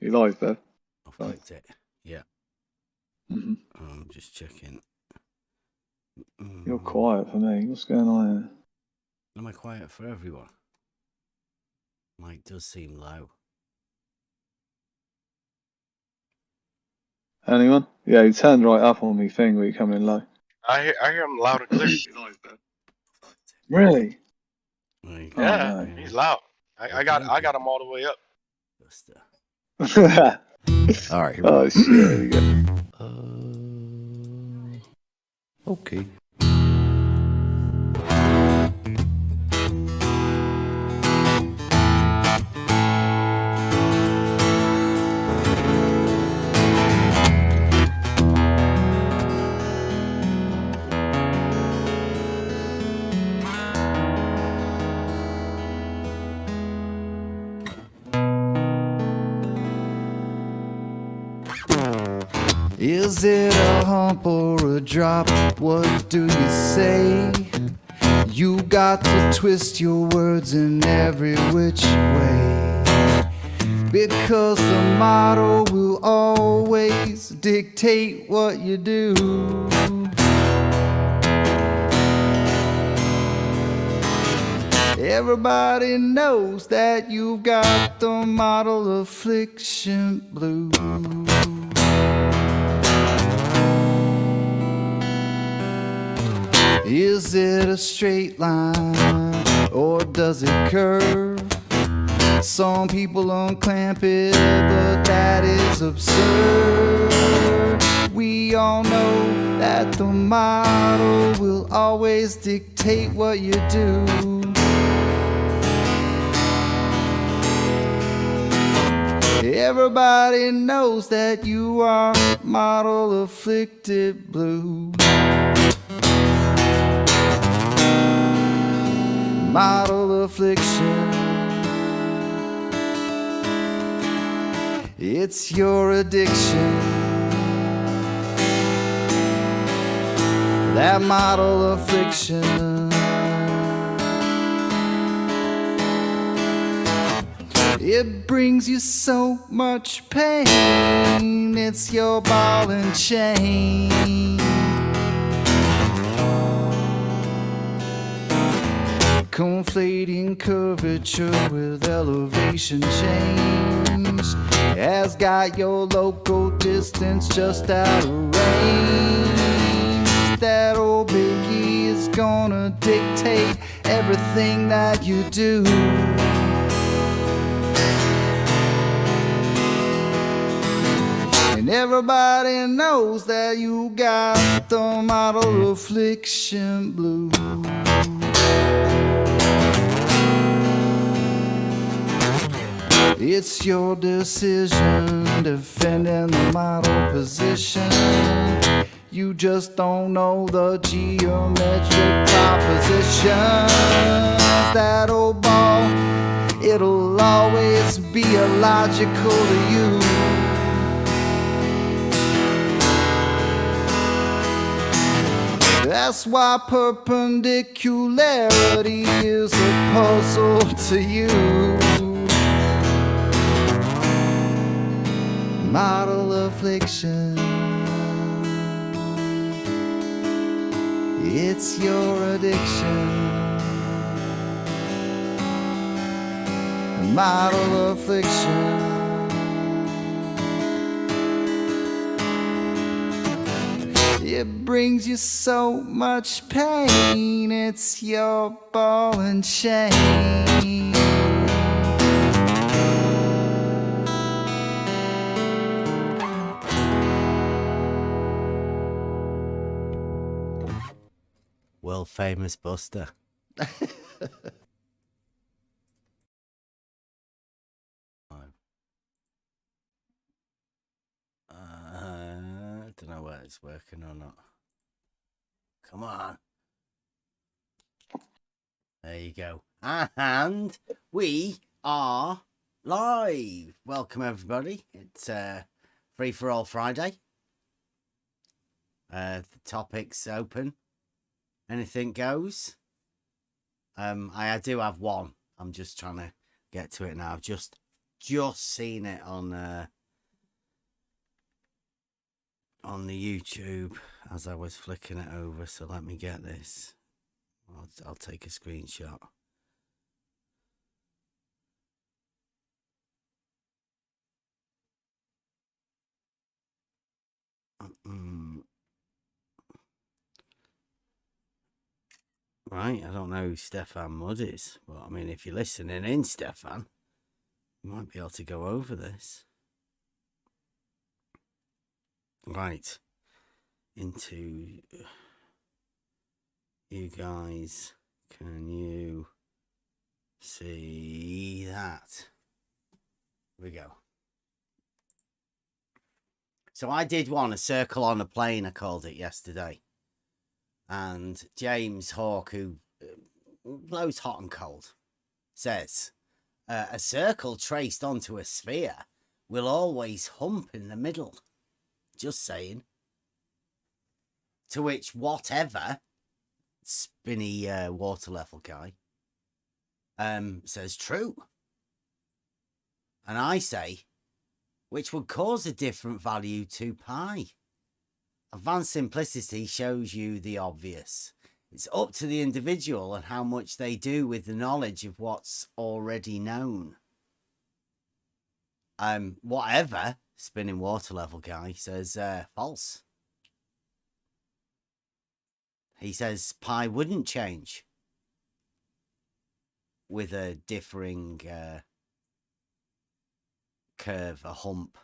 You live, Bev? I've clicked it. Yeah. I'm just checking. You're quiet for me. What's going on here? Am I quiet for everyone? Mic does seem low. Anyone? Yeah, you turned right up on me thing where you come in low. I hear him loud and clear. Really? Yeah, oh, no. he's loud. I got him all the way up. All right, here we go. Oh shit, here we go. Okay. Is it a hump or a drop? What do you say? You got to twist your words in every which way, because the motto will always dictate what you do. Everybody knows that you've got the model affliction blues. Is it a straight line or does it curve? Some people unclamp it, but that is absurd. We all know that the model will always dictate what you do. Everybody knows that you are model afflicted blue. Model affliction. It's your addiction. That model affliction. It brings you so much pain. It's your ball and chain. Conflating curvature with elevation change has got your local distance just out of range. That old biggie is gonna dictate everything that you do. And everybody knows that you got the model affliction blue. It's your decision defending the model position. You just don't know the geometric proposition. That old ball, it'll always be illogical to you. That's why perpendicularity is a puzzle to you. Model affliction. It's your addiction. Model affliction. It brings you so much pain. It's your ball and chain. World famous Buster. I don't know whether it's working or not. Come on. There you go. And we are live. Welcome everybody. It's Free for All Friday. The topic's open. Anything goes. I do have one. I'm just trying to get to it now. I've just just seen it on the YouTube as I was flicking it over. So let me get this. I'll take a screenshot. Right, I don't know who Stefan Mudd is, but I mean, if you're listening in, Stefan, you might be able to go over this. Right, into you guys, can you see that? Here we go. So I did one, a circle on a plane, I called it yesterday. And James Hawke, who blows hot and cold, says, a circle traced onto a sphere will always hump in the middle. Just saying. To which whatever, spinny water level guy, says true. And I say, which would cause a different value to pi. Advanced simplicity shows you the obvious. It's up to the individual and how much they do with the knowledge of what's already known. Whatever, spinning water level guy says false. He says pi wouldn't change with a differing curve, a hump,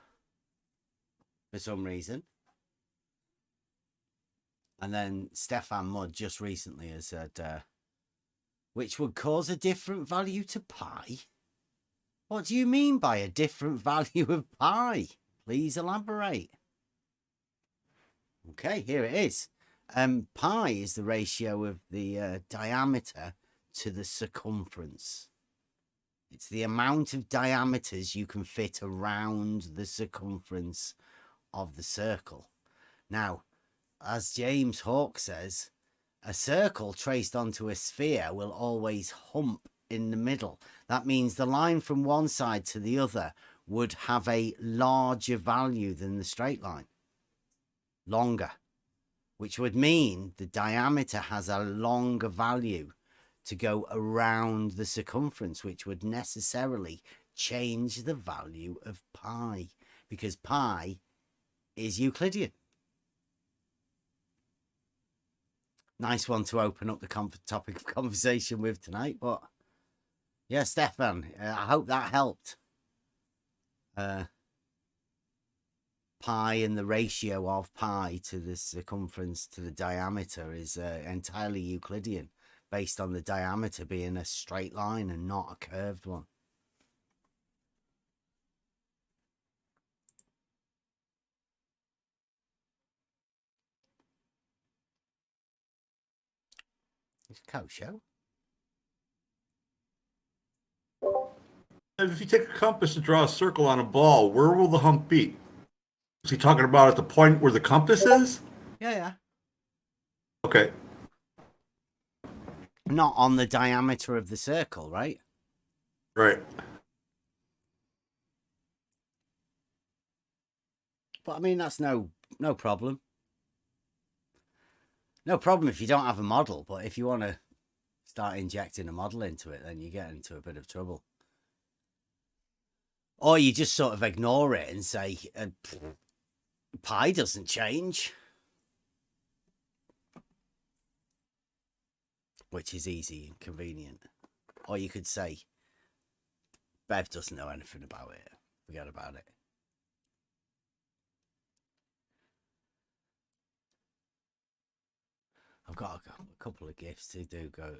for some reason. And then Stefan Mudd just recently has said, which would cause a different value to pi? What do you mean by a different value of pi? Please elaborate. Okay, here it is. Pi is the ratio of the diameter to the circumference. It's the amount of diameters you can fit around the circumference of the circle. Now, as James Hawke says, a circle traced onto a sphere will always hump in the middle. That means the line from one side to the other would have a larger value than the straight line. Longer. Which would mean the diameter has a longer value to go around the circumference, which would necessarily change the value of pi. Because pi is Euclidean. Nice one to open up the topic of conversation with tonight. But yeah, Stefan, I hope that helped. Pi and the ratio of pi to the circumference to the diameter is entirely Euclidean, based on the diameter being a straight line and not a curved one. It's Coach Show. If you take a compass and draw a circle on a ball, where will the hump be? Is he talking about at the point where the compass is? Yeah. Okay. Not on the diameter of the circle, right? Right. But I mean, that's no problem. No problem if you don't have a model, but if you want to start injecting a model into it, then you get into a bit of trouble. Or you just sort of ignore it and say, pi doesn't change. Which is easy and convenient. Or you could say, Bev doesn't know anything about it. Forget about it. I've got a couple of gifts who do go.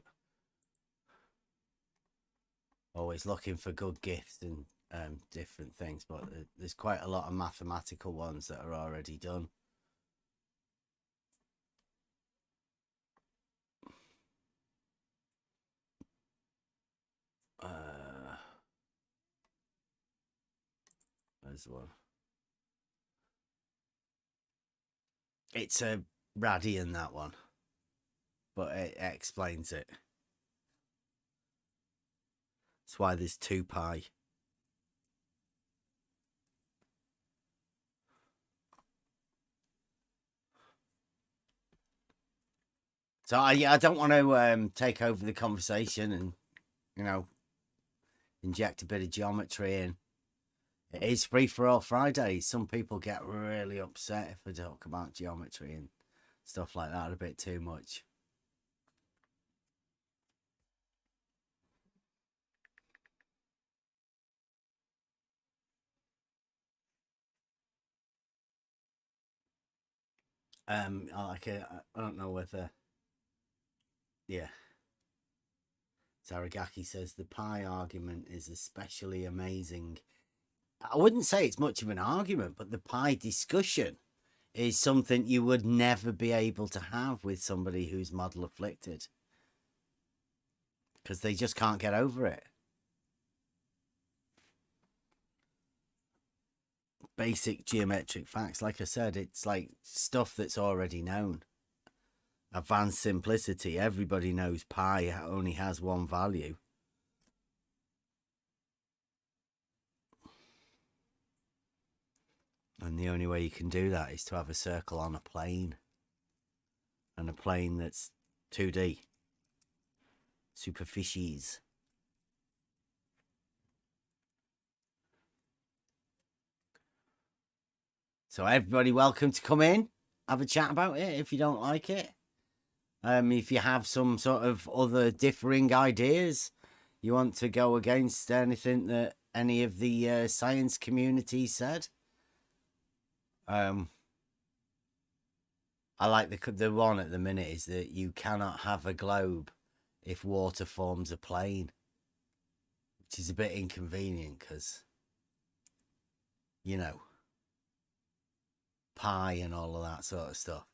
Always looking for good gifts and different things, but there's quite a lot of mathematical ones that are already done. There's one. It's a radian, that one, but it explains it. That's why there's 2 pi. So I don't want to take over the conversation and, inject a bit of geometry in. It is free for all Fridays. Some people get really upset if I talk about geometry and stuff like that a bit too much. I don't know whether, yeah. Saragaki says the pi argument is especially amazing. I wouldn't say it's much of an argument, but the pi discussion is something you would never be able to have with somebody who's model afflicted, because they just can't get over it. Basic geometric facts, like I said, it's like stuff that's already known. Advanced simplicity, everybody knows pi only has one value. And the only way you can do that is to have a circle on a plane. And a plane that's 2D. Superficies. So everybody welcome to come in, have a chat about it if you don't like it. If you have some sort of other differing ideas, you want to go against anything that any of the science community said. I like the one at the minute is that you cannot have a globe if water forms a plane, which is a bit inconvenient because, pi and all of that sort of stuff.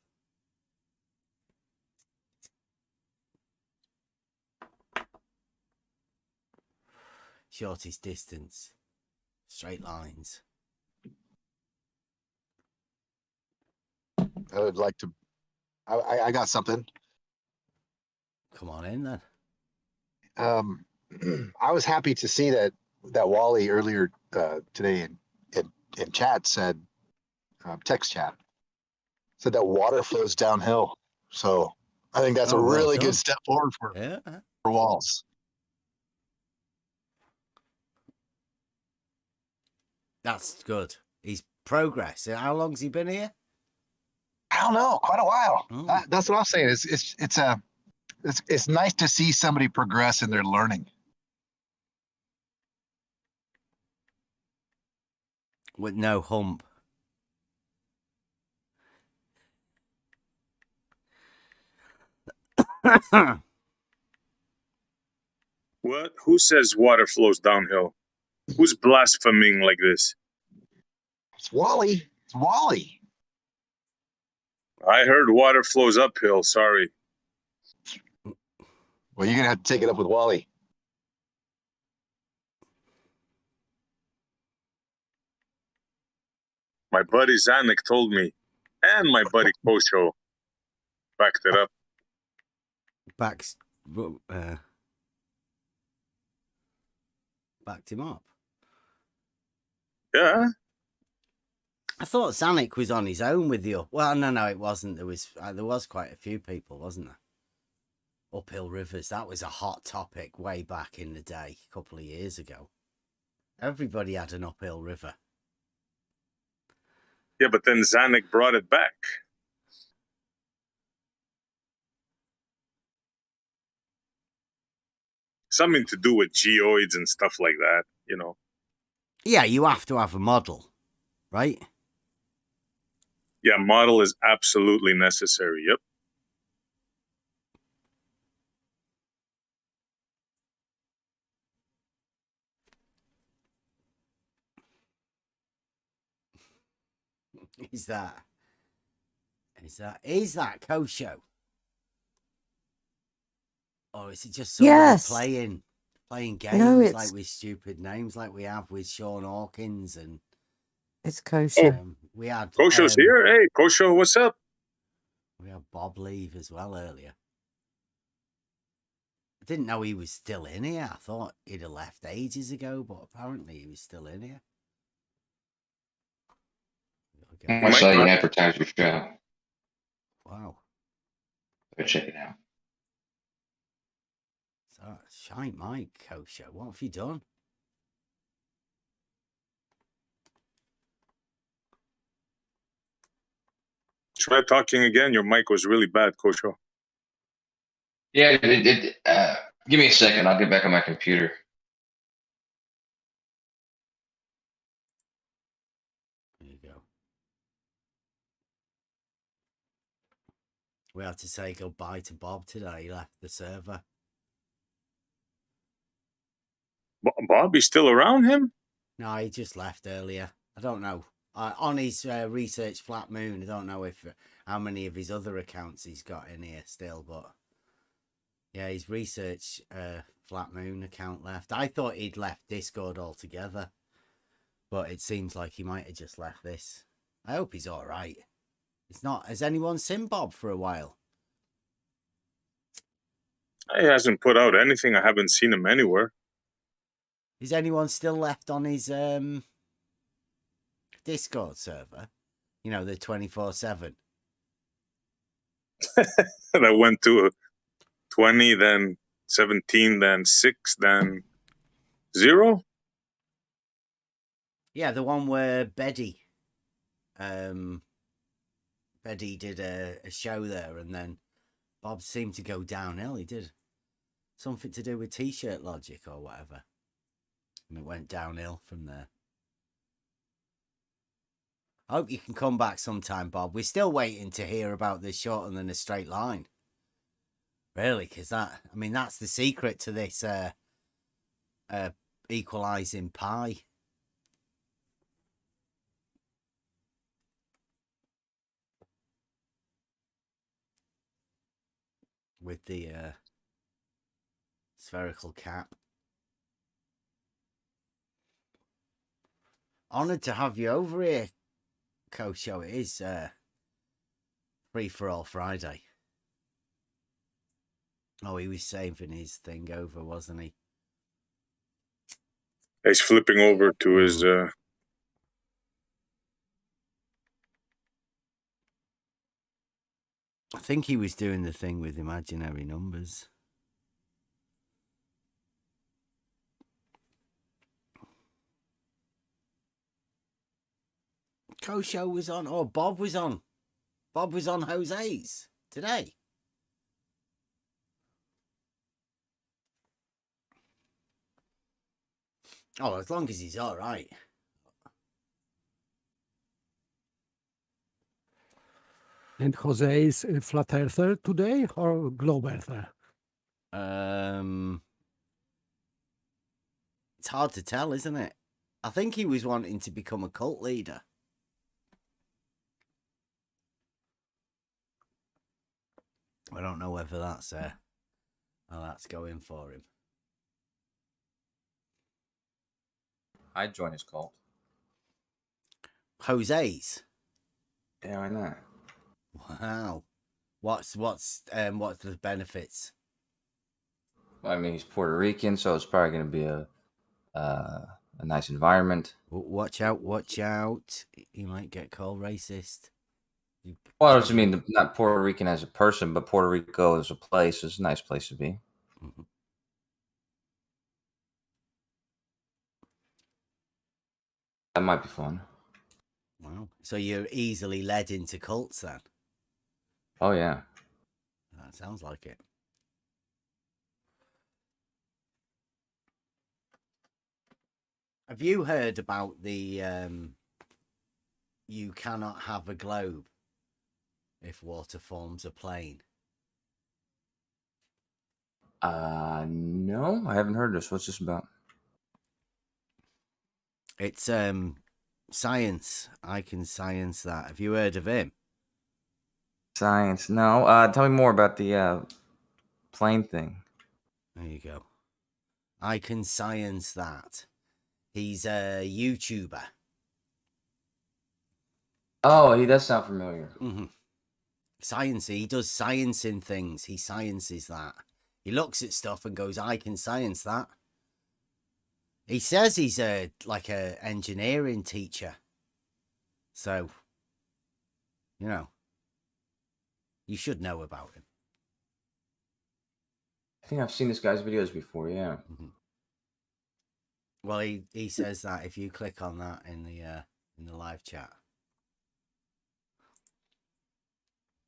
Shortest distance, straight lines. I would like to. I got something. Come on in then. I was happy to see that Wally earlier today in chat said, text chat, said that water flows downhill. So I think that's a really good step forward for Walls. That's good. He's progress. How long's he been here? I don't know, quite a while. Oh. That's what I'm saying. It's nice to see somebody progress in their learning. With no hump. What? Who says water flows downhill? Who's blaspheming like this? It's Wally. It's Wally. I heard water flows uphill. Sorry. Well, you're going to have to take it up with Wally. My buddy Zanik told me, and my buddy Kosho backed it up. Backed him up. Yeah. I thought Zanik was on his own with you. Well, no, it wasn't. There was quite a few people, wasn't there? Uphill rivers. That was a hot topic way back in the day, a couple of years ago. Everybody had an uphill river. Yeah, but then Zanik brought it back. Something to do with geoids and stuff like that, Yeah, you have to have a model, right? Yeah, model is absolutely necessary. Yep. Is that Kosho? Or is it just someone playing games like with stupid names like we have with Sean Hawkins and it's Kosho. We had Kosho's here. Hey, Kosho, what's up? We had Bob leave as well earlier. I didn't know he was still in here. I thought he'd have left ages ago, but apparently he was still in here. I saw you advertise your show. Wow. Go check it out. So, shite Mike, Kosher. What have you done? Try talking again. Your mic was really bad, Kosho. Yeah, give me a second. I'll get back on my computer. There you go. We had to say goodbye to Bob today. He left the server. Bobby's still around him? No, he just left earlier. I don't know. On his research Flat Moon, I don't know if how many of his other accounts he's got in here still, but yeah, his research Flat Moon account left. I thought he'd left Discord altogether, but it seems like he might have just left this. I hope he's all right. It's not. Has anyone seen Bob for a while? He hasn't put out anything. I haven't seen him anywhere. Is anyone still left on his Discord server? You know, the 24/7. That went to 20, then 17, then 6, then 0. Yeah, the one where Betty did a show there, and then Bob seemed to go downhill. He did something to do with T-shirt logic or whatever, and it went downhill from there. I hope you can come back sometime, Bob. We're still waiting to hear about this shorter than a straight line. Really, because that's the secret to this equalizing pi. With the spherical cap. Honoured to have you over here, Kosho. It is Free for All Friday. Oh, he was saving his thing over, wasn't he? He's flipping over to his... I think he was doing the thing with imaginary numbers. Kosho was on, or Bob was on. Bob was on Jose's today. Oh, as long as he's all right. And Jose is flat earther today or globe earther? It's hard to tell, isn't it? I think he was wanting to become a cult leader. I don't know whether that's how that's going for him. I'd join his cult. Jose's? Yeah, why not? Wow. What's the benefits? Well, I mean, he's Puerto Rican, so it's probably going to be a nice environment. Watch out. You might get called racist. Well, I mean, not Puerto Rican as a person, but Puerto Rico as a place is a nice place to be. Mm-hmm. That might be fun. Wow. So you're easily led into cults then? Oh, yeah. That sounds like it. Have you heard about the you cannot have a globe if water forms a plane? No, I haven't heard this. What's this about? It's science. I can science that. Have you heard of him? Science. No. Tell me more about the plane thing. There you go. I can science that. He's a YouTuber. Oh, he does sound familiar. Mm-hmm. Science. He does sciencing things. He sciences that. He looks at stuff and goes, I can science that. He says he's like a engineering teacher. So, you know, you should know about him. think I've seen this guy's videos before. Yeah. Well, he says that if you click on that in the live chat.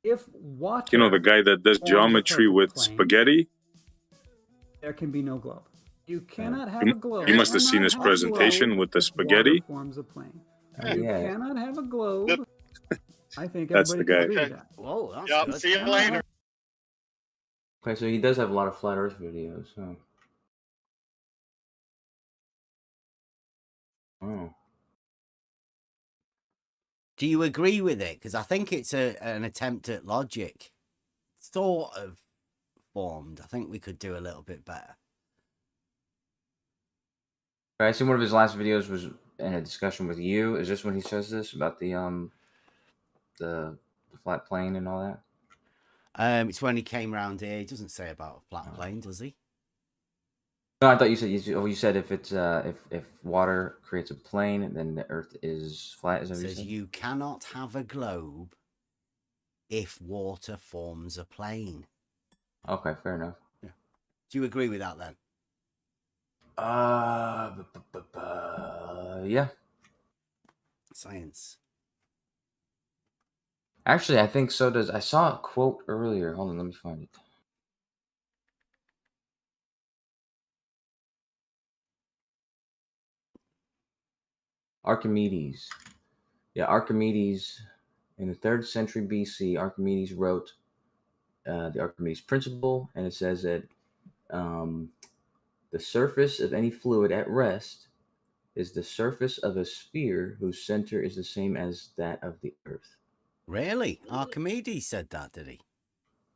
If water, You know, the guy that does forms a geometry perfect with plane, spaghetti. there can be no globe. You cannot have a You, globe. you must have seen cannot his have a globe presentation with the if water spaghetti. forms a plane. Oh, You yeah. cannot have a globe. I think That's everybody the can guy. agree with that. Whoa, that's Yep, good. see you later. Okay, so he does have a lot of flat Earth videos. Huh? Oh. Do you agree with it? Because I think it's an attempt at logic. Sort of formed. I think we could do a little bit better. I see one of his last videos was in a discussion with you. Is this when he says this about the flat plane and all that? It's when he came round here. He doesn't say about a flat plane, does he? No, I thought you said you said if it's if water creates a plane, then the Earth is flat. Is that It what you says said? you cannot have a globe if water forms a plane. Okay, fair enough. Yeah. Do you agree with that then? Yeah. Science. Actually, I think so does. I saw a quote earlier. Hold on, let me find it. Archimedes. Yeah, Archimedes. In the 3rd century BC, Archimedes wrote the Archimedes principle, and it says that the surface of any fluid at rest is the surface of a sphere whose center is the same as that of the Earth. Really? Archimedes said that, did he?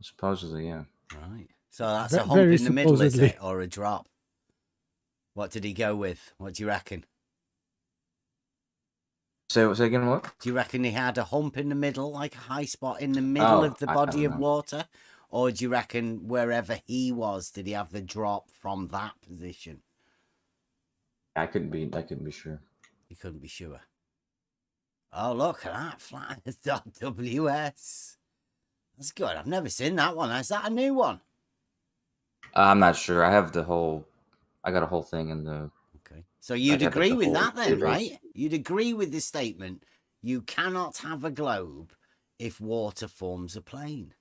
Supposedly, yeah. Right. So that's a hump in the middle, is it? Or a drop? What did he go with? What do you reckon? Say again, what? Do you reckon he had a hump in the middle, like a high spot in the middle of the body of water? Or do you reckon wherever he was, did he have the drop from that position? I couldn't be sure. You couldn't be sure. Oh, look at that. Flat WS. That's good. I've never seen that one. Is that a new one? I'm not sure. I got a whole thing in the... Okay. So you'd agree with that then, right? You'd agree with the statement, you cannot have a globe if water forms a plane.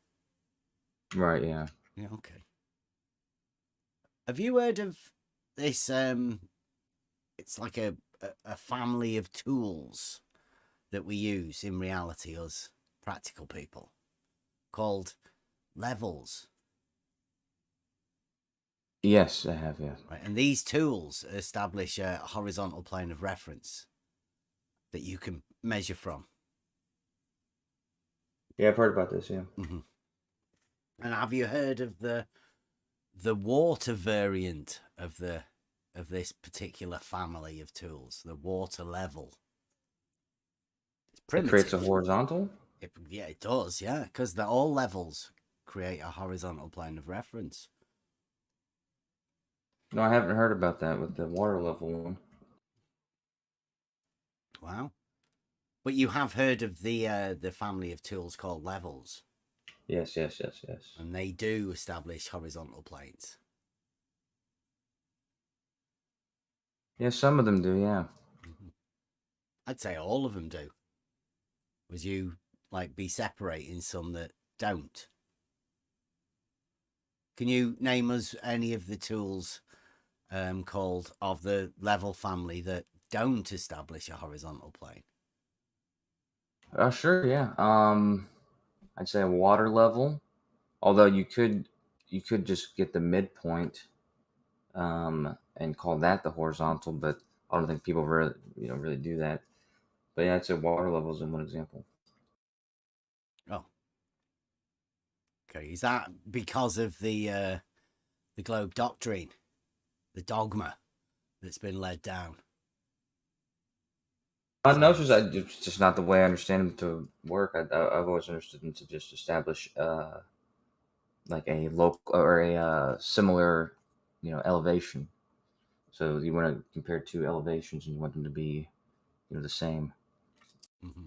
Right, yeah. Yeah, okay. Have you heard of this? It's like a family of tools that we use in reality, us practical people, called levels. Yes, I have, yeah. Right, and these tools establish a horizontal plane of reference that you can measure from. Yeah, I've heard about this, yeah. Mm-hmm. And have you heard of the water variant of this particular family of tools, the water level? It's primitive. It creates a horizontal? Yeah, it does, yeah, because they're all levels create a horizontal plane of reference. No, I haven't heard about that with the water level one. Wow. But you have heard of the family of tools called levels. Yes. And they do establish horizontal planes. Yeah, some of them do, yeah. Mm-hmm. I'd say all of them do. Would you be separating some that don't? Can you name us any of the tools called of the level family that don't establish a horizontal plane? Sure, yeah. I'd say a water level. Although you could just get the midpoint and call that the horizontal, but I don't think people really do that. But yeah, I'd say water level is one example. Oh. Okay, is that because of the globe doctrine, the dogma that's been laid down? No, it's just not the way I understand them to work. I've always understood them to just establish like a local or a similar, elevation. So you want to compare two elevations and you want them to be, the same. Mm-hmm.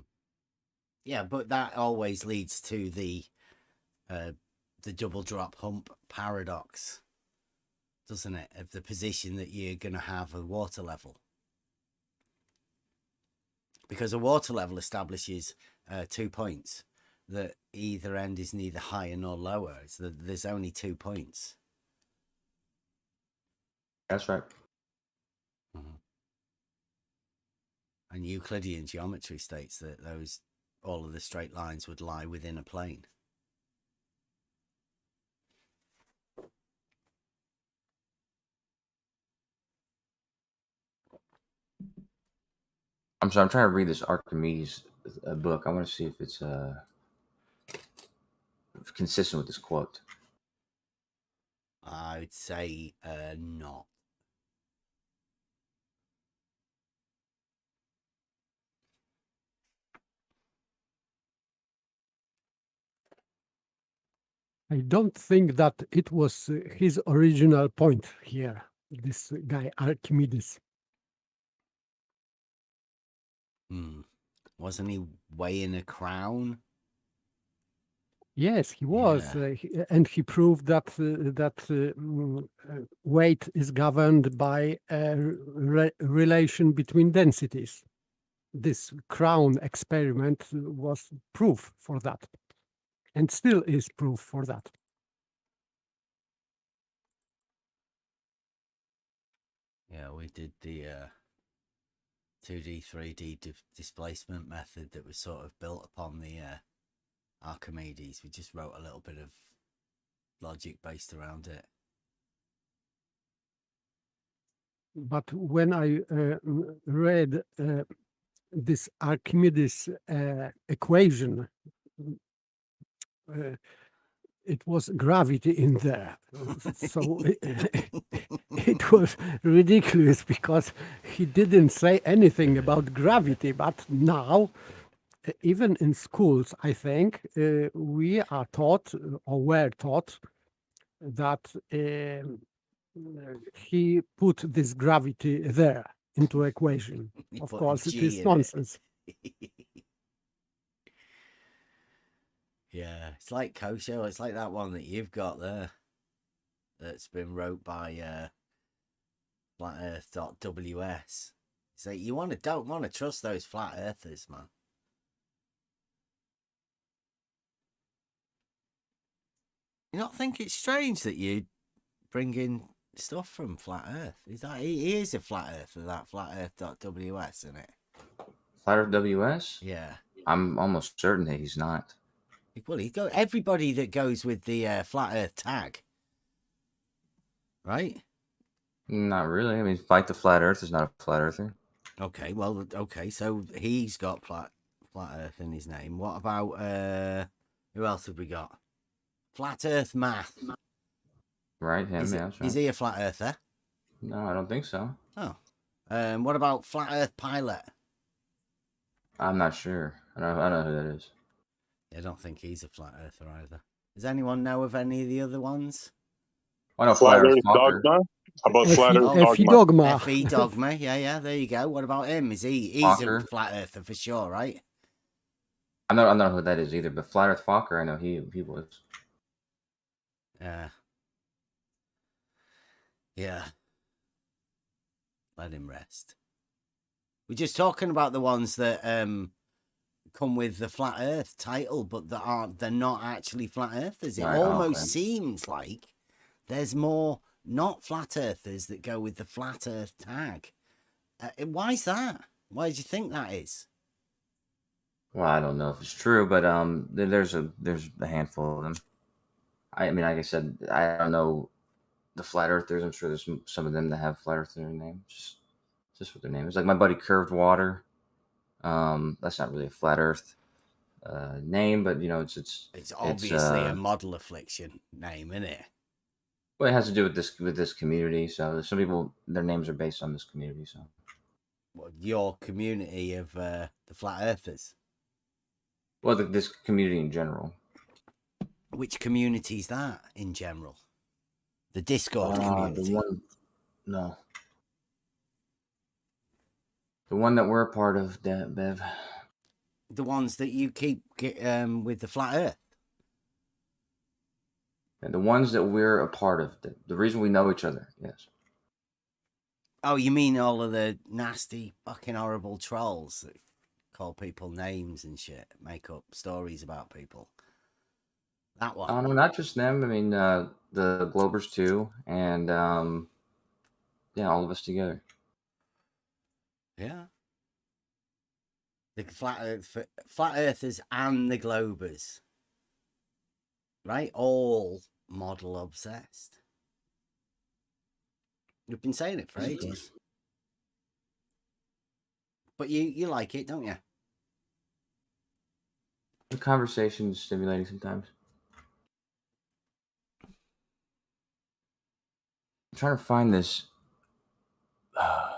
Yeah, but that always leads to the double drop hump paradox. doesn't it, of the position that you're going to have a water level. Because a water level establishes 2 points, that either end is neither higher nor lower. There's only 2 points. That's right. Mm-hmm. And Euclidean geometry states that all of the straight lines would lie within a plane. I'm sorry, I'm trying to read this Archimedes book. I want to see if it's consistent with this quote. I would say not. I don't think that it was his original point here, this guy Archimedes. Wasn't he weighing a crown? Yes, he was, and he proved that weight is governed by a relation between densities. This crown experiment was proof for that, and still is proof for that. Yeah, we did the 2D, 3D displacement method that was sort of built upon the Archimedes. We just wrote a little bit of logic based around it. But when I read this Archimedes equation, it was gravity in there. So it was ridiculous because he didn't say anything about gravity. But now, even in schools, I think we are taught or were taught that he put this gravity there into equation. Of course, it is nonsense. Yeah, it's like kosher. It's like that one that you've got there that's been wrote by flatearth.ws. It's like you don't want to trust those flat earthers, man. You not think it's strange that you bring in stuff from flat earth? Is that he is a flat earther, that flatearth.ws, isn't it? Flat Earth WS? Yeah. I'm almost certain that he's not. Well, he's got everybody that goes with the flat earth tag, right? Not really. I mean, Fight the Flat Earth is not a flat earther. Okay, well, okay, so he's got flat earth in his name. What about who else have we got? Flat Earth Math. Right, him, yeah, that's right. Is he a flat earther? No, I don't think so. Oh. What about Flat Earth Pilot? I'm not sure. I don't know who that is. I don't think he's a flat earther either. Does anyone know of any of the other ones? I know Flat Earth Dogma. How about Flat Earth Dogma? FE Dogma. Yeah, there you go. What about him? He's a flat earther for sure, right? I don't know who that is either, but Flat Earth Fokker, I know he was. Yeah. Let him rest. We're just talking about the ones that come with the flat earth title, but they're not actually flat earthers. It almost seems like there's more not flat earthers that go with the flat earth tag. Why is that? Why do you think that is? Well, I don't know if it's true, but there's a handful of them. I mean, like I said, I don't know the flat earthers. I'm sure there's some of them that have flat earth in their name. Just what their name is. Like my buddy Curved Water. That's not really a flat earth name, but you know, it's obviously a model affliction name, isn't it? Well, it has to do with this community. So some people, their names are based on this community. So, well, your community of the flat earthers. Well, this community in general. Which community is that in general? The Discord community. The one that we're a part of, Bev. The ones that you keep with the flat earth. And the ones that we're a part of, the reason we know each other, yes. Oh, you mean all of the nasty, fucking horrible trolls that call people names and shit, make up stories about people? That one. Oh, no, not just them. I mean, the Globers too, and yeah, all of us together. Yeah. The flat earthers and the Globers. Right? All model obsessed. You've been saying it for ages. But you like it, don't you? The conversation's stimulating sometimes. I'm trying to find this. I'm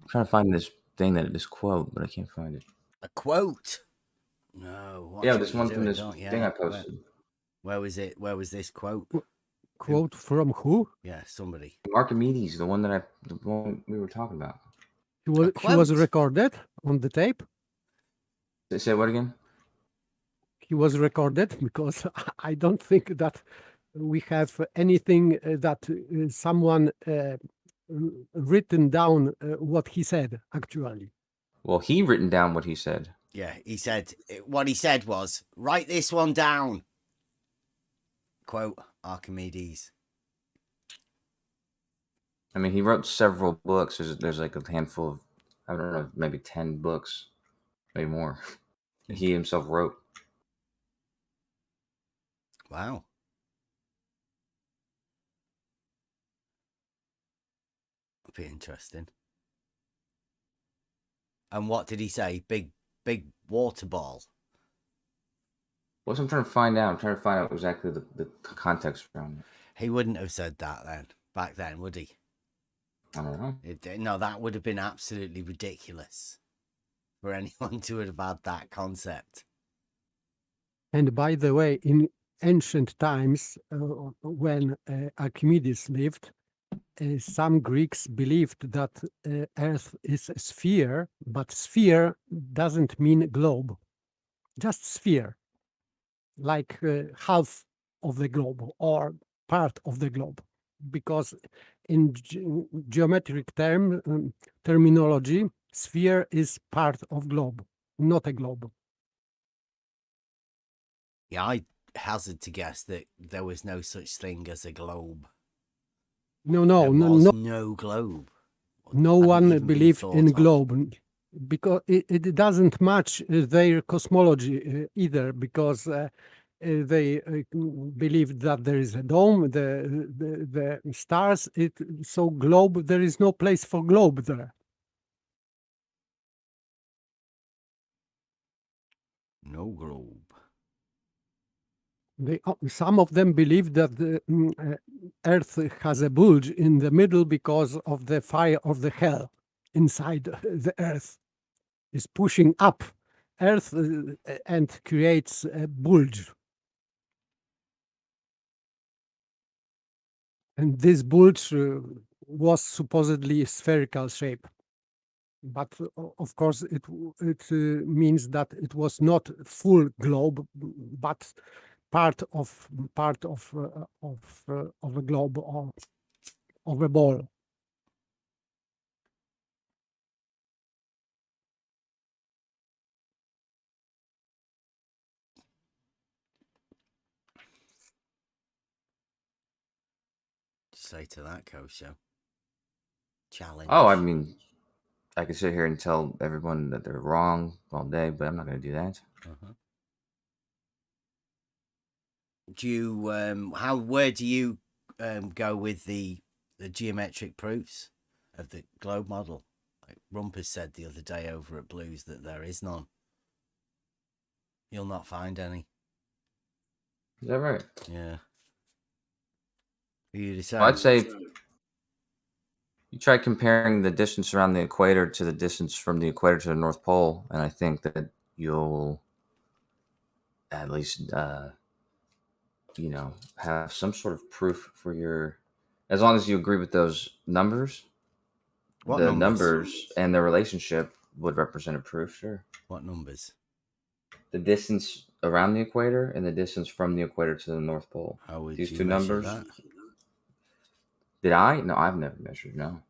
trying to find this thing this quote, but I can't find it. A quote? No. Yeah, this one from this thing I posted. Where was it? Where was this quote? Quote from who? Yeah, somebody. Archimedes, the one we were talking about. He was recorded on the tape. Say what again? He was recorded, because I don't think that we have anything that someone written down what he said, actually. Well, he written down what he said. Yeah, he said, what he said was, write this one down. Quote, Archimedes. I mean, he wrote several books. There's like a handful of, I don't know, maybe 10 books, maybe more. He himself wrote. Wow. That'd be interesting. And what did he say? Big water ball. What's I'm trying to find out? I'm trying to find out exactly the context around it. He wouldn't have said that then, back then, would he? I don't know. No, that would have been absolutely ridiculous for anyone to have had that concept. And by the way, in ancient times, when Archimedes lived, some Greeks believed that Earth is a sphere, but sphere doesn't mean globe, just sphere, like half of the globe or part of the globe, because in geometric terminology, sphere is part of globe, not a globe. Yeah, I hazard to guess that there was no such thing as a globe. No, no globe. No one believed in globe, because it doesn't match their cosmology either, because they believed that there is a dome, the stars. So globe, there is no place for globe there. No globe. Some of them believe that the Earth has a bulge in the middle because of the fire of the hell inside the Earth. Is pushing up Earth and creates a bulge. And this bulge was supposedly spherical shape. But of course, it means that it was not full globe, but part of a globe or of a ball. Say to that, Kosho? Challenge. Oh, I mean, I could sit here and tell everyone that they're wrong all day, but I'm not going to do that. Do you where do you go with the geometric proofs of the globe model? Like Rumpus said the other day over at Blues that there is none. You'll not find any. Is that right? Yeah. You decide. Well, I'd say you try comparing the distance around the equator to the distance from the equator to the North Pole, and I think that you'll at least have some sort of proof for your, as long as you agree with those numbers. What the numbers and the relationship would represent a proof. Sure. What numbers? The distance around the equator and the distance from the equator to the North Pole. How would These you two measure numbers. that? Did I? No, I've never measured. No.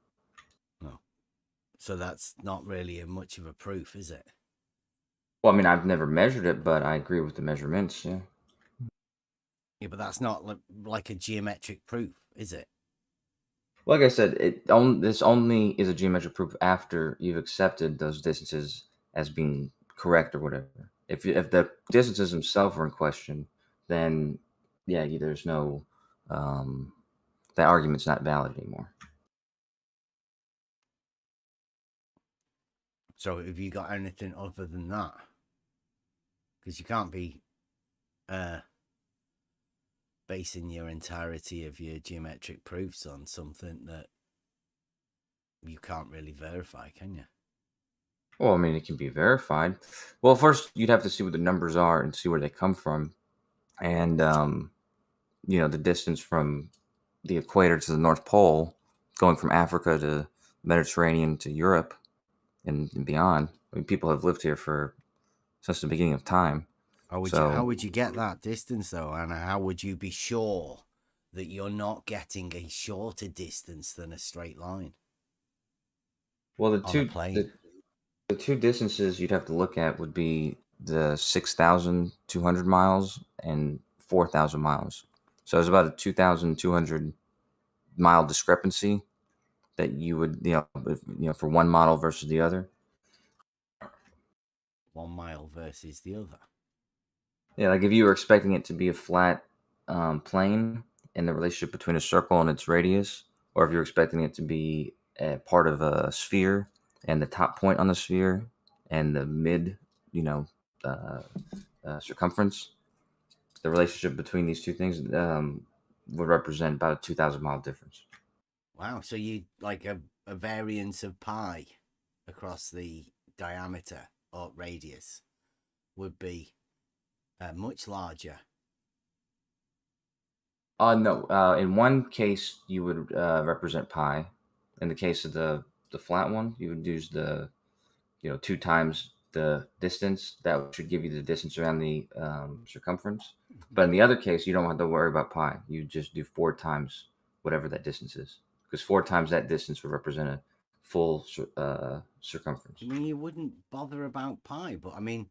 No. So that's not really much of a proof, is it? Well, I mean, I've never measured it, but I agree with the measurements. Yeah. Yeah, but that's not like a geometric proof, is it? Like I said, this only is a geometric proof after you've accepted those distances as being correct or whatever. If the distances themselves are in question, then yeah, there's no that argument's not valid anymore. So have you got anything other than that? Because you can't be basing your entirety of your geometric proofs on something that you can't really verify, can you? Well, I mean, it can be verified. Well, first you'd have to see what the numbers are and see where they come from, and the distance from the equator to the North Pole, going from Africa to Mediterranean to Europe and beyond. I mean, people have lived here since the beginning of time. How would you get that distance though, and how would you be sure that you're not getting a shorter distance than a straight line? Well, the two distances you'd have to look at would be the 6,200 miles and 4,000 miles. So it's about a 2,200 mile discrepancy that you would, for one model versus the other. 1 mile versus the other. Yeah, like if you were expecting it to be a flat plane and the relationship between a circle and its radius, or if you're expecting it to be a part of a sphere and the top point on the sphere and the mid, circumference, the relationship between these two things would represent about a 2,000 mile difference. Wow, so you like a variance of pi across the diameter or radius would be much larger. No. In one case, you would represent pi. In the case of the flat one, you would use the 2 times the distance. That should give you the distance around the circumference. But in the other case, you don't have to worry about pi. You just do 4 times whatever that distance is, because 4 times that distance would represent a full circumference. I mean, you wouldn't bother about pi, but I mean,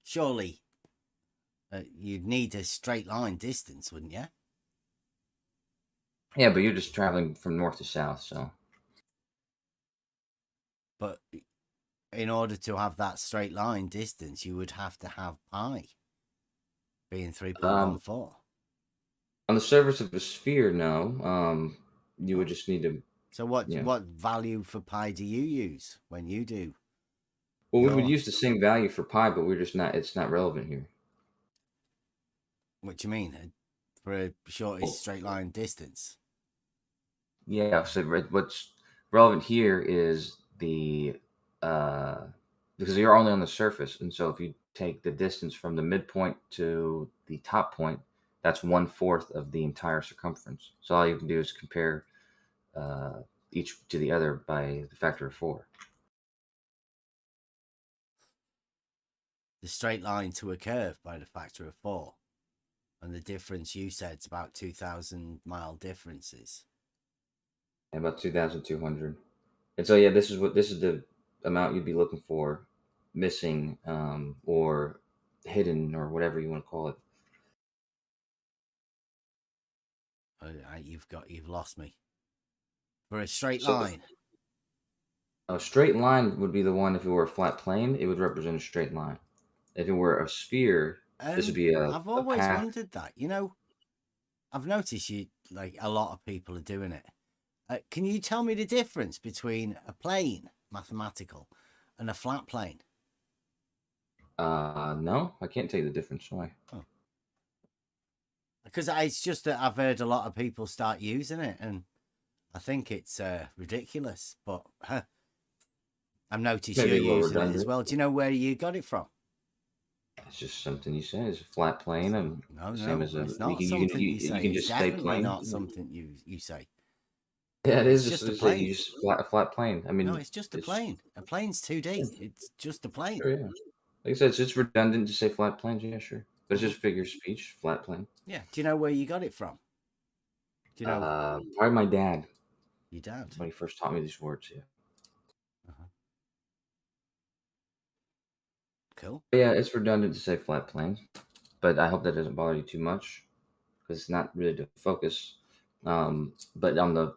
surely you'd need a straight line distance, wouldn't you? Yeah, but you're just traveling from north to south, so. But in order to have that straight line distance, you would have to have pi being 3.14. On the surface of a sphere, no. You would just need to. So what value for pi do you use when you do? Well, we would use the same value for pi, but we're just not. It's not relevant here. What do you mean? For a shortest straight line distance? Yeah. So what's relevant here is the because you're only on the surface, and so if you take the distance from the midpoint to the top point, that's 1/4 of the entire circumference. So all you can do is compare each to the other by the factor of 4. The straight line to a curve by the factor of 4, and the difference you said is about 2,000 mile differences. About 2,200. And so yeah, this is the amount you'd be looking for missing or hidden or whatever you want to call it. You've lost me. For a straight line. A straight line would be the one if it were a flat plane, it would represent a straight line. If it were a sphere, this would be I've always wondered that. I've noticed a lot of people are doing it. Can you tell me the difference between a plane, mathematical, and a flat plane? No, I can't tell you the difference. Why? Oh. Because it's just that I've heard a lot of people start using it, and I think it's ridiculous. But I've noticed you're using it as well. Do you know where you got it from? It's just something you say. It's a flat plane, and no, it's not something you say. You can just say plane. Not something you say. Yeah, it is just a plane. A flat plane. I mean, no, it's just a plane. A plane's 2D. It's just a plane. Sure, yeah. Like I said, it's just redundant to say flat planes. Yeah, sure. But it's just figure of speech, flat plane. Yeah. Do you know where you got it from? Do you know? Probably my dad. Your dad? When he first taught me these words, yeah. Cool. But yeah, it's redundant to say flat planes, but I hope that doesn't bother you too much because it's not really the focus. But on the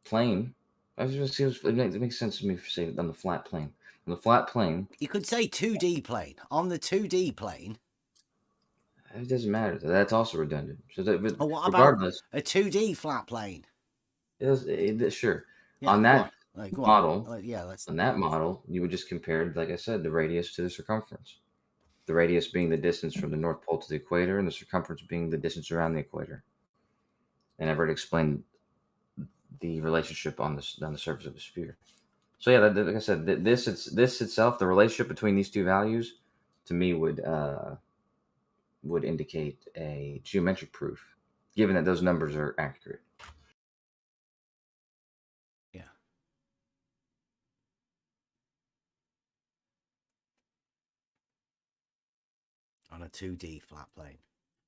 plane, it makes sense to me for saying on the flat plane. On the flat plane, you could say 2D plane. On the 2D plane, it doesn't matter. That's also redundant. So that, but what regardless, about a 2D flat plane? Sure. Yeah, on that model, on that model, you would just compare, like I said, the radius to the circumference. The radius being the distance from the North Pole to the equator, and the circumference being the distance around the equator. And I've already explained the relationship on the surface of a sphere. So yeah, like I said, this itself, the relationship between these two values, to me would indicate a geometric proof, given that those numbers are accurate. Yeah. On a 2D flat plane.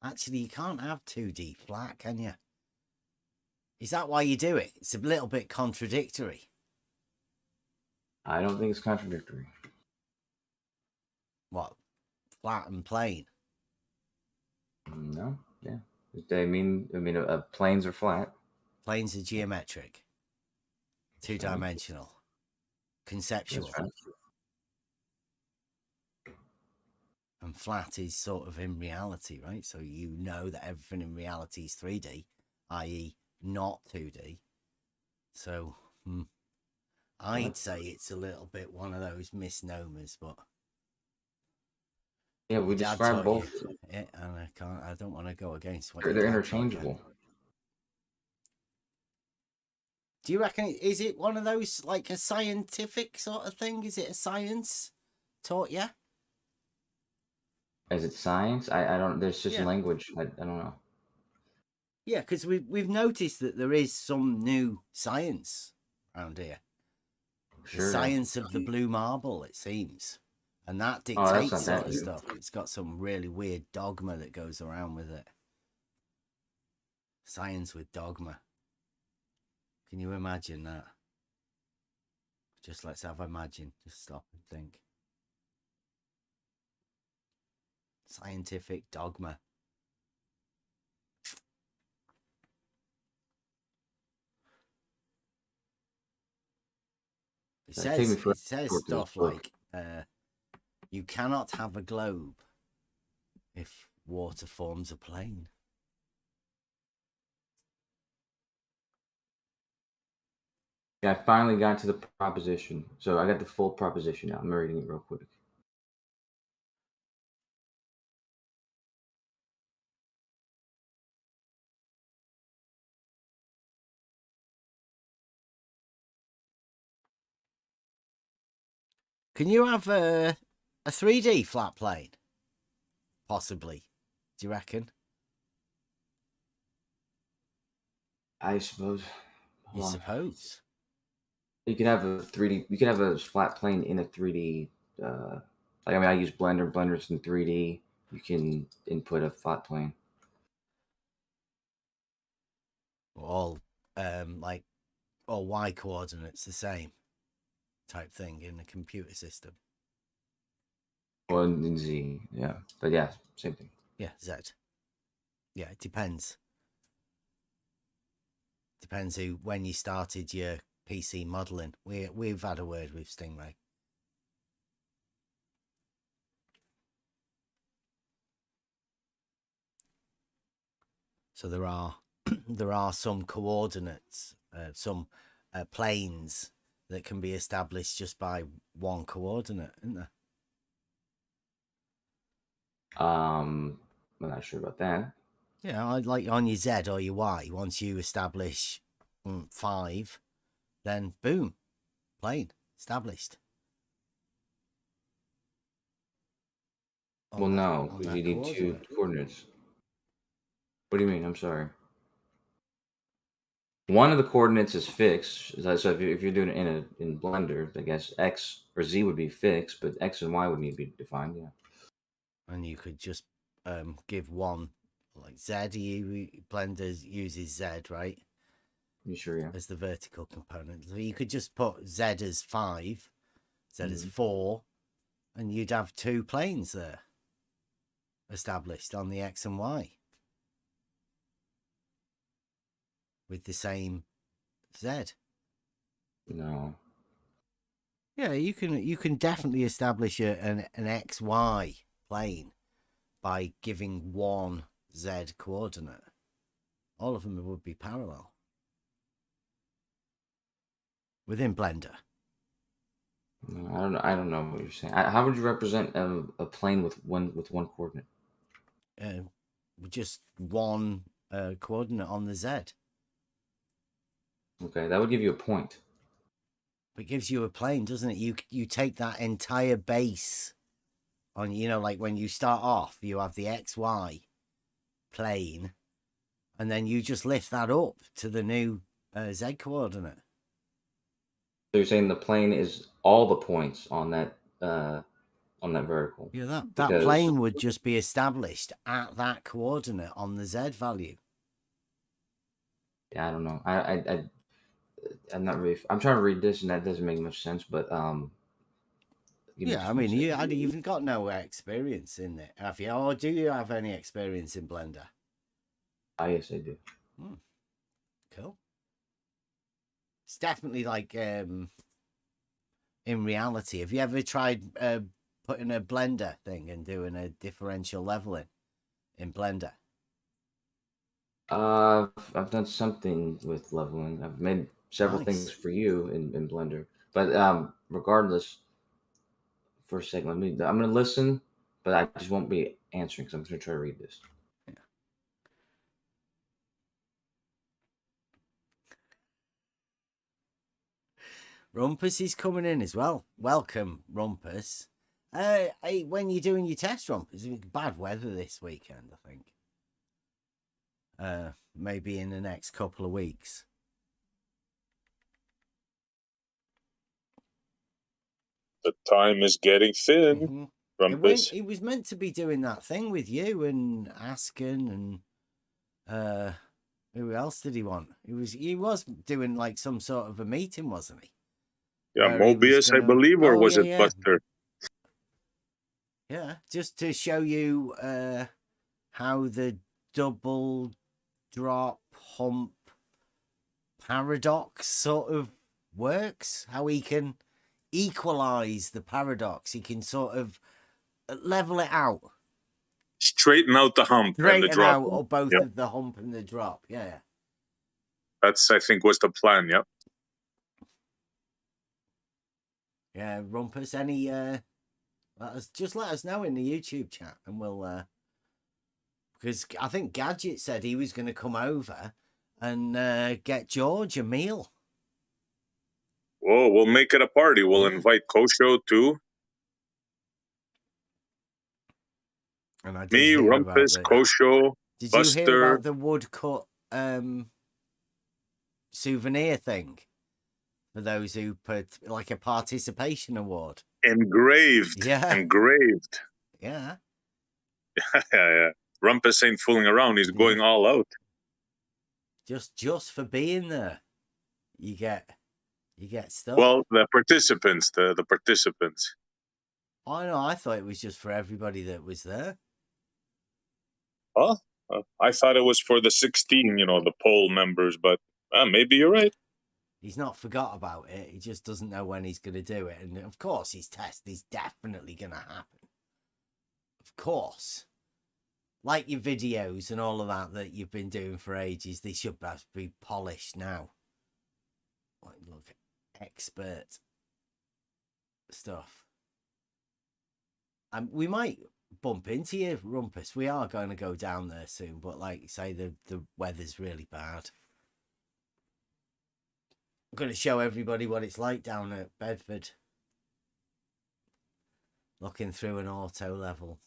Actually, you can't have 2D flat, can you? Is that why you do it? It's a little bit contradictory. I don't think it's contradictory. What? Flat and plane? No, yeah. I mean, planes are flat. Planes are geometric. Two-dimensional. Conceptual. Right. And flat is sort of in reality, right? So you know that everything in reality is 3D, i.e. not 2D. So I'd say it's a little bit one of those misnomers, but yeah, we describe both. And I don't want to go against what they're interchangeable. Do you reckon, is it one of those, like a scientific sort of thing? Is it a science taught you? Is it science? I don't. There's just language. I don't know. Yeah, because we've noticed that there is some new science around here. Sure. The science of the blue marble, it seems, and that dictates sort of stuff. It's got some really weird dogma that goes around with it. Science with dogma. Can you imagine that? Just let's have imagine. Just stop and think. Scientific dogma. It says stuff like, you cannot have a globe if water forms a plane. Yeah, I finally got to the proposition. So I got the full proposition now. I'm reading it real quick. Can you have a 3D flat plane? Possibly. Do you reckon? I suppose. You suppose? You can have a 3D. You can have a flat plane in a 3D. I use Blender. Blender's in 3D. You can input a flat plane. All all Y coordinates the same type thing in the computer system. Well, in Z, yeah, but yeah, same thing. Yeah, Z. Yeah, it depends. Depends when you started your PC modeling. We've had a word with Stingray. So there are some coordinates, some planes that can be established just by one coordinate, isn't there? I'm not sure about that. Yeah, like on your Z or your Y. Once you establish 5, then boom, plane established. Well, no, because you need 2 coordinates. What do you mean? I'm sorry. one of the coordinates is fixed. So if you're doing it in Blender, I guess X or Z would be fixed, but X and Y would need to be defined. Yeah. And you could just give one, like Z. Blender uses Z, right? You sure? Yeah. As the vertical component. So you could just put Z as 5, Z as 4, and you'd have 2 planes there established on the X and Y with the same Z. No. Yeah, you can definitely establish an XY plane by giving one Z coordinate. All of them would be parallel within Blender. No, I don't know what you're saying. How would you represent a plane with one coordinate? Just one coordinate on the Z. Okay, that would give you a point. It gives you a plane, doesn't it? You take that entire base on, like when you start off, you have the XY plane, and then you just lift that up to the new Z coordinate. So you're saying the plane is all the points on that vertical? Yeah, that plane would just be established at that coordinate on the Z value. Yeah, I don't know. I'm not really. I'm trying to read this, and that doesn't make much sense. But yeah, I mean, you've got no experience in it, have you? Or do you have any experience in Blender? Yes, I do. Cool. It's definitely like in reality. Have you ever tried putting a Blender thing and doing a differential leveling in Blender? I've done something with leveling. I've made several things for you in Blender. But regardless, for a second, I'm gonna listen, but I just won't be answering because I'm gonna try to read this. Yeah. Rumpus is coming in as well. Welcome, Rumpus. When you're doing your test, Rumpus, it's bad weather this weekend, I think. Maybe in the next couple of weeks. The time is getting thin. Rumpus. He was meant to be doing that thing with you and Askin and who else did he want? He was doing like some sort of a meeting, wasn't he? Yeah, Mobius, I believe, or was it Buster? Yeah, just to show you how the double drop hump paradox sort of works, how he can equalize the paradox. He can sort of level it out. Straighten out the hump and the drop. Out or both of the hump and the drop. Yeah. That's, I think, was the plan, yeah. Yeah, Rumpus, any let us know in the YouTube chat and we'll because I think Gadget said he was going to come over and get George a meal. Oh, we'll make it a party. We'll invite Kosho too. And I did me, Rumpus, Kosho, Did Buster. you hear about the woodcut souvenir thing? For those who put like a participation award. Engraved. Yeah. Engraved. Yeah. Yeah. Rumpus ain't fooling around. He's going all out. Just for being there, you get stuff. Well, the participants, the participants. I know. I thought it was just for everybody that was there. Huh? I thought it was for the 16, the poll members, but maybe you're right. He's not forgot about it. He just doesn't know when he's going to do it. And of course, his test is definitely going to happen. Of course. Like your videos and all of that you've been doing for ages, they should be polished now. Like, look, expert stuff. We might bump into you, Rumpus. We are going to go down there soon, but like you say, the weather's really bad. I'm going to show everybody what it's like down at Bedford. Looking through an auto level.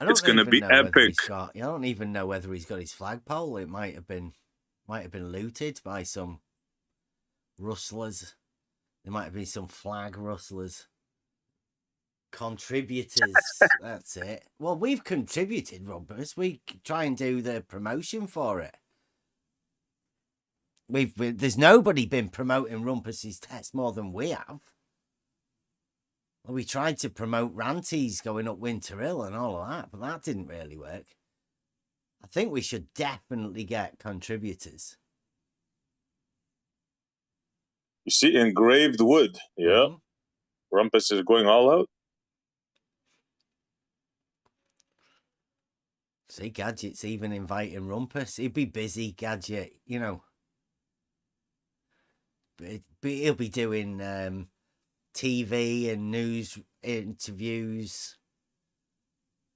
It's going to be epic. I don't even know whether he's got his flagpole. It might have been looted by some rustlers. There might have been some flag rustlers. Contributors. That's it. Well, we've contributed, Rumpus. We try and do the promotion for it. There's nobody been promoting Rumpus's test more than we have. Well, we tried to promote Ranty's going up Winter Hill and all of that, but that didn't really work. I think we should definitely get contributors. You see, engraved wood. Yeah. Rumpus is going all out. See, Gadget's even inviting Rumpus. He'd be busy, Gadget, you know. But he'll be doing TV and news interviews.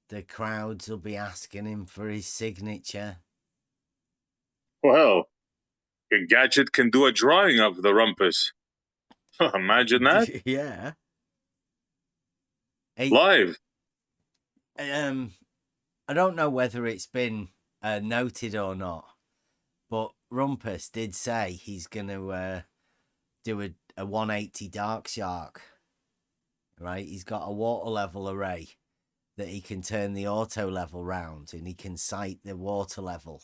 The crowds will be asking him for his signature. Well, a Gadget can do a drawing of the Rumpus. Imagine that. Yeah. Live. I don't know whether it's been noted or not, but Rumpus did say he's going to do a 180 dark shark. Right? He's got a water level array that he can turn the auto level round, and he can sight the water level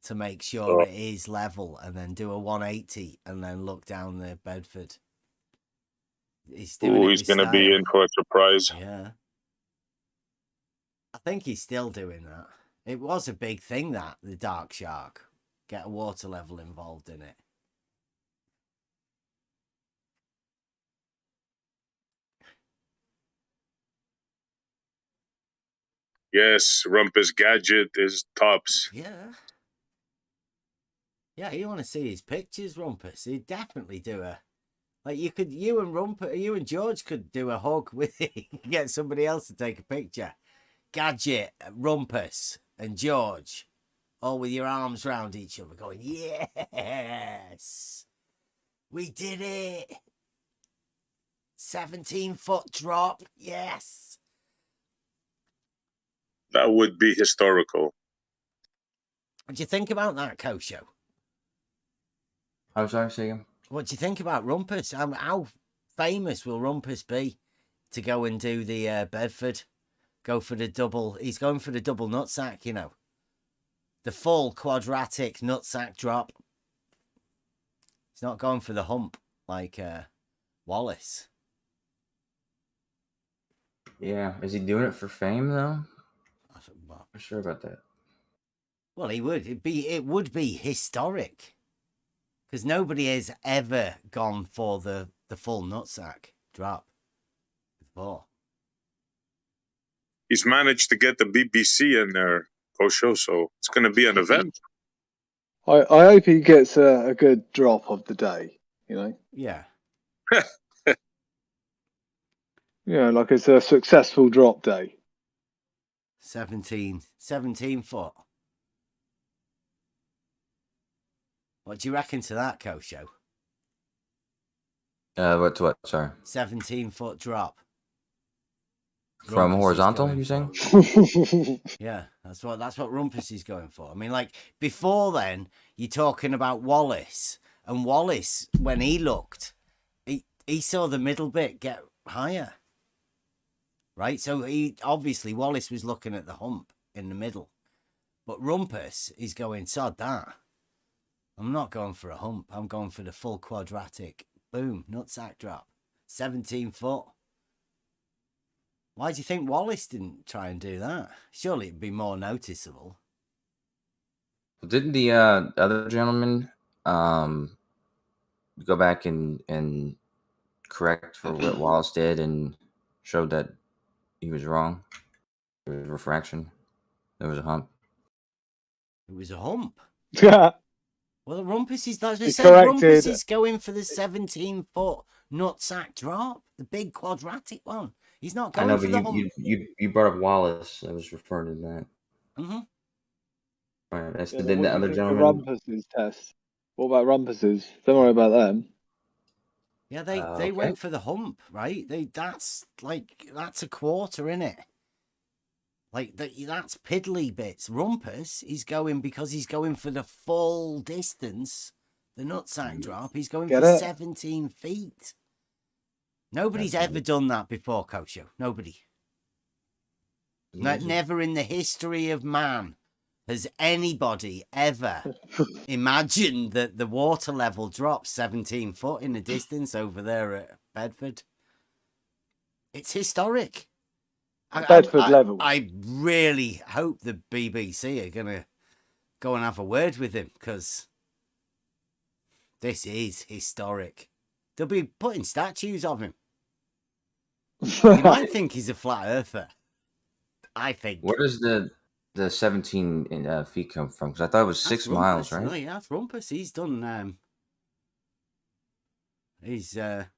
to make sure it is level, and then do a 180 and then look down the Bedford. He's going to be in for a surprise. Yeah. I think he's still doing that. It was a big thing, that, the dark shark. Get a water level involved in it. Yes, Rumpus Gadget is tops. Yeah. Yeah, you want to see his pictures, Rumpus. He'd definitely do a... Like, you and George could do a hug with it. Get somebody else to take a picture. Gadget, Rumpus, and George, all with your arms round each other, going, yes, we did it. 17-foot drop, yes. That would be historical. What do you think about that, Kosho? I'm sorry, say again? What do you think about Rumpus? How famous will Rumpus be to go and do the Bedford? Go for the double. He's going for the double nutsack, you know. The full quadratic nutsack drop. He's not going for the hump like Wallace. Yeah, is he doing it for fame though? I'm not sure about that. Well, he would. It would be historic, because nobody has ever gone for the full nutsack drop before. He's managed to get the BBC in there, Kosho, so it's going to be an event. I hope he gets a good drop of the day, you know? Yeah. Yeah, like it's a successful drop day. 17 foot. What do you reckon to that, Kosho? What? Sorry. 17-foot drop. From horizontal, you saying? Yeah, that's what Rumpus is going for. I mean, like, before then, you're talking about Wallace. And Wallace, when he looked, he saw the middle bit get higher. Right? So Wallace was looking at the hump in the middle. But Rumpus is going, sod that. I'm not going for a hump. I'm going for the full quadratic. Boom, nutsack drop. 17 foot. Why do you think Wallace didn't try and do that? Surely it'd be more noticeable. Didn't the other gentleman go back and correct for what Wallace did and showed that he was wrong? There was refraction. There was a hump. It was a hump. Yeah. Well, Rumpus is, as I He said, corrected. Rumpus is going for the 17-foot nutsack drop, the big quadratic one. He's not going for the hump. You brought up Wallace. I was referring to that. Mm-hmm. All right, that's Yeah, then the other gentleman. Rumpus's test. What about Rumpus's? Don't worry about them. Yeah, they went for the hump, right? That's a quarter, innit? Like that's piddly bits. Rumpus, he's going because he's going for the full distance. The nutsack drop, he's going Get for it? 17 feet. Nobody's ever done that before, Kosho. Nobody. Never in the history of man has anybody ever imagined that the water level drops 17 foot in the distance over there at Bedford. It's historic. Bedford Level. I really hope the BBC are going to go and have a word with him, because this is historic. They'll be putting statues of him. You might think he's a flat earther. I think. Where does the 17 feet come from? Because I thought it was 6 miles, right? Oh, yeah, that's Rumpus. He's done. He's done.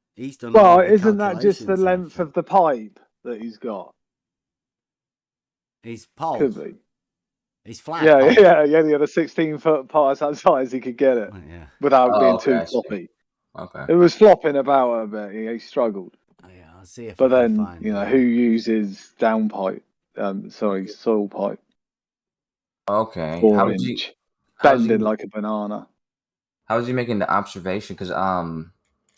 Well, isn't that just the length of the pipe that he's got? He's pole. Could be. He's flat. Yeah, pole. yeah. He only had a 16-foot pipe as high as he could get it, without being too floppy. Okay. It was flopping about a bit. He struggled. Oh, yeah, I'll see if. But I then, can find who uses downpipe? Soil pipe. Okay. 4-inch, bending like a banana. How was he making the observation? Because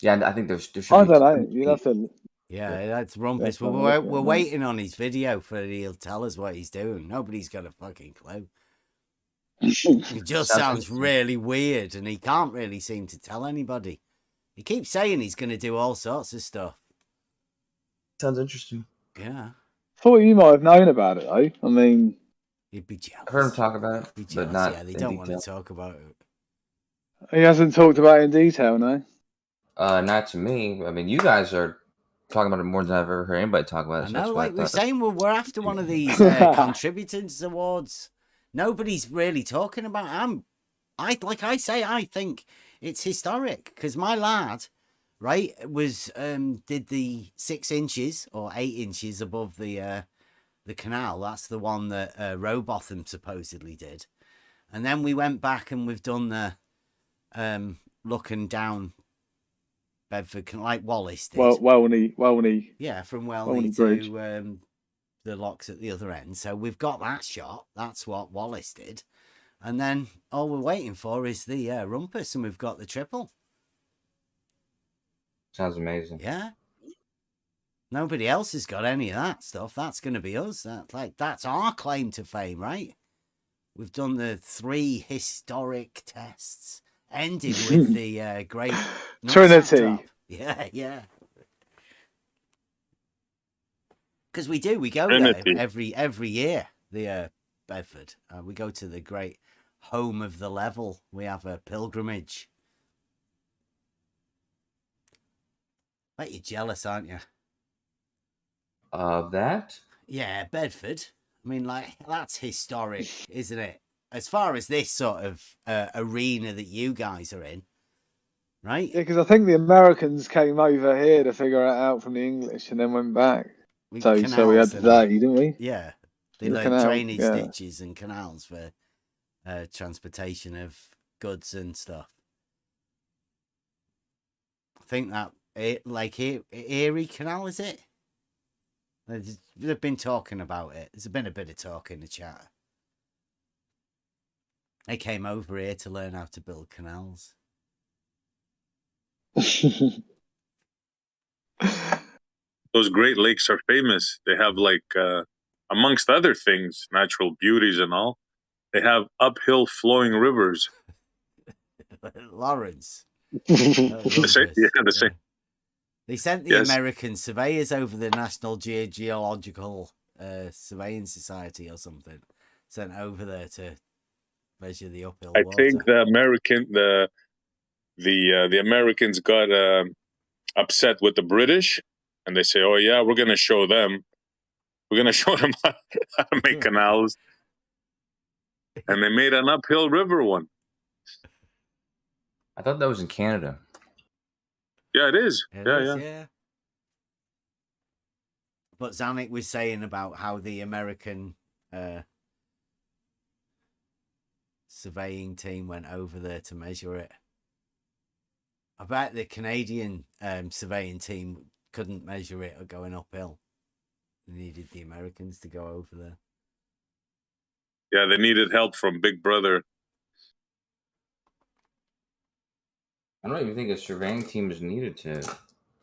yeah, I think there should be. I don't know. You have to. Yeah, that's Rumpus. We're waiting on his video for he'll tell us what he's doing. Nobody's got a fucking clue. It just sounds really weird, and he can't really seem to tell anybody. He keeps saying he's going to do all sorts of stuff. Sounds interesting. Yeah. Thought you might have known about it, though. I mean, you'd be jealous. I've heard him talk about it, but not. Yeah, they don't want to talk about it. He hasn't talked about it in detail, no. Not to me. I mean, you guys are talking about it more than I've ever heard anybody talk about it. I know, like we're saying, we're after one of these contributors awards. Nobody's really talking about it. I think it's historic, because my lad, right, was did the 6 inches or 8 inches above the canal. That's the one that Rowbotham supposedly did, and then we went back and we've done the looking down Bedford, like Wallace did. Welney. Yeah, from Welney to the locks at the other end. So we've got that shot. That's what Wallace did. And then all we're waiting for is the Rumpus, and we've got the triple. Sounds amazing. Yeah. Nobody else has got any of that stuff. That's going to be us. That's our claim to fame, right? We've done the 3 historic tests, ending with the great Trinity. Drop. Yeah. Because we go Trinity. there every year. The Bedford. We go to the great home of the level. We have a pilgrimage. Bet you're jealous, aren't you? Of that? Yeah, Bedford. I mean, that's historic, isn't it? As far as this sort of arena that you guys are in, right? Yeah, because I think the Americans came over here to figure it out from the English and then went back. So we had today, didn't we? Yeah. They learned drainage ditches and canals for transportation of goods and stuff. I think that Erie Canal, is it? They've been talking about it. There's been a bit of talk in the chat. They came over here to learn how to build canals. Those Great Lakes are famous. They have amongst other things, natural beauties and all, they have uphill flowing rivers. Lawrence. The same. They sent the American surveyors over, the National Geological Surveying Society or something. Sent over there to measure the uphill water. I think the Americans got upset with the British, and they say, "Oh yeah, we're going to show them. We're going to show them how to make canals." And they made an uphill river one. I thought that was in Canada. Yeah, it is. Yeah. But Zanik was saying about how the American surveying team went over there to measure it. I bet the Canadian surveying team couldn't measure it or going uphill. They needed the Americans to go over there. Yeah, they needed help from Big Brother. I don't even think a surveying team is needed to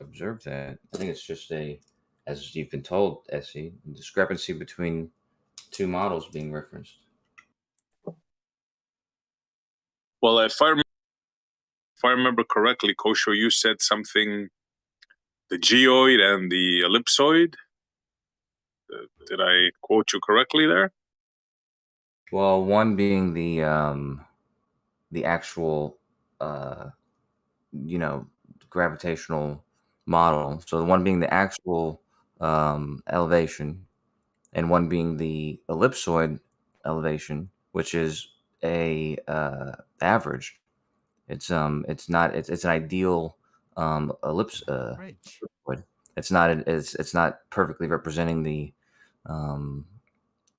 observe that. I think it's just as you've been told, Essie, discrepancy between two models being referenced. Well, if I remember correctly, Kosho, you said something, the geoid and the ellipsoid. Did I quote you correctly there? Well, one being the actual gravitational model. So the one being the actual elevation, and one being the ellipsoid elevation, which is a average. It's an ideal Bridge. It's not perfectly representing the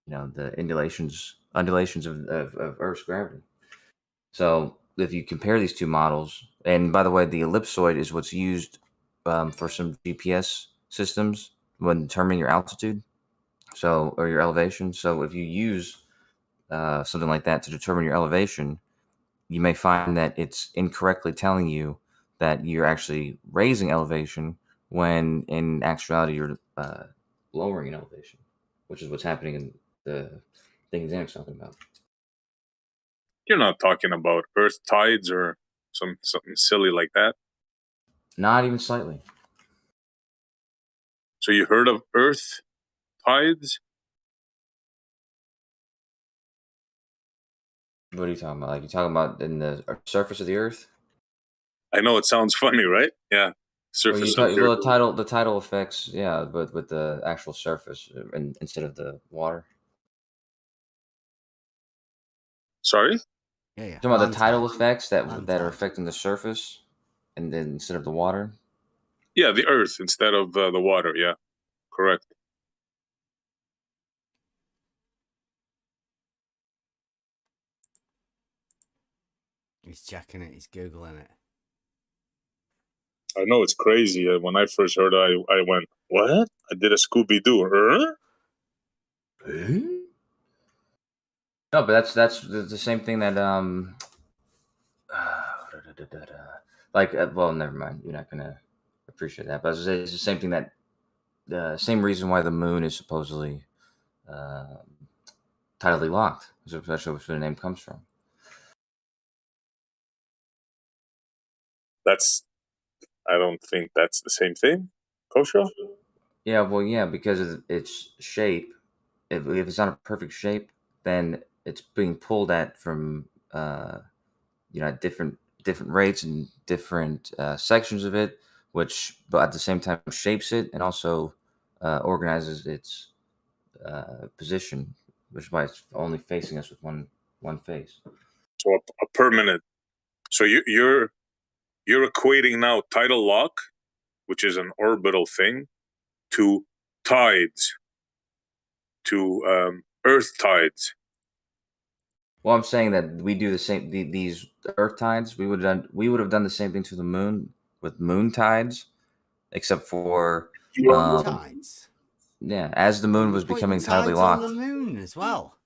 the undulations of Earth's gravity. So if you compare these two models, and by the way, the ellipsoid is what's used for some GPS systems when determining your altitude, or your elevation. So if you use something like that to determine your elevation, you may find that it's incorrectly telling you that you're actually raising elevation when in actuality you're lowering an elevation, which is what's happening in the thing Zenith's talking about. You're not talking about Earth tides or something silly like that. Not even slightly. So you heard of Earth tides? What are you talking about? Like, you talking about in the surface of the Earth? I know it sounds funny, right? Yeah, surface of the Earth. The tidal effects, yeah, but with the actual surface instead of the water. Sorry? Yeah. Talking about the tidal effects that are affecting the surface, and then instead of the water. Yeah, the Earth instead of the water. Yeah, correct. He's checking it. He's Googling it. I know it's crazy. When I first heard it, I went, what? I did a Scooby-Doo. No, but that's the same thing that well, never mind. You're not gonna appreciate that, but it's the same thing that the same reason why the moon is supposedly tidally locked. That's where the name comes from. I don't think that's the same thing, Kosho. Yeah, well, yeah, because of its shape. If it's not a perfect shape, then it's being pulled at from different rates and different sections of it, which but at the same time shapes it and also organizes its position, which is why it's only facing us with one face. So a permanent. So you're equating now tidal lock, which is an orbital thing, to tides, to Earth tides. Well, I'm saying that we do the same. These Earth tides, we would have done the same thing to the moon with moon tides, except for tides. Yeah, as the moon was becoming tidally locked, on the moon as well.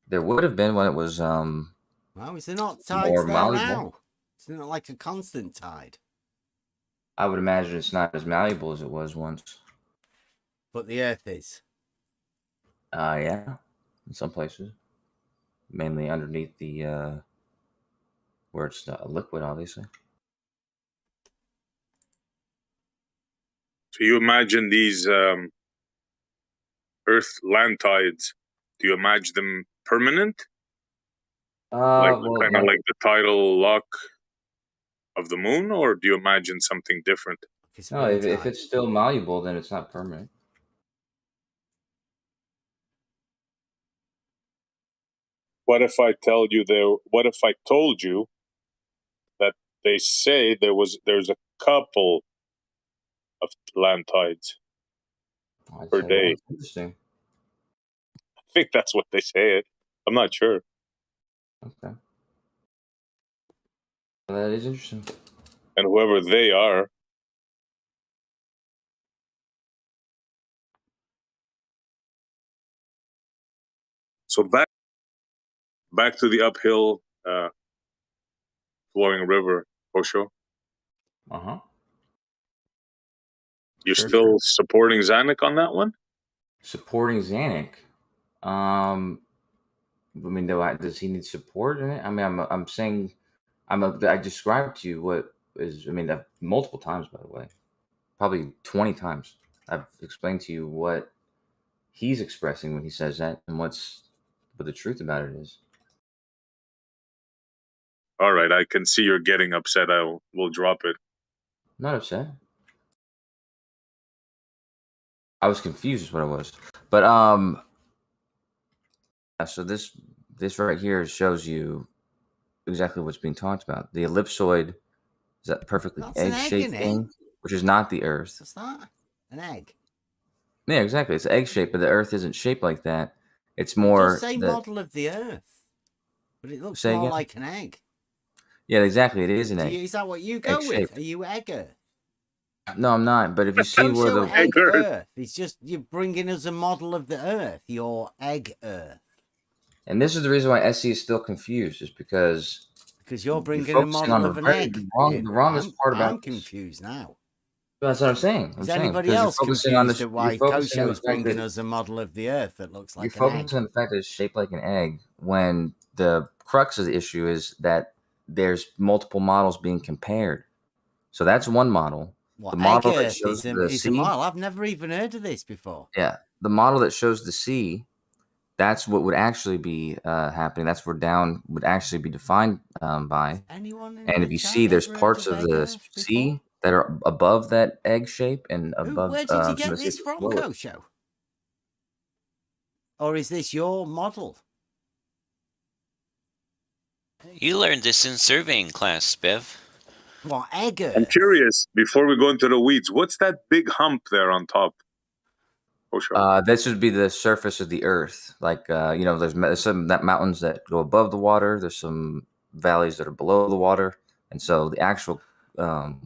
There would have been when it was well, is there not tides more there malleable now? It's not like a constant tide. I would imagine it's not as malleable as it was once. But the Earth is. Yeah, in some places, mainly underneath the where it's liquid, obviously. So you imagine these Earth land tides? Do you imagine them permanent? Kind of like the tidal lock of the moon, or do you imagine something different? No, if it's still malleable, then it's not permanent. What if I told you that they say there's a couple of land tides per day? That's interesting. I think that's what they say. I'm not sure. Okay. Well, that is interesting. And whoever they are. So back back to the uphill flowing river, Osho. You're Sure, still sure. supporting Zanuck on that one? Supporting Zanuck. I mean, does he need support in it? I mean, I'm saying, I described to you what is. I mean, multiple times, by the way, probably 20 times. I've explained to you what he's expressing when he says that, and what the truth about it is. All right, I can see you're getting upset. We'll drop it. Not upset. I was confused, is what I was. But so this right here shows you exactly what's being talked about. The ellipsoid is that perfectly egg-shaped thing, which is not the Earth. What's that? An egg? Yeah, exactly. It's egg-shaped, but the Earth isn't shaped like that. It's more Just say model of the Earth, but it looks Say more again? like an egg. Yeah, exactly. It is an egg. Is that what you go Egg-shaped. with? Are you egg Earth? No, I'm not. But if you see where the egg Earth, it's just you're bringing us a model of the Earth. Your egg Earth. And this is the reason why SC is still confused, is because you're bringing a model of an egg. The wrongest part about I'm confused now. That's what I'm saying. Is anybody else confused at why Kosho's bringing us a model of the Earth that looks like an egg? You're focusing on the fact that it's shaped like an egg, when the crux of the issue is that there's multiple models being compared. So that's one model. What, the model egg that Earth shows is the a sea. model? I've never even heard of this before. Yeah, the model that shows the sea. That's what would actually be happening. That's where down would actually be defined by. And if you see, there's parts of the sea that are above that egg shape and above. Where did you get this from, Kosho? Or is this your model? You learned this in surveying class, Bev. What, egg Earth? I'm curious, before we go into the weeds, what's that big hump there on top? This would be the surface of the Earth. Like, there's some mountains that go above the water. There's some valleys that are below the water. And so the actual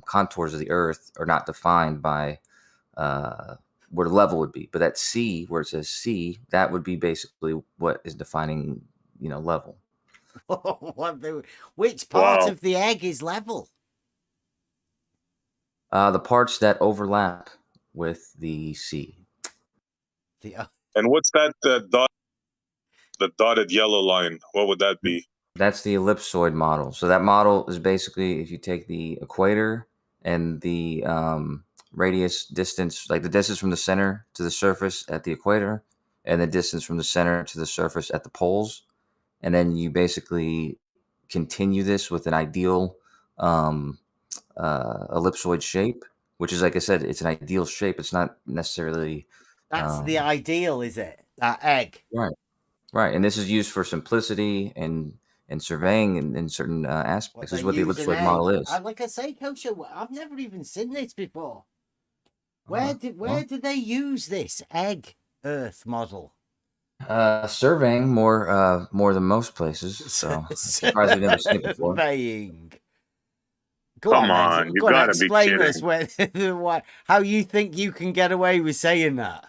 contours of the Earth are not defined by where the level would be. But that sea, where it says sea, that would be basically what is defining, level. Which part of the egg is level? The parts that overlap with the sea. And what's that the dotted yellow line? What would that be? That's the ellipsoid model. So that model is basically, if you take the equator and the radius distance, like the distance from the center to the surface at the equator, and the distance from the center to the surface at the poles, and then you basically continue this with an ideal ellipsoid shape, which is, like I said, it's an ideal shape. It's not necessarily... That's the ideal, is it? That egg. Right. And this is used for simplicity and surveying in certain aspects. This is what the ellipsoid model is. Like I say, Kosho, I've never even seen this before. Where did they use this egg Earth model? Surveying more than most places. So I'm surprised we've never seen it before. Surveying. Come on, you gotta be kidding. Explain us how you think you can get away with saying that.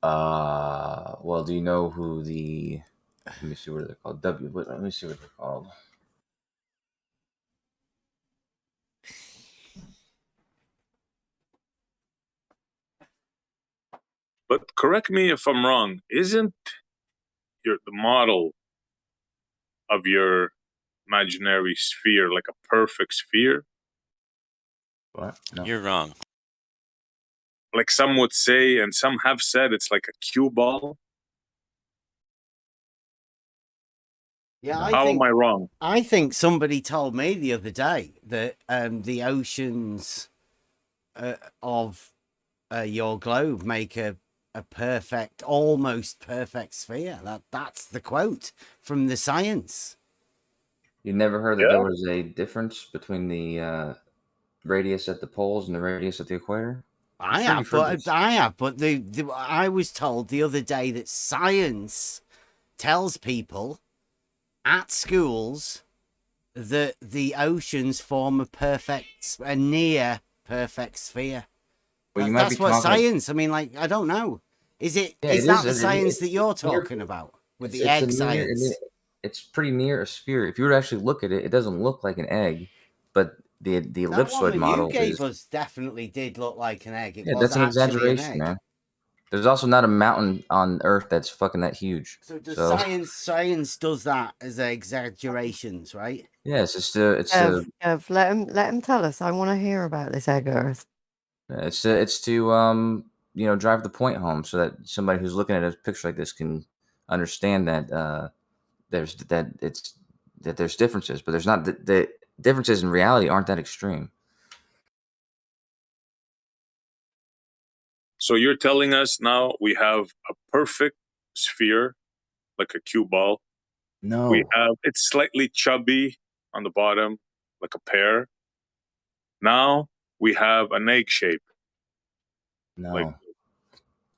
Well, do you know who the? Let me see what they're called. Let me see what they're called. But correct me if I'm wrong. Isn't the model of your imaginary sphere like a perfect sphere? What? No. You're wrong. Like some would say, and some have said, it's like a cue ball. Yeah, How am I wrong? I think somebody told me the other day that the oceans of your globe make a perfect, almost perfect sphere. That's the quote from the science. You never heard that there was a difference between the radius at the poles and the radius at the equator? I have, but I was told the other day that science tells people at schools that the oceans form a near perfect sphere. Well, that's what science. I mean, like, I don't know. Is that the science that you're talking about with the egg science? it's pretty near a sphere. If you were to actually look at it, it doesn't look like an egg, but the That one ellipsoid that model you gave is us definitely did look like an egg. It yeah, was that's an actually an exaggeration, egg. man. There's also not a mountain on Earth that's fucking that huge. So does science does that as exaggerations, right? Yes, it's Ev, let him tell us. I want to hear about this egg Earth. it's to drive the point home so that somebody who's looking at a picture like this can understand that there's differences, but there's not the differences in reality aren't that extreme. So you're telling us now we have a perfect sphere, like a cue ball. No. We have it's slightly chubby on the bottom, like a pear. Now we have an egg shape. No. Like,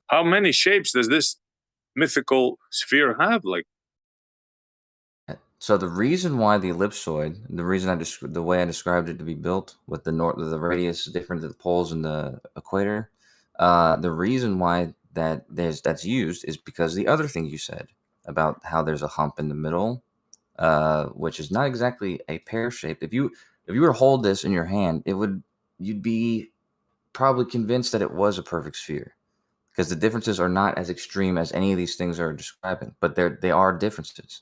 how many shapes does this mythical sphere have? Like, so the reason why the ellipsoid, the reason the way I described it to be built with the radius different to the poles and the equator, the reason why that's used is because the other thing you said about how there's a hump in the middle, which is not exactly a pear shape. If you were to hold this in your hand, you'd be probably convinced that it was a perfect sphere, because the differences are not as extreme as any of these things are describing, but they are differences.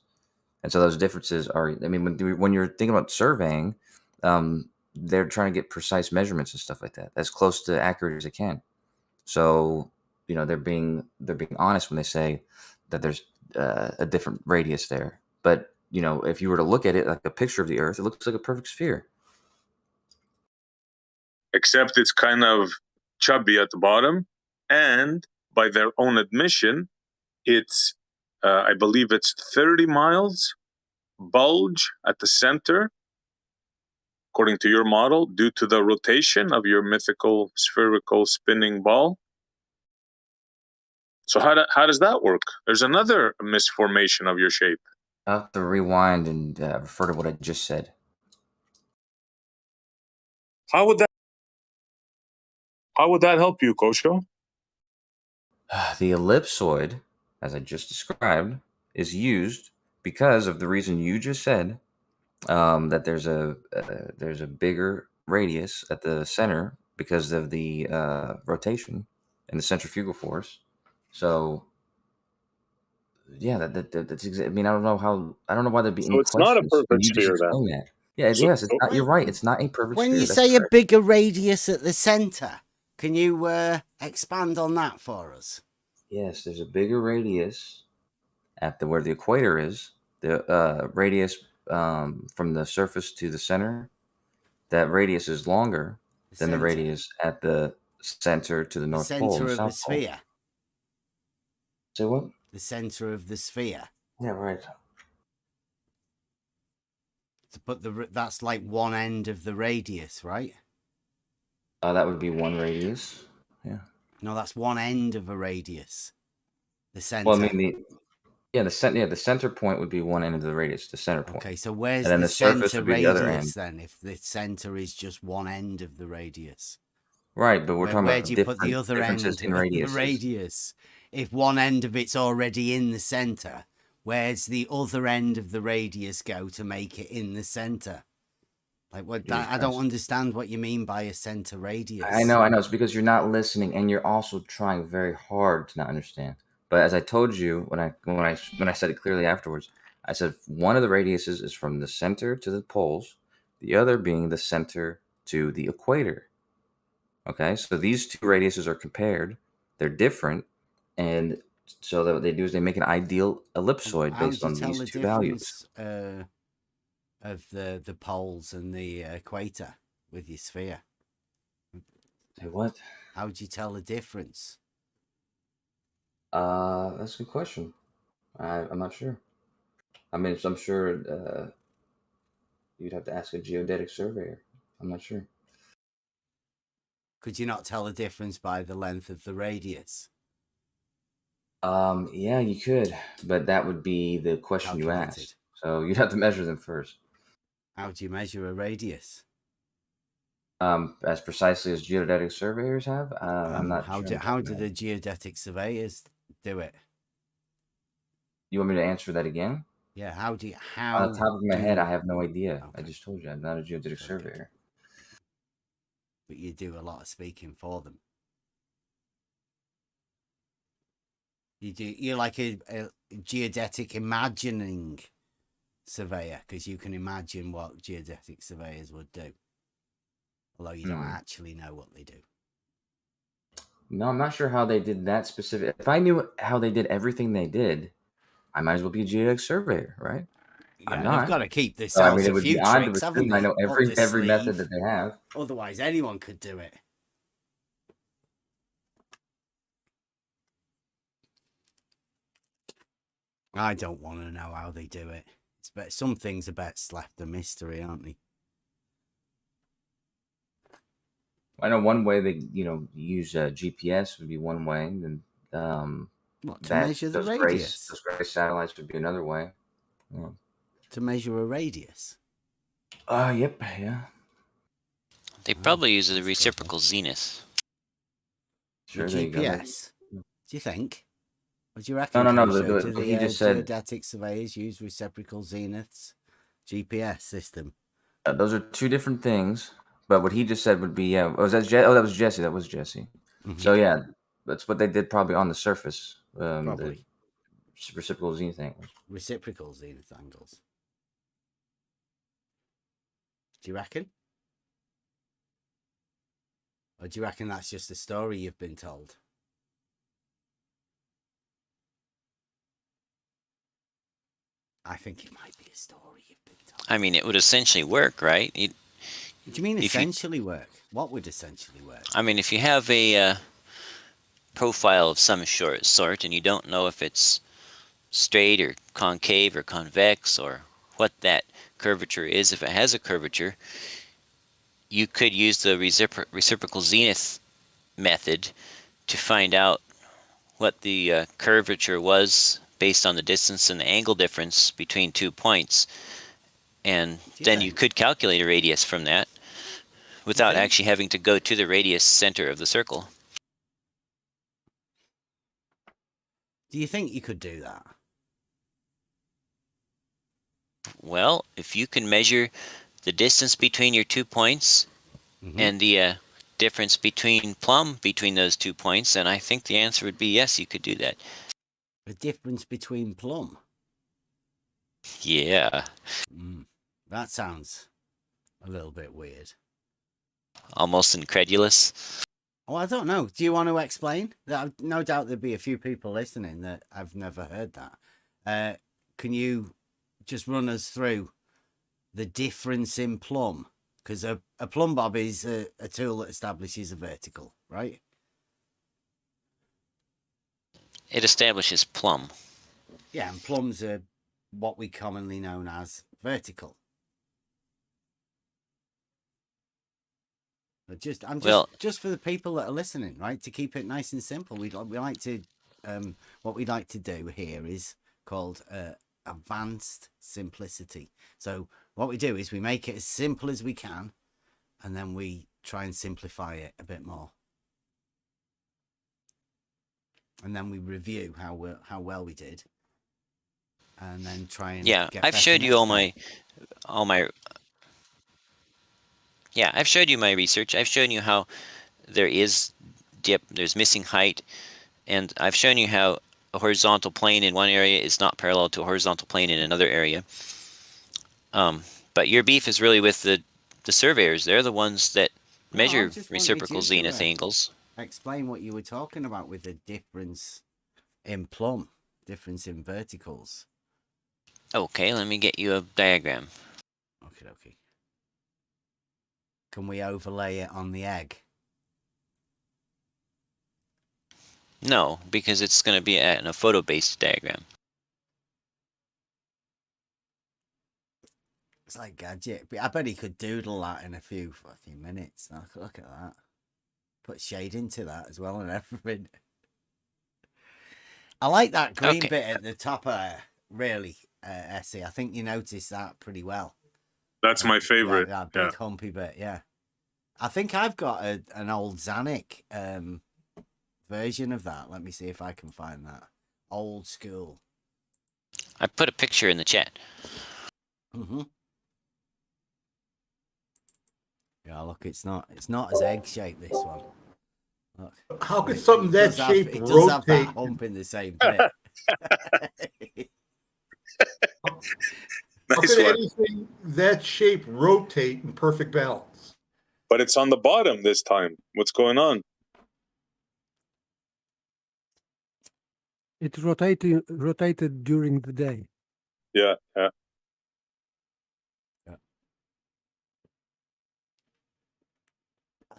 And so those differences are, I mean, when you're thinking about surveying, they're trying to get precise measurements and stuff like that, as close to accurate as they can. So, they're being honest when they say that there's a different radius there. But, if you were to look at it like a picture of the Earth, it looks like a perfect sphere. except it's kind of chubby at the bottom. And by their own admission, it's, I believe it's 30 miles bulge at the center, according to your model, due to the rotation of your mythical spherical spinning ball. So how does that work? There's another misformation of your shape. I'll have to rewind and refer to what I just said. How would that help you, Kosho? The ellipsoid, as I just described, is used because of the reason you just said, that there's a bigger radius at the center because of the rotation and the centrifugal force. So, yeah, that's exactly. I mean, I don't know why there'd be any it's not a questions. perfect You just sphere, then. explained that. Yeah, yes, it's not. You're right. It's not a perfect When sphere. you That's say correct. a bigger radius at the center, can you expand on that for us? Yes, there's a bigger radius at where the equator is. The radius from the surface to the center, that radius is longer than the radius at the center to the North Pole Center and of the South Pole. sphere. Say what? The center of the sphere. Yeah, right. But that's like one end of the radius, right? That would be one radius. Yeah. No, that's one end of a radius. The center. Well, I mean the center point would be one end of the radius, the center point. Okay, so where's and then the surface center would be the other end. radius then? If the center is just one end of the radius, right? But we're talking where about do you put the other end of the radius? If one end of it's already in the center, where's the other end of the radius go to make it in the center? Like what? I don't understand what you mean by a center radius. I know. It's because you're not listening, and you're also trying very hard to not understand. But as I told you when I said it clearly afterwards, I said one of the radiuses is from the center to the poles, the other being the center to the equator. Okay, so these two radiuses are compared; they're different, and so what they do is they make an ideal ellipsoid based on these two values. Of the poles and the equator with your sphere. Say what? How would you tell the difference? That's a good question. I'm not sure. I mean, I'm sure you'd have to ask a geodetic surveyor. I'm not sure. Could you not tell the difference by the length of the radius? Yeah, you could, but that would be the question you asked. So you'd have to measure them first. How do you measure a radius? As precisely as geodetic surveyors have. I'm not sure. How do the geodetic surveyors do it? You want me to answer that again? Yeah, how do you, On the top of my head, I do- have no idea. Okay. I just told you I'm not a geodetic surveyor. But you do a lot of speaking for them. You're like a geodetic imagining surveyor, because you can imagine what geodetic surveyors would do, although you don't actually know what they do. No, I'm not sure how they did that specific. If I knew how they did everything they did, I might as well be a geodetic surveyor, right? Yeah, I'm not. they've got to keep So, I themselves mean, it a would few be odd to tricks, haven't assume they? I know Up every the method sleeve. that they have. Otherwise, anyone could do it. I don't want to know how they do it. Some things are best left a mystery, aren't they? I know one way they, use GPS would be one way, and What, to measure the radius? Those gray satellites would be another way. Yeah. To measure a radius? Yep, yeah. They probably use the reciprocal zenith. Sure, The there you go. GPS? Do you think? What do you reckon? No. Do He the just said geodetic surveyors use reciprocal zeniths GPS system? those are two different things. But what he just said would be, yeah. Oh, that was Jesse. That was Jesse. Mm-hmm. So yeah, that's what they did probably on the surface. Probably. The reciprocal zenith angles. Reciprocal zenith angles. Do you reckon? Or do you reckon that's just a story you've been told? I think it might be a story you've been told. I mean, it would essentially work, right? What do you mean essentially work? What would essentially work? I mean, if you have a profile of some sort and you don't know if it's straight or concave or convex or what that curvature is, if it has a curvature, you could use the reciprocal zenith method to find out what the curvature was based on the distance and the angle difference between 2 points. And then you could calculate a radius from that without actually having to go to the radius center of the circle. Do you think you could do that? Well, if you can measure the distance between your 2 points and the difference between Plumb between those 2 points, then I think the answer would be yes, you could do that. The difference between Plumb? Yeah. That sounds a little bit weird. Almost incredulous. Oh, I don't know. Do you want to explain? No doubt there'd be a few people listening that I've never heard that. Can you just run us through the difference in Plumb? Because a plumb bob is a tool that establishes a vertical, right? It establishes Plumb. Yeah, and plumbs are what we commonly known as vertical. But just for the people that are listening, right? To keep it nice and simple, we like to what we'd like to do here is called advanced simplicity. So what we do is we make it as simple as we can, and then we try and simplify it a bit more, and then we review how well we did, and then try and I've showed you I've showed you my research. I've shown you how there is dip, there's missing height, and I've shown you how a horizontal plane in one area is not parallel to a horizontal plane in another area. But your beef is really with the surveyors. They're the ones that measure reciprocal zenith angles. Explain what you were talking about with the difference in Plumb, difference in verticals. Okay, let me get you a diagram. Okay. Can we overlay it on the egg? No, because it's going to be in a photo-based diagram. It's like gadget. I bet he could doodle that in a few fucking minutes. Look at that. Put shade into that as well and everything. I like that green bit at the top really, Essie. I think you noticed that pretty well. That's my favorite. That big humpy bit, yeah. I think I've got an old Xanic version of that. Let me see if I can find that. Old school. I put a picture in the chat. Yeah, look, it's not as egg-shaped, this one. Look, How could something that shape it does have that rotate? hump in the same bit. How Nice could one. anything that shape rotate in perfect balance? But it's on the bottom this time. What's going on? It rotated during the day. Yeah. I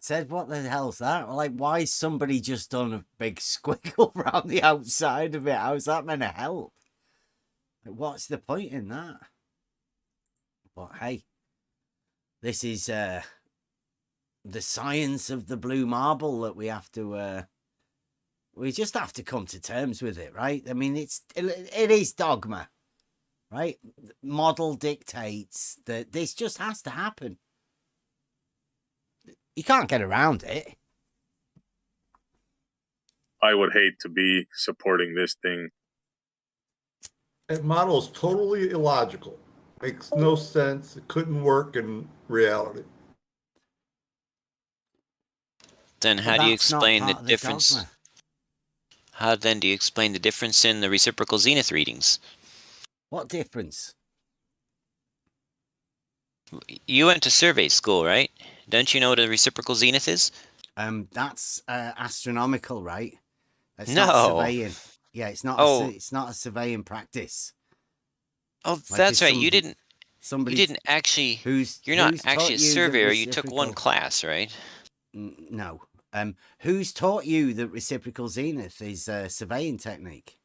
said, what the hell's that? Like, why is somebody just done a big squiggle around the outside of it? How's that meant to help? Like, what's the point in that? But hey, this is the science of the blue marble that we have to we just have to come to terms with it, right? I mean, it is dogma, right? Model dictates that this just has to happen. You can't get around it. I would hate to be supporting this thing. That model is totally illogical. Makes no sense. It couldn't work in reality. Then how do you explain the difference? Dogma. How then do you explain the difference in the reciprocal zenith readings? What difference? You went to survey school, right? Don't you know what a reciprocal zenith is? That's astronomical, right? It's No. not surveying. Yeah, it's not. It's not a surveying practice. Oh, Like that's if right. You didn't actually. You're not actually a surveyor. You took one class, right? No. Who's taught you that reciprocal zenith is a surveying technique?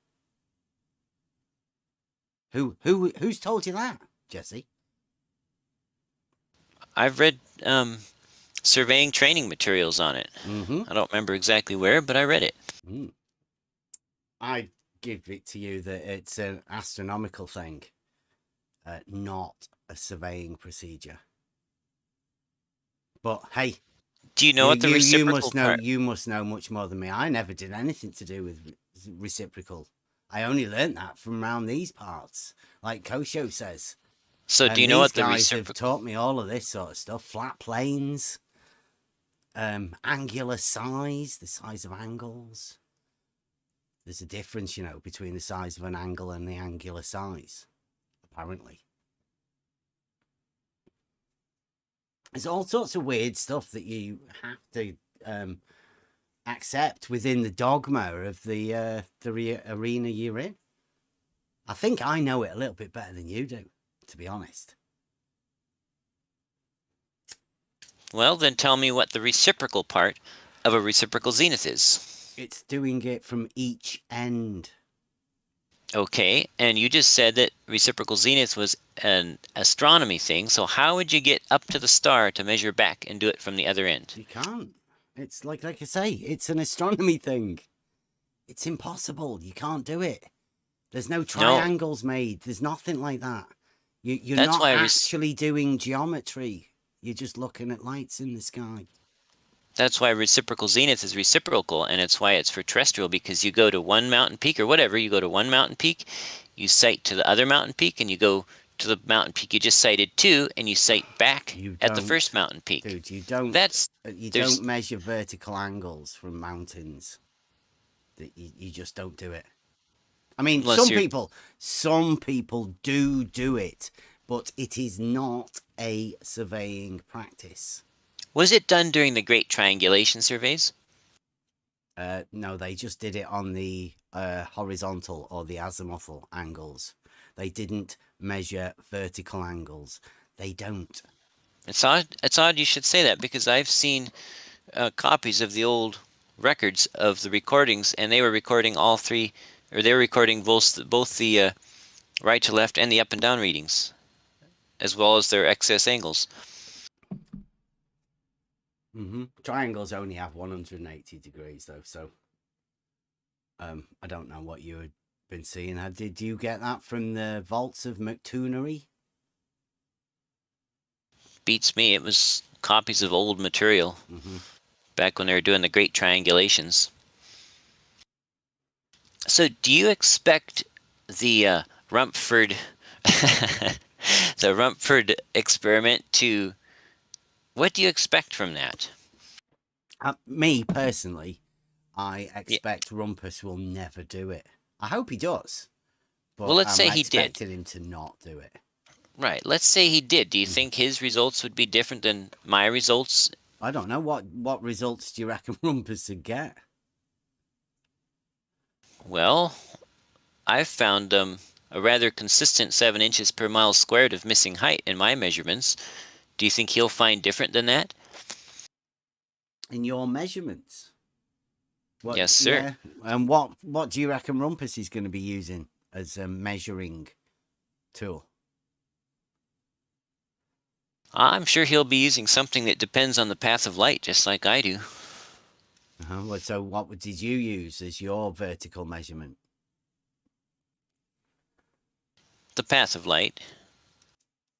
Who's told you that, Jesse? I've read surveying training materials on it. I don't remember exactly where, but I read it. I give it to you that it's an astronomical thing, not a surveying procedure. But hey, do you know what the reciprocal you must know much more than me. I never did anything to do with reciprocal. I only learned that from around these parts, like Kosho says. So do you know what the guys have taught me all of this sort of stuff? Flat planes, angular size, the size of angles. There's a difference, you know, between the size of an angle and the angular size, apparently. There's all sorts of weird stuff that you have to accept within the dogma of the arena you're in. I think I know it a little bit better than you do, to be honest. Well, then tell me what the reciprocal part of a reciprocal zenith is. It's doing it from each end. Okay, and you just said that reciprocal zenith was an astronomy thing, so how would you get up to the star to measure back and do it from the other end? You can't. It's like I say, it's an astronomy thing. It's impossible. You can't do it. There's no triangles made. There's nothing like that. You're not actually doing geometry. You're just looking at lights in the sky. That's why reciprocal zenith is reciprocal, and it's why it's for terrestrial, because you go to one mountain peak or whatever, you go to one mountain peak, you sight to the other mountain peak, and you go to the mountain peak you just sighted to, and you sight back at the first mountain peak. Dude, you don't measure vertical angles from mountains. You just don't do it. I mean, some people do it, but it is not a surveying practice. Was it done during the Great Triangulation surveys? No, they just did it on the horizontal or the azimuthal angles. They didn't measure vertical angles. They don't. It's odd you should say that, because I've seen copies of the old records of the recordings, and they were recording all three, or they were recording both the right to left and the up and down readings, as well as their excess angles. Triangles only have 180 degrees though, so I don't know what you had been seeing. Did you get that from the vaults of McToonery? Beats me. It was copies of old material back when they were doing the Great Triangulations. So do you expect the Rumford, the Rumford experiment to, what do you expect from that? Me personally, I expect Rumpus will never do it. I hope he does, but Well, let's I'm say he did. expecting him to not do it. Right. Let's say he did. Do you think his results would be different than my results? I don't know. What results do you reckon Rumpus would get? Well, I've found a rather consistent 7 inches per mile squared of missing height in my measurements. Do you think he'll find different than that? In your measurements? Yes, sir. Yeah. And what do you reckon Rumpus is going to be using as a measuring tool? I'm sure he'll be using something that depends on the path of light, just like I do. So what did you use as your vertical measurement? The path of light.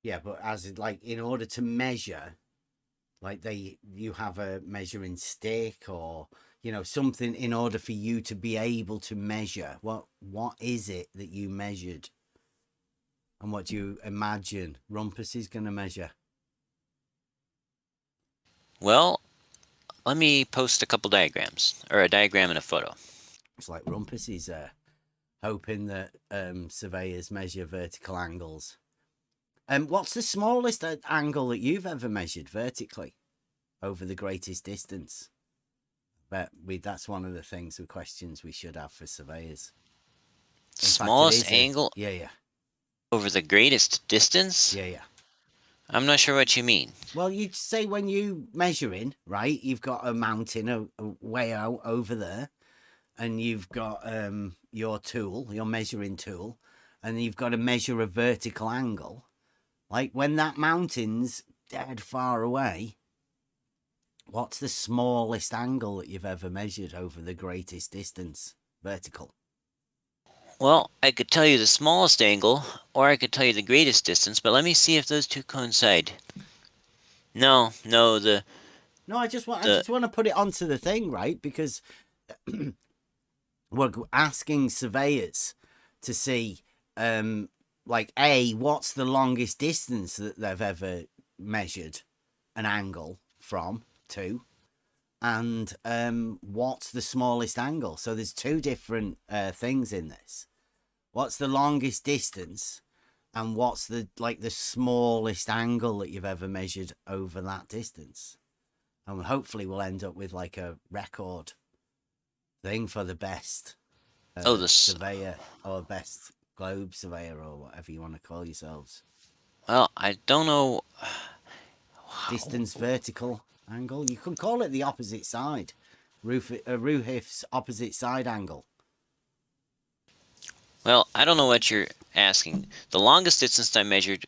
Yeah, but as like in order to measure, like you have a measuring stick or something in order for you to be able to measure. What is it that you measured? And what do you imagine Rumpus is going to measure? Well, let me post a couple diagrams, or a diagram and a photo. It's like Rumpus is hoping that surveyors measure vertical angles. What's the smallest angle that you've ever measured vertically over the greatest distance? But that's one of the questions we should have for surveyors. Smallest angle? Yeah. Over the greatest distance? Yeah. I'm not sure what you mean. Well, you'd say when you measuring, right, you've got a mountain way out over there, and you've got your measuring tool, and you've got to measure a vertical angle. Like when that mountain's dead far away, what's the smallest angle that you've ever measured over the greatest distance, vertical? Well, I could tell you the smallest angle, or I could tell you the greatest distance, but let me see if those two coincide. No, I just want to put it onto the thing, right? Because we're asking surveyors to see, what's the longest distance that they've ever measured an angle from to, and what's the smallest angle. So there's two different things in this. What's the longest distance, and what's the smallest angle that you've ever measured over that distance? And hopefully we'll end up with like a record thing for the best surveyor, or best globe surveyor, or whatever you want to call yourselves. Well, I don't know. Distance vertical angle. You could call it the opposite side. Ruhif's opposite side angle. Well, I don't know what you're asking. The longest distance I measured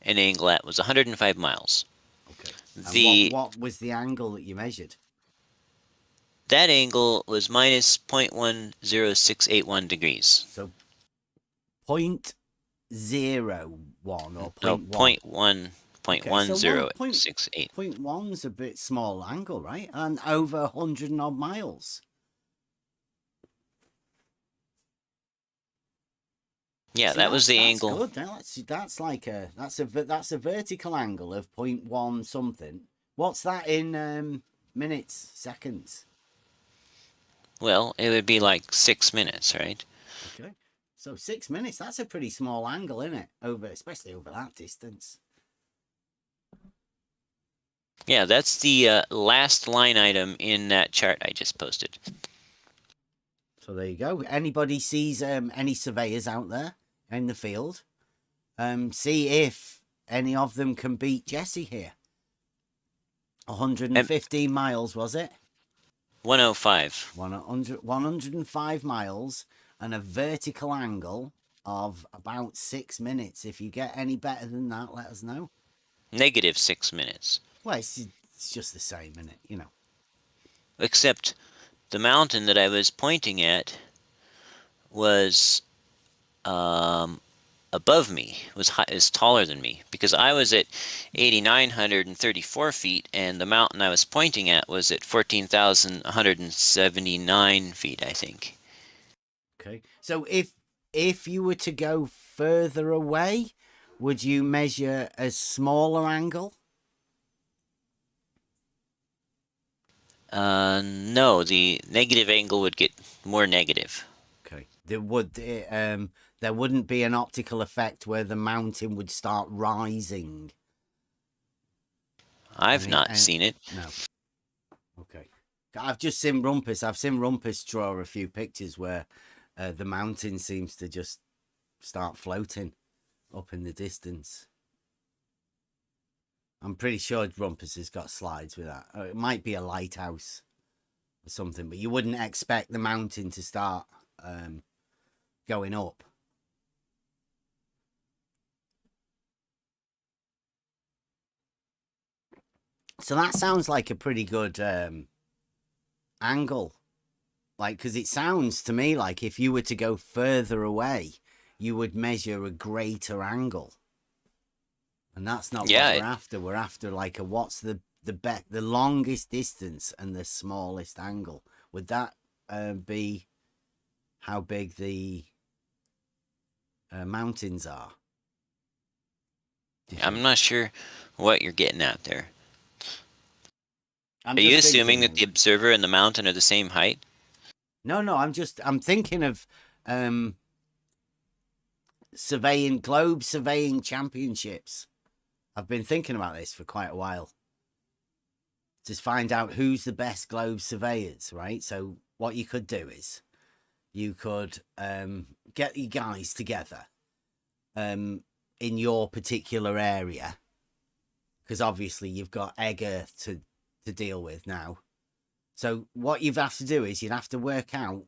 an angle at was 105 miles. Okay. And what was the angle that you measured? That angle was minus 0.10681 degrees. So 0.01 or 0.1? No, 0.1. 0.1068. 0.1's a bit small angle, right? And over 100 and odd miles. Yeah, that was the angle. Good. That's a vertical angle of 0.1 something. What's that in minutes, seconds? Well, it would be like 6 minutes, right? Okay. So 6 minutes, that's a pretty small angle, isn't it? Especially over that distance. Yeah, that's the last line item in that chart I just posted. So there you go. Anybody sees any surveyors out there in the field, see if any of them can beat Jesse here. 115 miles, was it? 105. 105 miles and a vertical angle of about 6 minutes. If you get any better than that, let us know. Negative 6 minutes. Well, it's just the same, isn't it? You know. Except the mountain that I was pointing at was above me, is taller than me, because I was at 8,934 feet, and the mountain I was pointing at was at 14,179 feet, I think. Okay, so if if you were to go further away, would you measure a smaller angle? No, the negative angle would get more negative. Okay. There wouldn't be an optical effect where the mountain would start rising. I've not seen it. No. Okay. I've just seen Rumpus. I've seen Rumpus draw a few pictures where the mountain seems to just start floating up in the distance. I'm pretty sure Rumpus has got slides with that. Or it might be a lighthouse or something, but you wouldn't expect the mountain to start going up. So that sounds like a pretty good angle. Like, because it sounds to me like if you were to go further away, you would measure a greater angle. And that's not what we're after. We're after like what's the longest distance and the smallest angle. Would that be how big the mountains are? I'm not sure what you're getting at there. Are you assuming that the observer and the mountain are the same height? No, I'm thinking of globe surveying championships. I've been thinking about this for quite a while. Just find out who's the best globe surveyors, right? So what you could do is you could get you guys together in your particular area, because obviously you've got egg Earth to deal with now. So what you'd have to do is you'd have to work out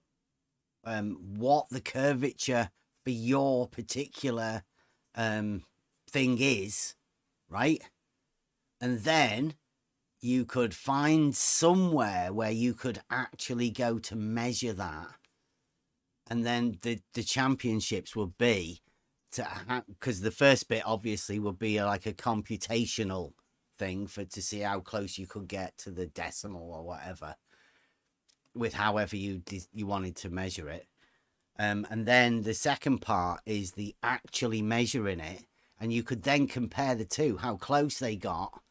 what the curvature for your particular thing is, right? And then you could find somewhere where you could actually go to measure that. And then the championships would be because the first bit obviously would be like a computational thing to see how close you could get to the decimal or whatever with however you wanted to measure it. And then the second part is the actually measuring it. And you could then compare the two, how close they got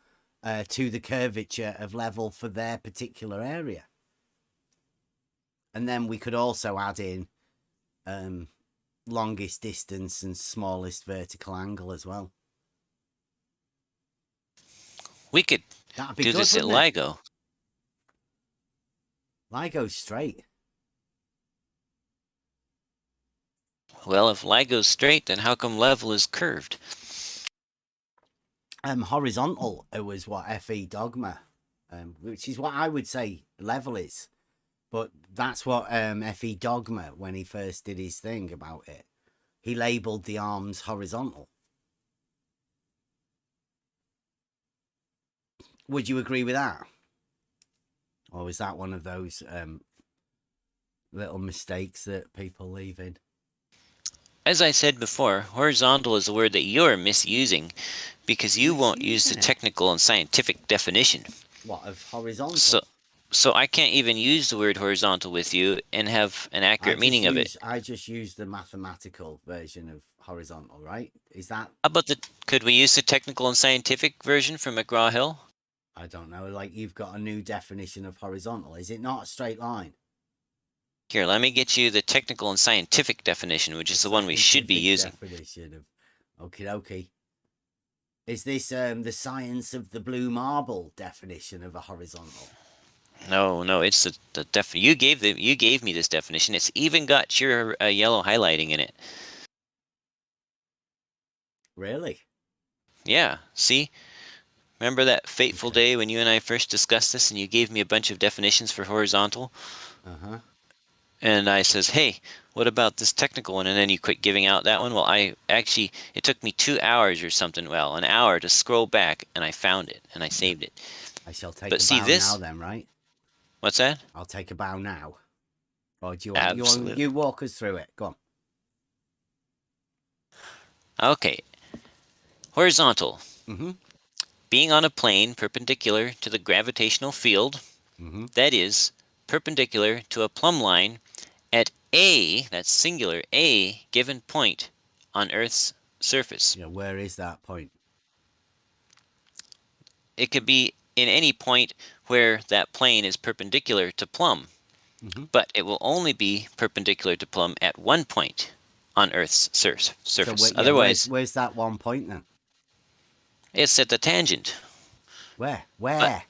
to the curvature of level for their particular area. And then we could also add in longest distance and smallest vertical angle as well. We could do this at LIGO. LIGO's straight. Well, if LIGO's straight, then how come level is curved? Horizontal was what FE dogma, which is what I would say level is. But that's what FE dogma, when he first did his thing about it, he labeled the arms horizontal. Would you agree with that? Or is that one of those little mistakes that people leave in? As I said before, horizontal is a word that you're misusing because you won't use the technical and scientific definition. What, of horizontal? So I can't even use the word horizontal with you and have an accurate meaning of it. I just use the mathematical version of horizontal, right? Is that... Could we use the technical and scientific version from McGraw-Hill? I don't know, like you've got a new definition of horizontal. Is it not a straight line? Here, let me get you the technical and scientific definition, which is the one we should be using. Definition of... Okie dokie. Is this the science of the blue marble definition of a horizontal? No, it's the you gave me this definition. It's even got your yellow highlighting in it. Really? Yeah. See? Remember that fateful day when you and I first discussed this and you gave me a bunch of definitions for horizontal? Uh-huh. And I says, hey, what about this technical one? And then you quit giving out that one. Well, it took me 2 hours or something. Well, an hour to scroll back, and I found it, and I saved it. I shall take a bow now then, right? What's that? I'll take a bow now. Or do you walk us through it? Go on. Okay. Horizontal. Mm-hmm. Being on a plane perpendicular to the gravitational field, that is, perpendicular to a plumb line at a, that's singular, a given point on Earth's surface. Yeah, where is that point? It could be in any point where that plane is perpendicular to Plumb, but it will only be perpendicular to Plumb at one point on Earth's surface. So Otherwise, where's that one point then? it's at the tangent. Where? But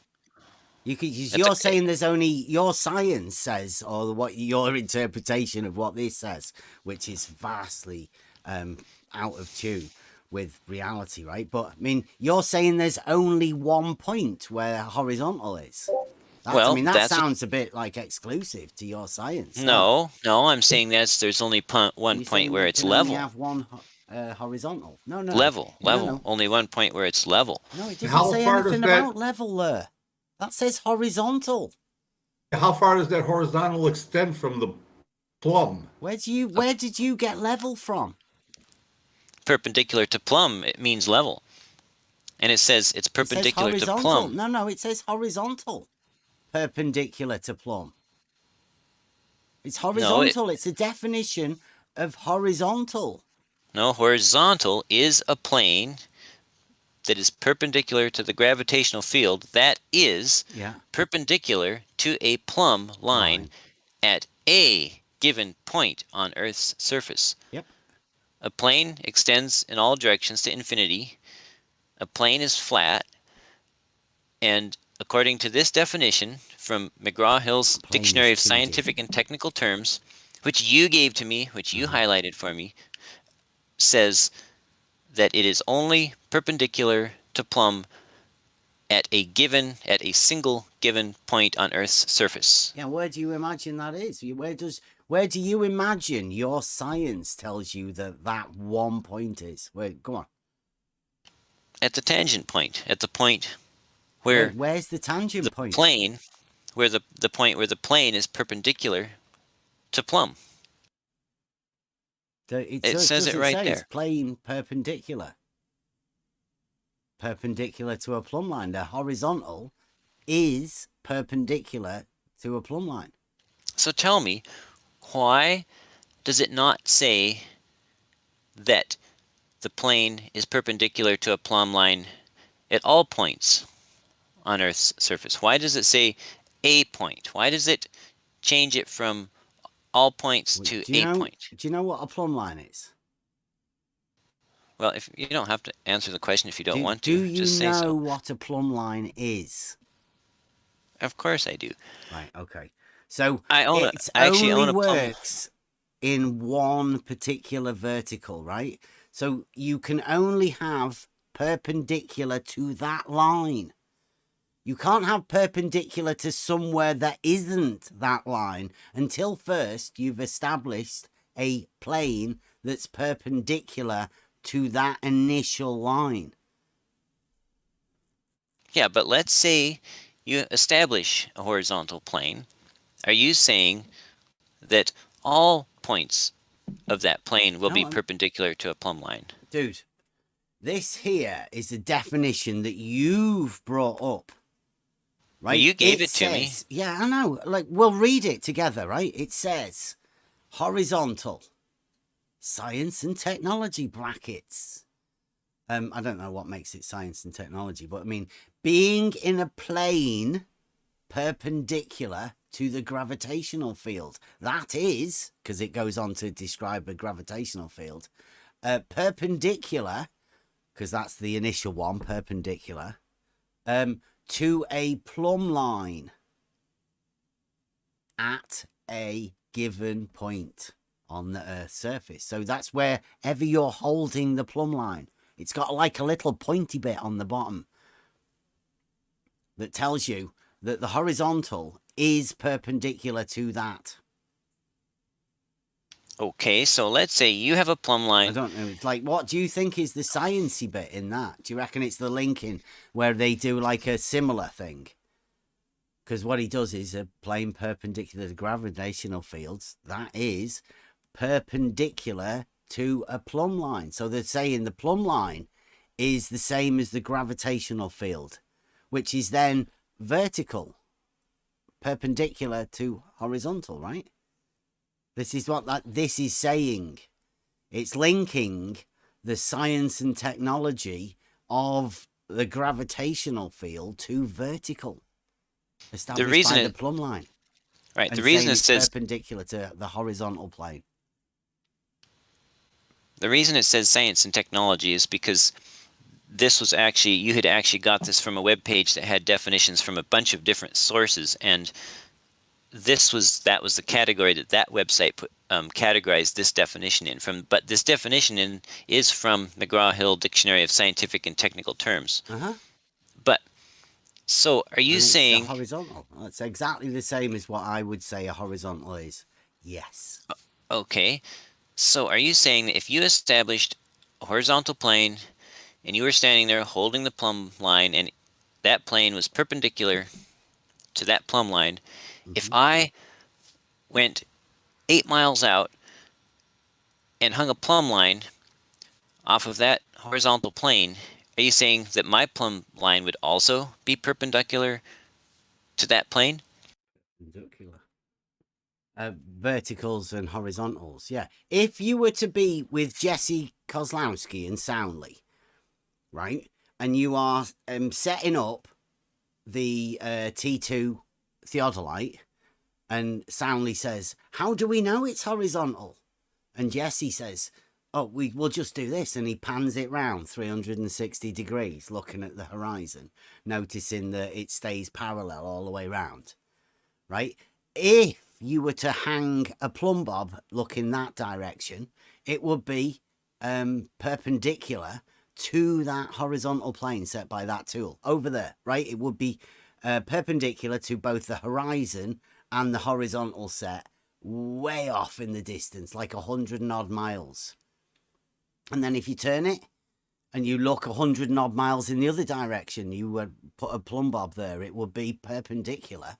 You're saying there's only your science says, or what your interpretation of what this says, which is vastly out of tune with reality, right? But I mean, you're saying there's only one point where horizontal is. That sounds a bit like exclusive to your science. No, I'm saying there's only one point where it's level. You have one horizontal. No. Level. No. Only one point where it's level. No, it doesn't say anything about level there. That says horizontal. How far does that horizontal extend from the plumb? Where did you get level from? Perpendicular to Plumb, it means level. And it says it's perpendicular to Plumb. No, it says horizontal. Perpendicular to Plumb. It's horizontal. It's a definition of horizontal. No, horizontal is a plane that is perpendicular to the gravitational field that is perpendicular to a plumb line at a given point on Earth's surface. Yep. A plane extends in all directions to infinity. A plane is flat. And according to this definition from McGraw-Hill's Dictionary of Scientific and Technical Terms, which you gave to me, which you highlighted for me, says that it is only perpendicular to Plumb at a single given point on Earth's surface. Yeah, where do you imagine that is? Where do you imagine your science tells you that one point is? Go on. At the tangent point, at the point where where's the tangent point? Plane, where the point where the plane is perpendicular to Plumb. It says it right there. It's plane perpendicular. Perpendicular to a plumb line. The horizontal is perpendicular to a plumb line. So tell me, why does it not say that the plane is perpendicular to a plumb line at all points on Earth's surface? Why does it say a point? Why does it change it from all points to a point? Do you know what a plumb line is? Well, if you don't have to answer the question if you don't want to. Do you know what a plumb line is? Of course I do. Right, okay. So I actually own a plumb. Works in one particular vertical, right? So you can only have perpendicular to that line. You can't have perpendicular to somewhere that isn't that line until first you've established a plane that's perpendicular to that initial line. Yeah, but let's say you establish a horizontal plane. Are you saying that all points of that plane will be perpendicular to a plumb line? Dude, this here is a definition that you've brought up. Right? Well, you gave it to me. Yeah, I know. Like, we'll read it together, right? It says horizontal, science and technology brackets. I don't know what makes it science and technology, but I mean, being in a plane perpendicular to the gravitational field. That is, because it goes on to describe a gravitational field, perpendicular, because that's the initial one, perpendicular, to a plumb line at a given point on the Earth's surface. So that's wherever you're holding the plumb line. It's got like a little pointy bit on the bottom that tells you that the horizontal is perpendicular to that. Okay, so let's say you have a plumb line. I don't know. It's like, what do you think is the sciencey bit in that? Do you reckon it's the linking where they do like a similar thing? Because what he does is a plane perpendicular to gravitational fields. That is perpendicular to a plumb line. So they're saying the plumb line is the same as the gravitational field, which is then vertical, perpendicular to horizontal, right? This is what this is saying. It's linking the science and technology of the gravitational field to vertical, established by the plumb line. Right. And The reason it it's says perpendicular to the horizontal plane. The reason it says science and technology is because this was actually, you had actually got this from a web page that had definitions from a bunch of different sources, and that was the category that website categorized this definition in from. But this definition is from McGraw-Hill Dictionary of Scientific and Technical Terms. But so are you saying horizontal? It's exactly the same as what I would say a horizontal is. Yes. Okay. So are you saying that if you established a horizontal plane and you were standing there holding the plumb line and that plane was perpendicular to that plumb line, if I went 8 miles out and hung a plumb line off of that horizontal plane, are you saying that my plumb line would also be perpendicular to that plane? Perpendicular. Verticals and horizontals, yeah. If you were to be with Jesse Kozlowski and Soundly, right, and you are setting up the T2 theodolite, and Soundly says, how do we know it's horizontal? And Jesse says, oh, we'll just do this. And he pans it round 360 degrees, looking at the horizon, noticing that it stays parallel all the way round, right? If you were to hang a plumb bob looking that direction, it would be perpendicular to that horizontal plane set by that tool over there, right? It would be perpendicular to both the horizon and the horizontal set, way off in the distance, like 100 and odd miles. And then if you turn it and you look 100 and odd miles in the other direction, you would put a plumb bob there, it would be perpendicular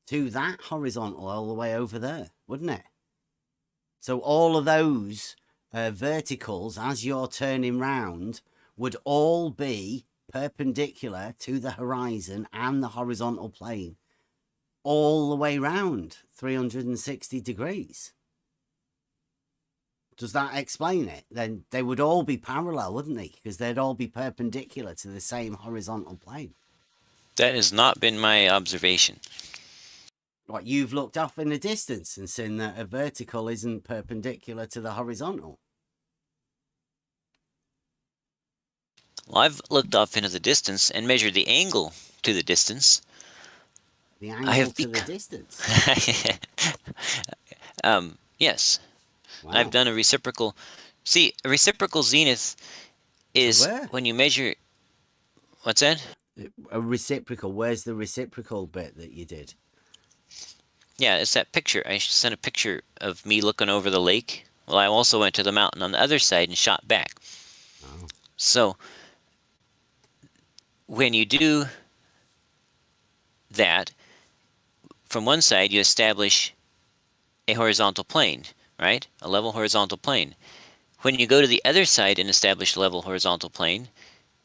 to that horizontal all the way over there, wouldn't it? So all of those verticals, as you're turning round, would all be perpendicular to the horizon and the horizontal plane all the way round 360 degrees. Does that explain it? Then they would all be parallel, wouldn't they? Because they'd all be perpendicular to the same horizontal plane. That has not been my observation. What, you've looked off in the distance and seen that a vertical isn't perpendicular to the horizontal? Well, I've looked off into the distance and measured the angle to the distance. The angle to the distance? Yes. Wow. I've done a reciprocal. See, a reciprocal zenith is when you measure. What's that? A reciprocal. Where's the reciprocal bit that you did? Yeah, it's that picture. I sent a picture of me looking over the lake. Well, I also went to the mountain on the other side and shot back. Oh. So when you do that, from one side you establish a horizontal plane, right? A level horizontal plane. When you go to the other side and establish a level horizontal plane,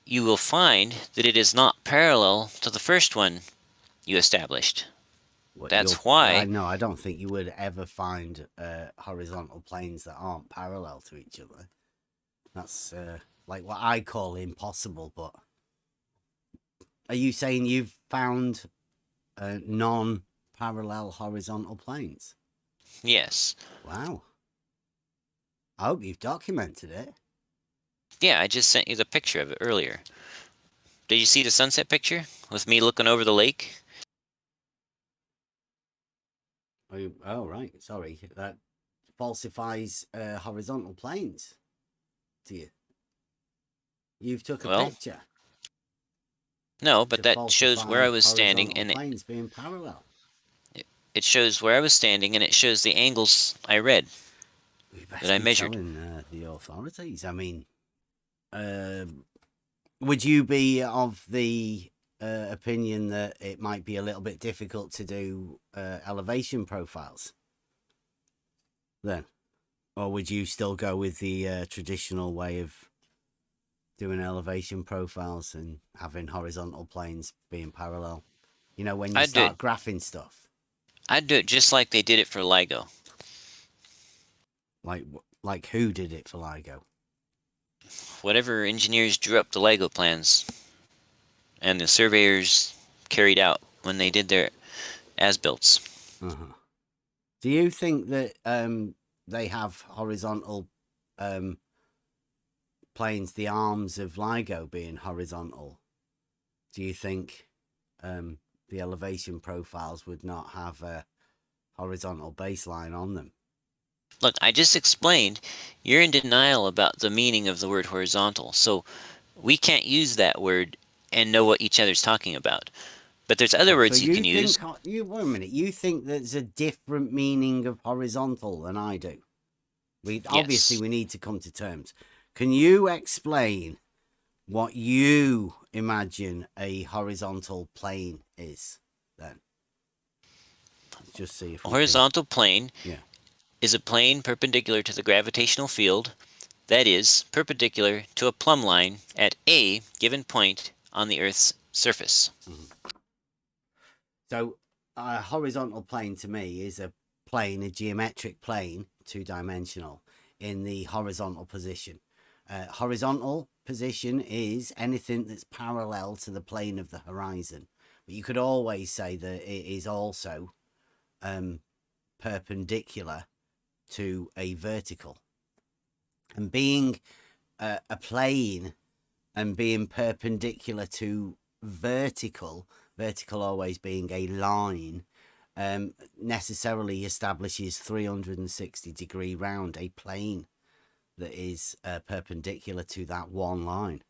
you will find that it is not parallel to the first one you established. That's why. No, I don't think you would ever find horizontal planes that aren't parallel to each other. That's like what I call impossible. But are you saying you've found non-parallel horizontal planes? Yes. Wow. I hope you've documented it. Yeah, I just sent you the picture of it earlier. Did you see the sunset picture with me looking over the lake? Oh, right. Sorry. That falsifies horizontal planes. Do you? You've took a picture. No, but that shows where I was standing, and planes being parallel. It shows where I was standing, and it shows the angles I read that I measured. Telling the authorities. I mean, would you be of the opinion that it might be a little bit difficult to do elevation profiles then, or would you still go with the traditional way of doing elevation profiles and having horizontal planes being parallel? You know, when you start graphing stuff. I'd do it just like they did it for LIGO. Like who did it for LIGO? Whatever engineers drew up the LIGO plans and the surveyors carried out when they did their as-builts. Do you think that they have horizontal planes, the arms of LIGO being horizontal? Do you think the elevation profiles would not have a horizontal baseline on them? Look, I just explained you're in denial about the meaning of the word horizontal, so we can't use that word and know what each other's talking about. But there's other words you can use. Wait a minute. You think there's a different meaning of horizontal than I do? Obviously, we need to come to terms. Can you explain what you imagine a horizontal plane is, then? Let's just see if a horizontal plane is a plane perpendicular to the gravitational field that is perpendicular to a plumb line at a given point on the Earth's surface. So a horizontal plane to me is a plane, a geometric plane, two-dimensional, in the horizontal position. Horizontal position is anything that's parallel to the plane of the horizon. But you could always say that it is also perpendicular to a vertical. And being a plane and being perpendicular to vertical always being a line, necessarily establishes 360-degree round, a plane that is perpendicular to that one line.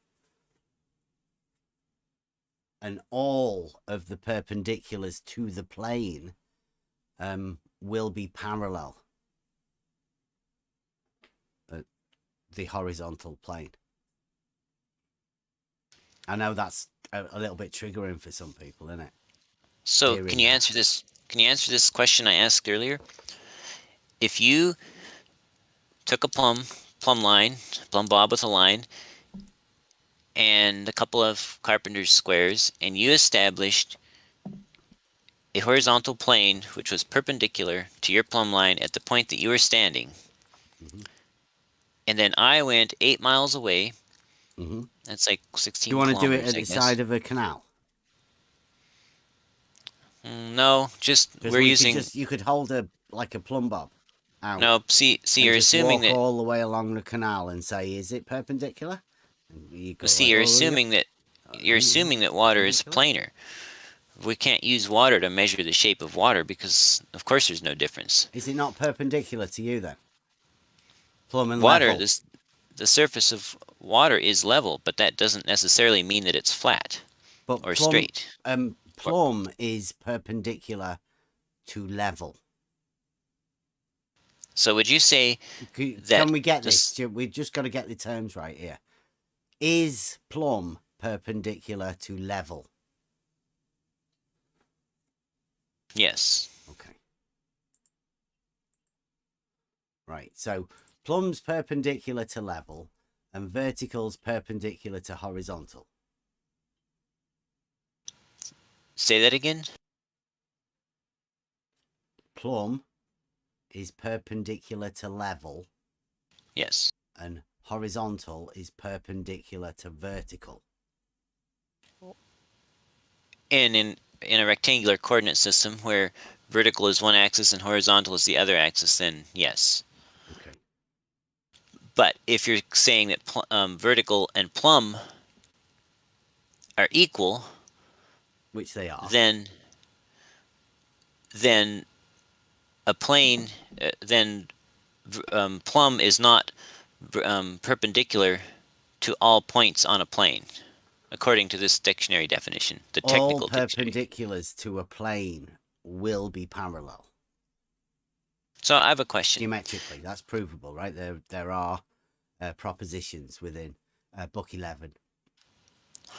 And all of the perpendiculars to the plane will be parallel at the horizontal plane. I know that's a little bit triggering for some people, isn't it? So can you answer this? Can you answer this question I asked earlier? If you took a plumb bob with a line, and a couple of carpenter's squares, and you established a horizontal plane which was perpendicular to your plumb line at the point that you were standing, and then I went 8 miles away. That's like 16 You want to do it kilometers, at I the guess. side of a canal? No, just we're using. You could hold a plumb bob out. No, see, you're just assuming walk that. all the way along the canal and say, "Is it perpendicular?" And you go See, like, you're "Oh, yeah." assuming that water is planar. We can't use water to measure the shape of water because, of course, there's no difference. Is it not perpendicular to you then? Plumb and Water, level. the surface of water is level, but that doesn't necessarily mean that it's flat or straight. Plumb is perpendicular to level. So would you say that... Can we get this? We've just got to get the terms right here. Is plumb perpendicular to level? Yes. Okay. Right, so plumb's perpendicular to level and vertical's perpendicular to horizontal. Say that again? Plumb is perpendicular to level. Yes. And horizontal is perpendicular to vertical. And in a rectangular coordinate system where vertical is one axis and horizontal is the other axis, then yes. Okay. But if you're saying that vertical and plumb are equal, which they are, then a plane, plumb is not perpendicular to all points on a plane, according to this dictionary definition, the technical all perpendiculars to a plane will be parallel. So I have a question. Geometrically, that's provable, right? There are propositions within Book 11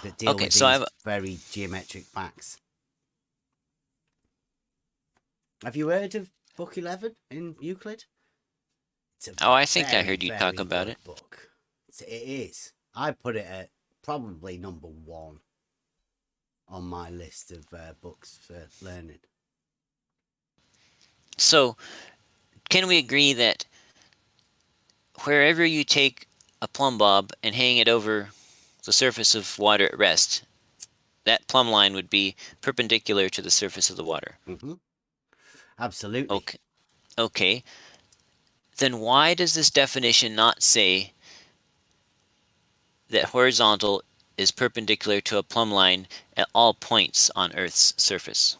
that deal with these very geometric facts. Have you heard of Book 11 in Euclid? I think I heard you talk about it. Book. It is. I put it at probably number 1 on my list of books for learning. So, can we agree that wherever you take a plumb bob and hang it over the surface of water at rest, that plumb line would be perpendicular to the surface of the water. Mm-hmm. Absolutely. Okay. Okay. Then why does this definition not say that horizontal is perpendicular to a plumb line at all points on Earth's surface?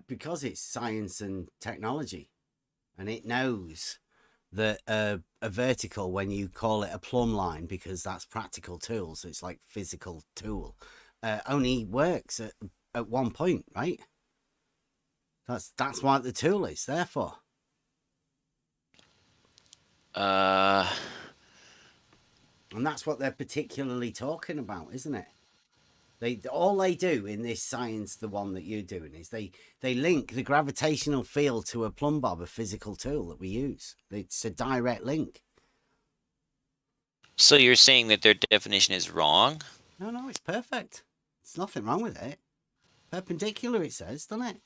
Because it's science and technology, and it knows that a vertical, when you call it a plumb line, because that's practical tools, it's like physical tool, only works at one point, right? That's what the tool is there for. And that's what they're particularly talking about, isn't it? All they do in this science, the one that you're doing, is they link the gravitational field to a plumb bob, a physical tool that we use. It's a direct link. So you're saying that their definition is wrong? No, it's perfect. There's nothing wrong with it. Perpendicular, it says, doesn't it?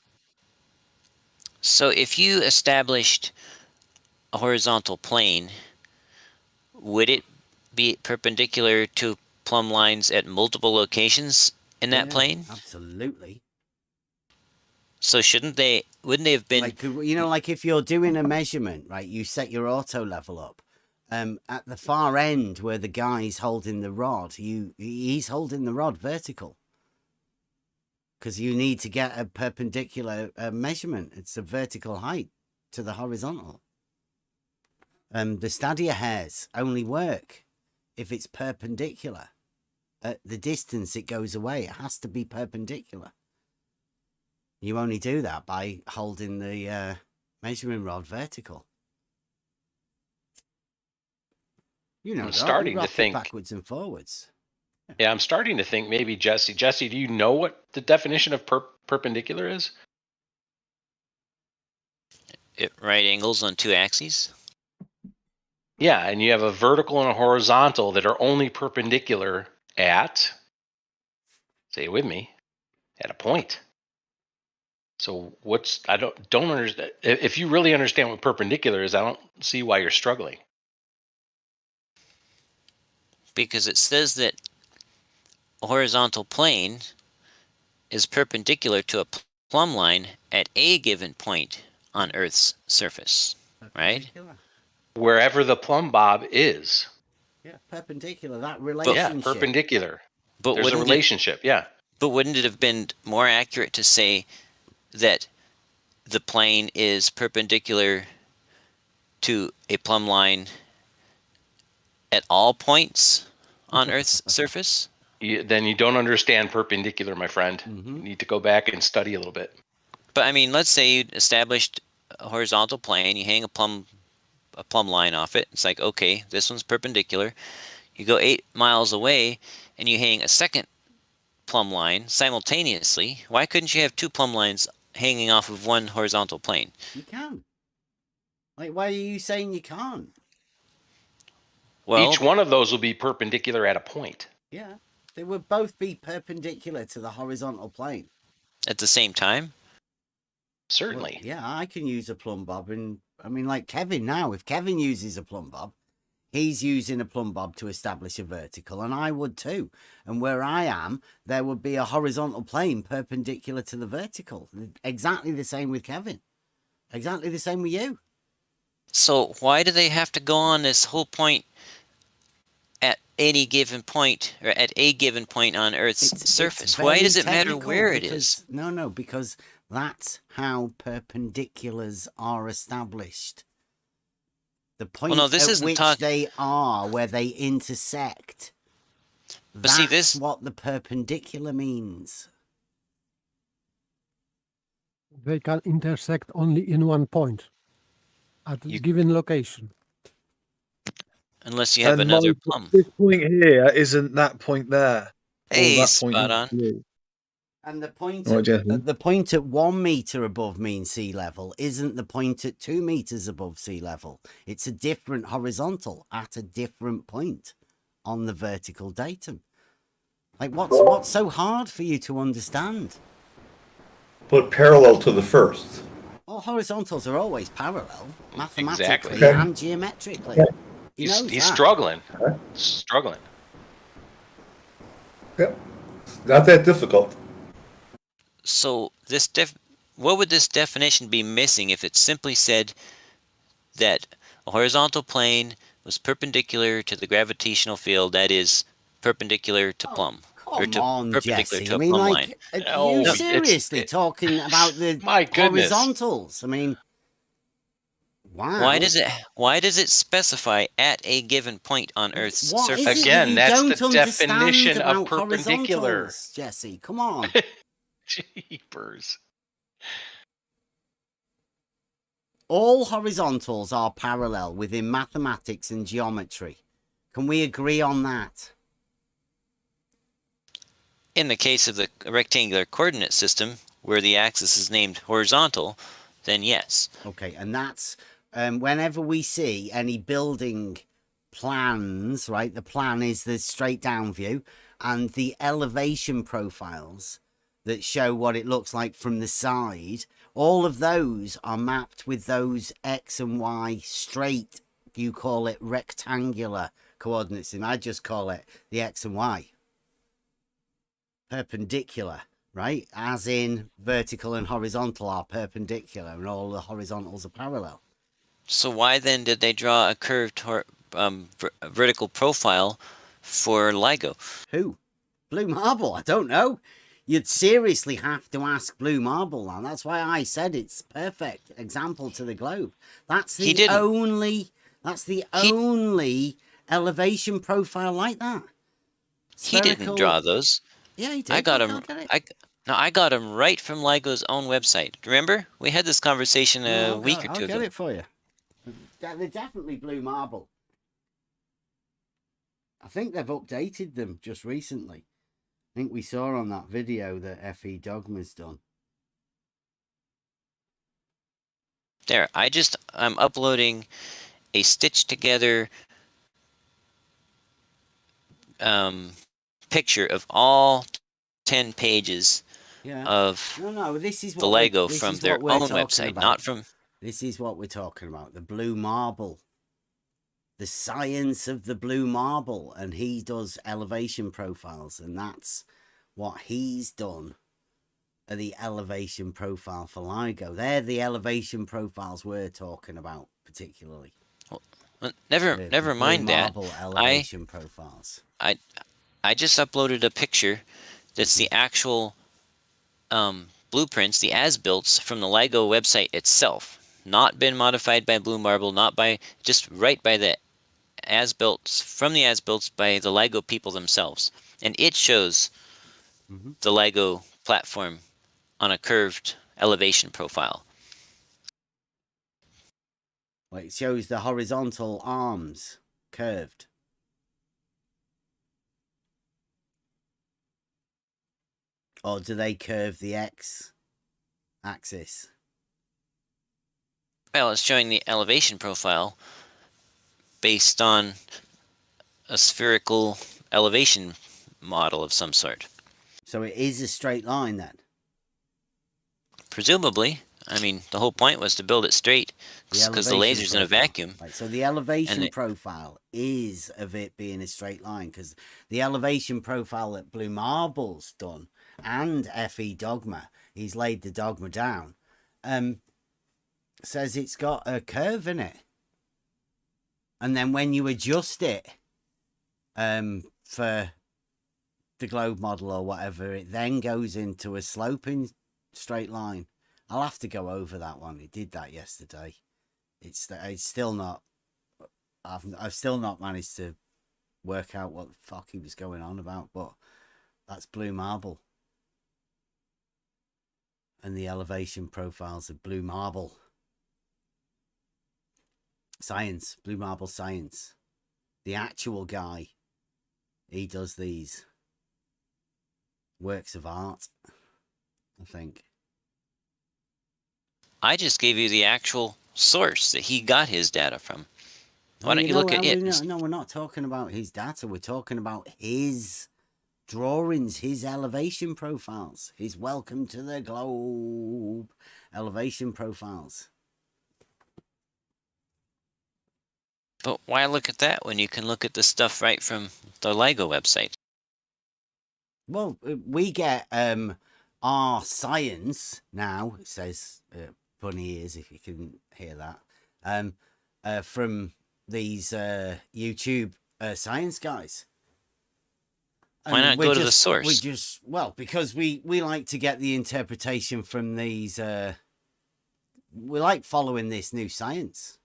So if you established a horizontal plane, would it be perpendicular to plumb lines at multiple locations in that plane? Absolutely. So wouldn't they have been... Like, like if you're doing a measurement, right, you set your auto level up. At the far end where the guy's holding the rod, he's holding the rod vertical. Because you need to get a perpendicular measurement. It's a vertical height to the horizontal. The stadia hairs only work if it's perpendicular. At the distance it goes away, it has to be perpendicular. You only do that by holding the measuring rod vertical. I'm starting to think backwards and forwards. Yeah, I'm starting to think maybe Jesse. Jesse, do you know what the definition of perpendicular is? Right angles on two axes? Yeah, and you have a vertical and a horizontal that are only perpendicular at, say it with me, at a point. So I don't understand. If you really understand what perpendicular is, I don't see why you're struggling. Because it says that a horizontal plane is perpendicular to a plumb line at a given point on Earth's surface, right? Wherever the plumb bob is. Yeah, perpendicular, that relationship. Yeah, perpendicular. But there's a relationship, yeah. But wouldn't it have been more accurate to say that the plane is perpendicular to a plumb line at all points on Earth's surface? Then you don't understand perpendicular, my friend. Mm-hmm. You need to go back and study a little bit. But I mean, let's say you established a horizontal plane, you hang a plumb line off it. It's like, okay, this one's perpendicular. You go 8 miles away and you hang a second plumb line simultaneously. Why couldn't you have two plumb lines hanging off of one horizontal plane? You can. Like, why are you saying you can't? Well, each one of those will be perpendicular at a point. Yeah, they would both be perpendicular to the horizontal plane. At the same time? Certainly. Well, yeah, I can use a plumb bob. And I mean, like Kevin now, if Kevin uses a plumb bob, he's using a plumb bob to establish a vertical, and I would too. And where I am, there would be a horizontal plane perpendicular to the vertical. Exactly the same with Kevin. Exactly the same with you. So why do they have to go on this whole point at any given point, or at a given point on Earth's surface? Why does it matter where it is? No, because that's how perpendiculars are established. The point at which they are, where they intersect. But see, that's what the perpendicular means. They can intersect only in one point, at a given location. Unless you have another plumb. This point here isn't that point there. Hey, that spot point on. And the point at 1 meter above mean sea level isn't the point at 2 meters above sea level. It's a different horizontal at a different point on the vertical datum. Like, what's so hard for you to understand? But parallel to the first. Well, horizontals are always parallel, mathematically exactly. and geometrically. knows he's that. struggling. Struggling. Yep. Not that difficult. So what would this definition be missing if it simply said that a horizontal plane was perpendicular to the gravitational field, that is perpendicular to Plumb, or Come to on, perpendicular Jesse. to I a mean, plumb line? like, No, you it's- seriously talking about the My goodness. horizontals? I mean, wow. Why does it specify at a given point on Earth's What is surface? it that Again, you that's don't the understand definition of about perpendicular. horizontals, Jesse? Come on. Jeepers. All horizontals are parallel within mathematics and geometry. Can we agree on that? In the case of the rectangular coordinate system, where the axis is named horizontal, then yes. Okay, and that's whenever we see any building plans, right? The plan is the straight down view, and the elevation profiles that show what it looks like from the side. All of those are mapped with those X and Y straight. You call it rectangular coordinates, and I just call it the X and Y. Perpendicular, right? As in vertical and horizontal are perpendicular, and all the horizontals are parallel. So why then did they draw a curved vertical profile for LIGO? Who? Blue Marble? I don't know. You'd seriously have to ask Blue Marble, and that's why I said it's perfect example to the globe. That's the only. That's the only elevation profile like that. He didn't draw those. Yeah, he did. I got him. I got him right from LIGO's own website. Remember, we had this conversation a week or two I'll ago. get it for you. They're definitely Blue Marble. I think they've updated them just recently. I think we saw on that video that FE Dogma's done. There, I'm uploading a stitched together picture of all 10 pages of this is the LIGO from their own website, not from... This is what we're talking about, the Blue Marble. The science of the Blue Marble, and he does elevation profiles, and that's what he's done. The elevation profile for LIGO. They're the elevation profiles we're talking about, particularly. Well, never mind that. Elevation profiles. I just uploaded a picture that's the actual blueprints, the as-builts from the LIGO website itself. Not been modified by Blue Marble, just right by the as-builts, from the as-builts by the LIGO people themselves. And it shows the LIGO platform on a curved elevation profile. Well, it shows the horizontal arms curved. Or do they curve the X axis? Well, it's showing the elevation profile based on a spherical elevation model of some sort. So it is a straight line then? Presumably. I mean, the whole point was to build it straight because the laser's in a vacuum. Right, so the elevation profile is of it being a straight line, because the elevation profile that Blue Marble's done and FE Dogma, he's laid the dogma down, says it's got a curve in it. And then when you adjust it for the globe model or whatever, it then goes into a sloping straight line. I'll have to go over that one. He did that yesterday. It's still not. I've still not managed to work out what the fuck he was going on about. But that's Blue Marble, and the elevation profiles of Blue Marble. Science, Blue Marble Science. The actual guy, he does these works of art, I think. I just gave you the actual source that he got his data from. Why don't you look at it? No, we're not talking about his data. We're talking about his drawings, his elevation profiles, his welcome to the globe elevation profiles. But why look at that when you can look at the stuff right from the LIGO website? Well, we get our science now. It says funny ears if you can hear that. From these YouTube science guys. Why not go to the source? We just because we like to get the interpretation from these. We like following this new science.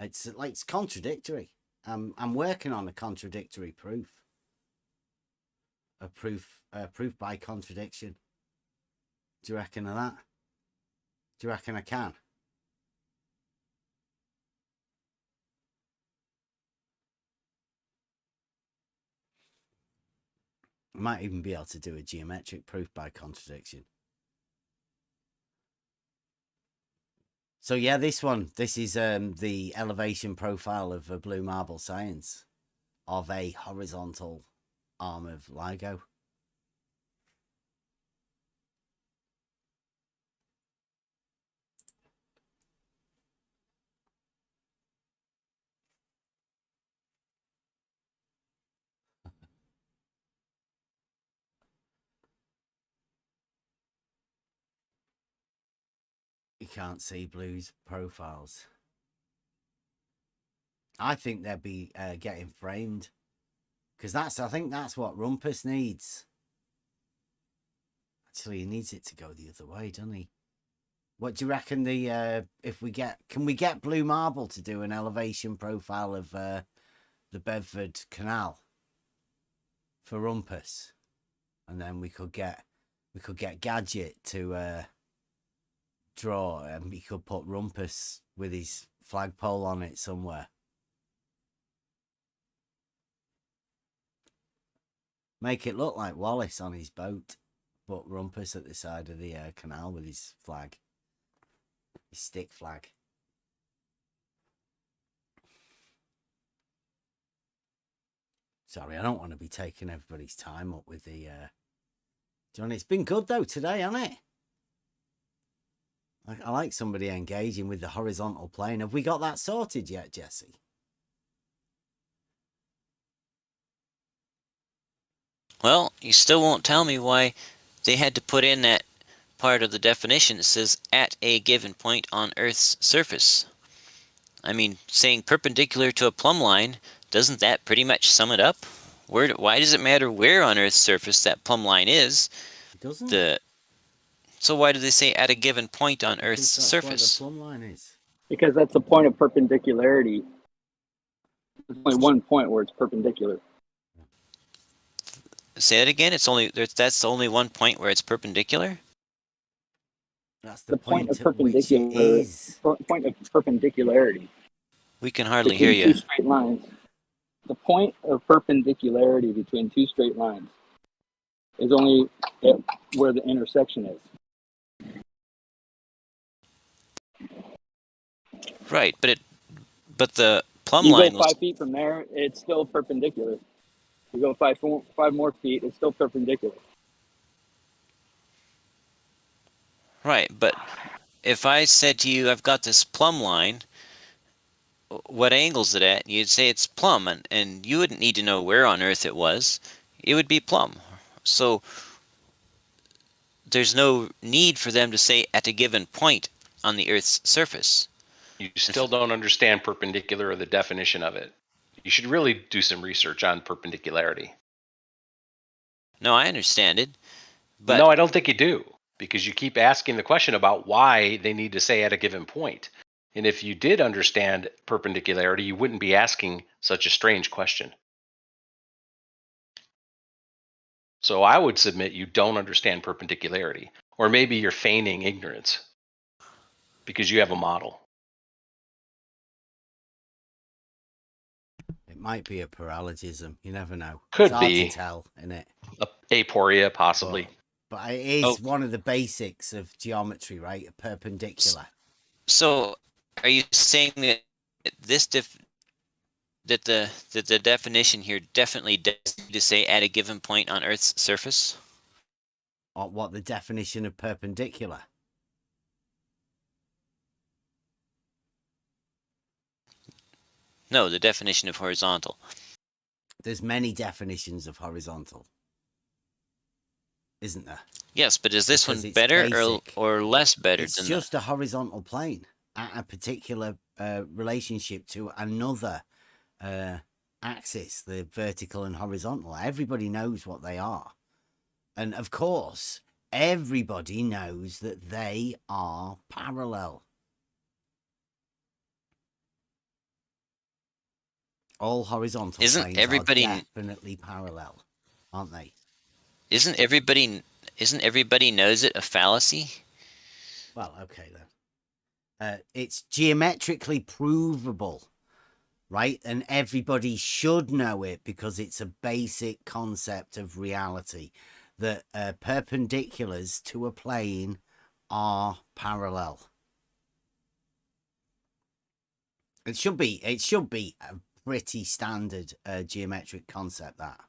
It's contradictory. I'm working on a contradictory proof. A proof by contradiction. Do you reckon of that? Do you reckon I can? I might even be able to do a geometric proof by contradiction. So yeah, this is the elevation profile of a blue marble science of a horizontal arm of LIGO. You can't see blue's profiles. I think they'd be getting framed, because I think that's what Rumpus needs. Actually, he needs it to go the other way, doesn't he? What do you reckon? Can we get blue marble to do an elevation profile of the Bedford Canal for Rumpus, and then we could get Gadget to draw, and we could put Rumpus with his flagpole on it somewhere. Make it look like Wallace on his boat, but Rumpus at the side of the canal with his flag, his stick flag. Sorry, I don't want to be taking everybody's time up with the... John, it's been good though today, hasn't it? I like somebody engaging with the horizontal plane. Have we got that sorted yet, Jesse? Well, you still won't tell me why they had to put in that part of the definition that says at a given point on Earth's surface. I mean, saying perpendicular to a plumb line, doesn't that pretty much sum it up? Why does it matter where on Earth's surface that plumb line is? It doesn't. So why do they say at a given point on Earth's surface? Where the plumb line is. Because that's the point of perpendicularity. There's only one point where it's perpendicular. Say that again. That's only one point where it's perpendicular. That's the point of perpendicular. Point of perpendicularity. We can hardly between hear you. Two straight lines. The point of perpendicularity between two straight lines is only where the intersection is. Right, but the plumb you line go 5 feet from there, it's still perpendicular. You go five more feet, it's still perpendicular. Right, but if I said to you, I've got this plumb line, what angle's it at? You'd say it's plumb, and you wouldn't need to know where on Earth it was. It would be plumb. So there's no need for them to say at a given point on the Earth's surface. You still don't understand perpendicular or the definition of it. You should really do some research on perpendicularity. No, I understand it. But no, I don't think you do, because you keep asking the question about why they need to say at a given point. And if you did understand perpendicularity, you wouldn't be asking such a strange question. So I would submit you don't understand perpendicularity, or maybe you're feigning ignorance because you have a model. It might be a parallelism. You never know. Could it's hard be. to tell, isn't it? Aporia, possibly. But it is one of the basics of geometry, right? A perpendicular. So, are you saying that the definition here definitely does need to say at a given point on Earth's surface? Or what the definition of perpendicular? No, the definition of horizontal. There's many definitions of horizontal, isn't there? Yes, but is this Because one it's better basic. or less better It's than just a horizontal plane at a particular relationship to another axis, the vertical and horizontal. Everybody knows what they are. And of course, everybody knows that they are parallel. All horizontal planes are definitely parallel, aren't they? Isn't everybody knows it a fallacy? Well, okay then. It's geometrically provable, right? And everybody should know it because it's a basic concept of reality that perpendiculars to a plane are parallel. It should be a pretty standard geometric concept, that.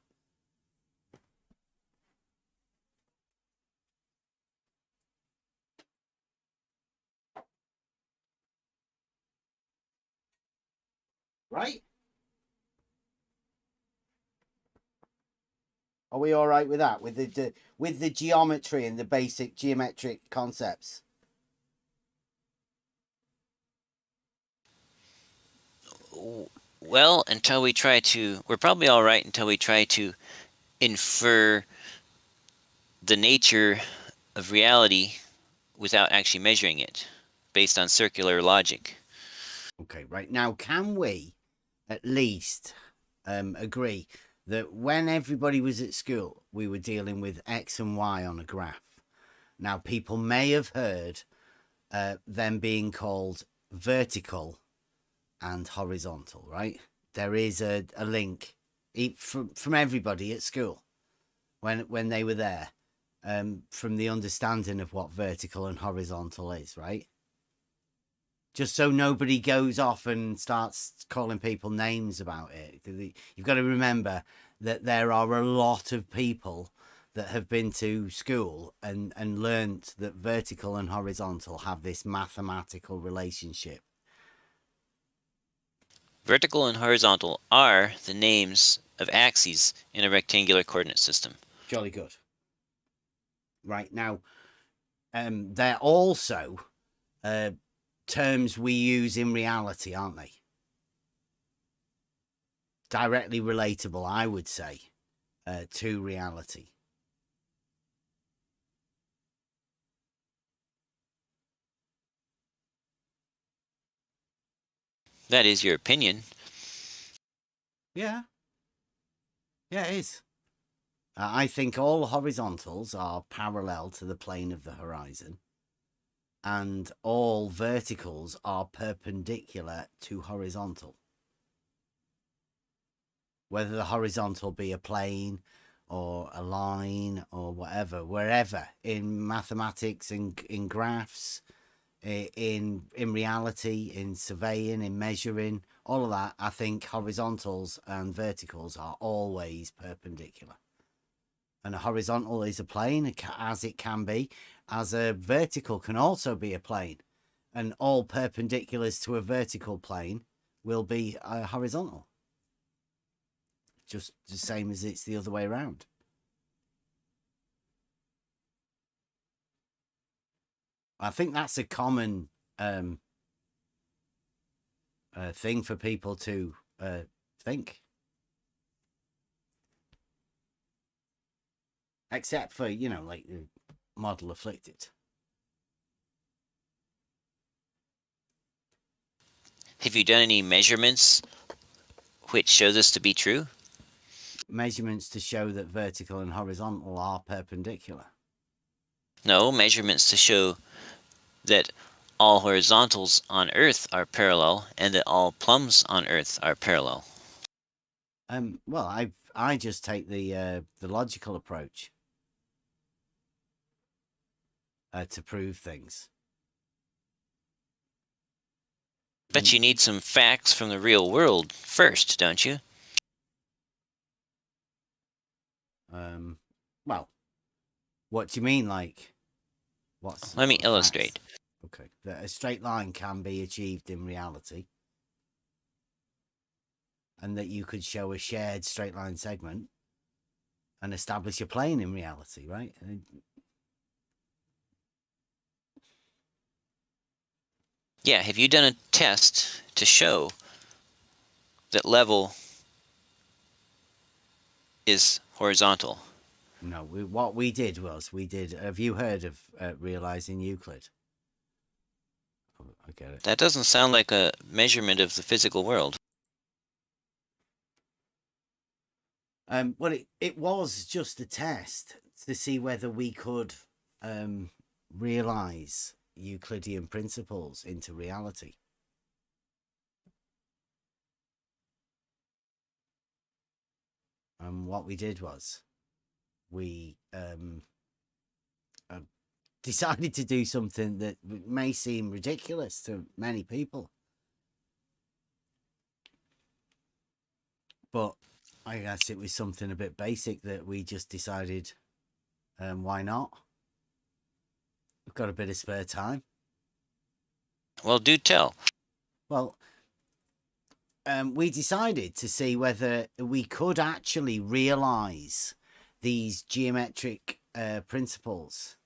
Right? Are we all right with that? With the geometry and the basic geometric concepts? Well, we're probably all right until we try to infer the nature of reality without actually measuring it based on circular logic. Okay, right. Now, can we at least agree that when everybody was at school, we were dealing with X and Y on a graph? Now, people may have heard them being called vertical and horizontal, right? There is a link from everybody at school when they were there, from the understanding of what vertical and horizontal is, right? Just so nobody goes off and starts calling people names about it. You've got to remember that there are a lot of people that have been to school and learnt that vertical and horizontal have this mathematical relationship. Vertical and horizontal are the names of axes in a rectangular coordinate system. Jolly good. Right, now, they're also terms we use in reality, aren't they? Directly relatable, I would say, to reality. That is your opinion. Yeah. Yeah, it is. I think all horizontals are parallel to the plane of the horizon, and all verticals are perpendicular to horizontal. Whether the horizontal be a plane or a line or whatever, wherever in mathematics, in graphs, in reality, in surveying, in measuring, all of that, I think horizontals and verticals are always perpendicular. And a horizontal is a plane, as it can be, as a vertical can also be a plane. And all perpendiculars to a vertical plane will be horizontal. Just the same as it's the other way around. I think that's a common thing for people to think. Except for, like the model afflicted. Have you done any measurements which show this to be true? Measurements to show that vertical and horizontal are perpendicular. No, measurements to show that all horizontals on Earth are parallel and that all plumbs on Earth are parallel. Well, I just take the logical approach to prove things. But you need some facts from the real world first, don't you? Well, what do you mean, like? What's? Let me illustrate. Okay, that a straight line can be achieved in reality. and that you could show a shared straight line segment and establish a plane in reality, right? Yeah, have you done a test to show that level is horizontal? No, what we did was have you heard of realizing Euclid? I get it. That doesn't sound like a measurement of the physical world. Well, it was just a test to see whether we could realize Euclidean principles into reality. And what we did was we decided to do something that may seem ridiculous to many people. But I guess it was something a bit basic that we just decided, why not? We've got a bit of spare time. Well, do tell. Well, we decided to see whether we could actually realize these geometric principles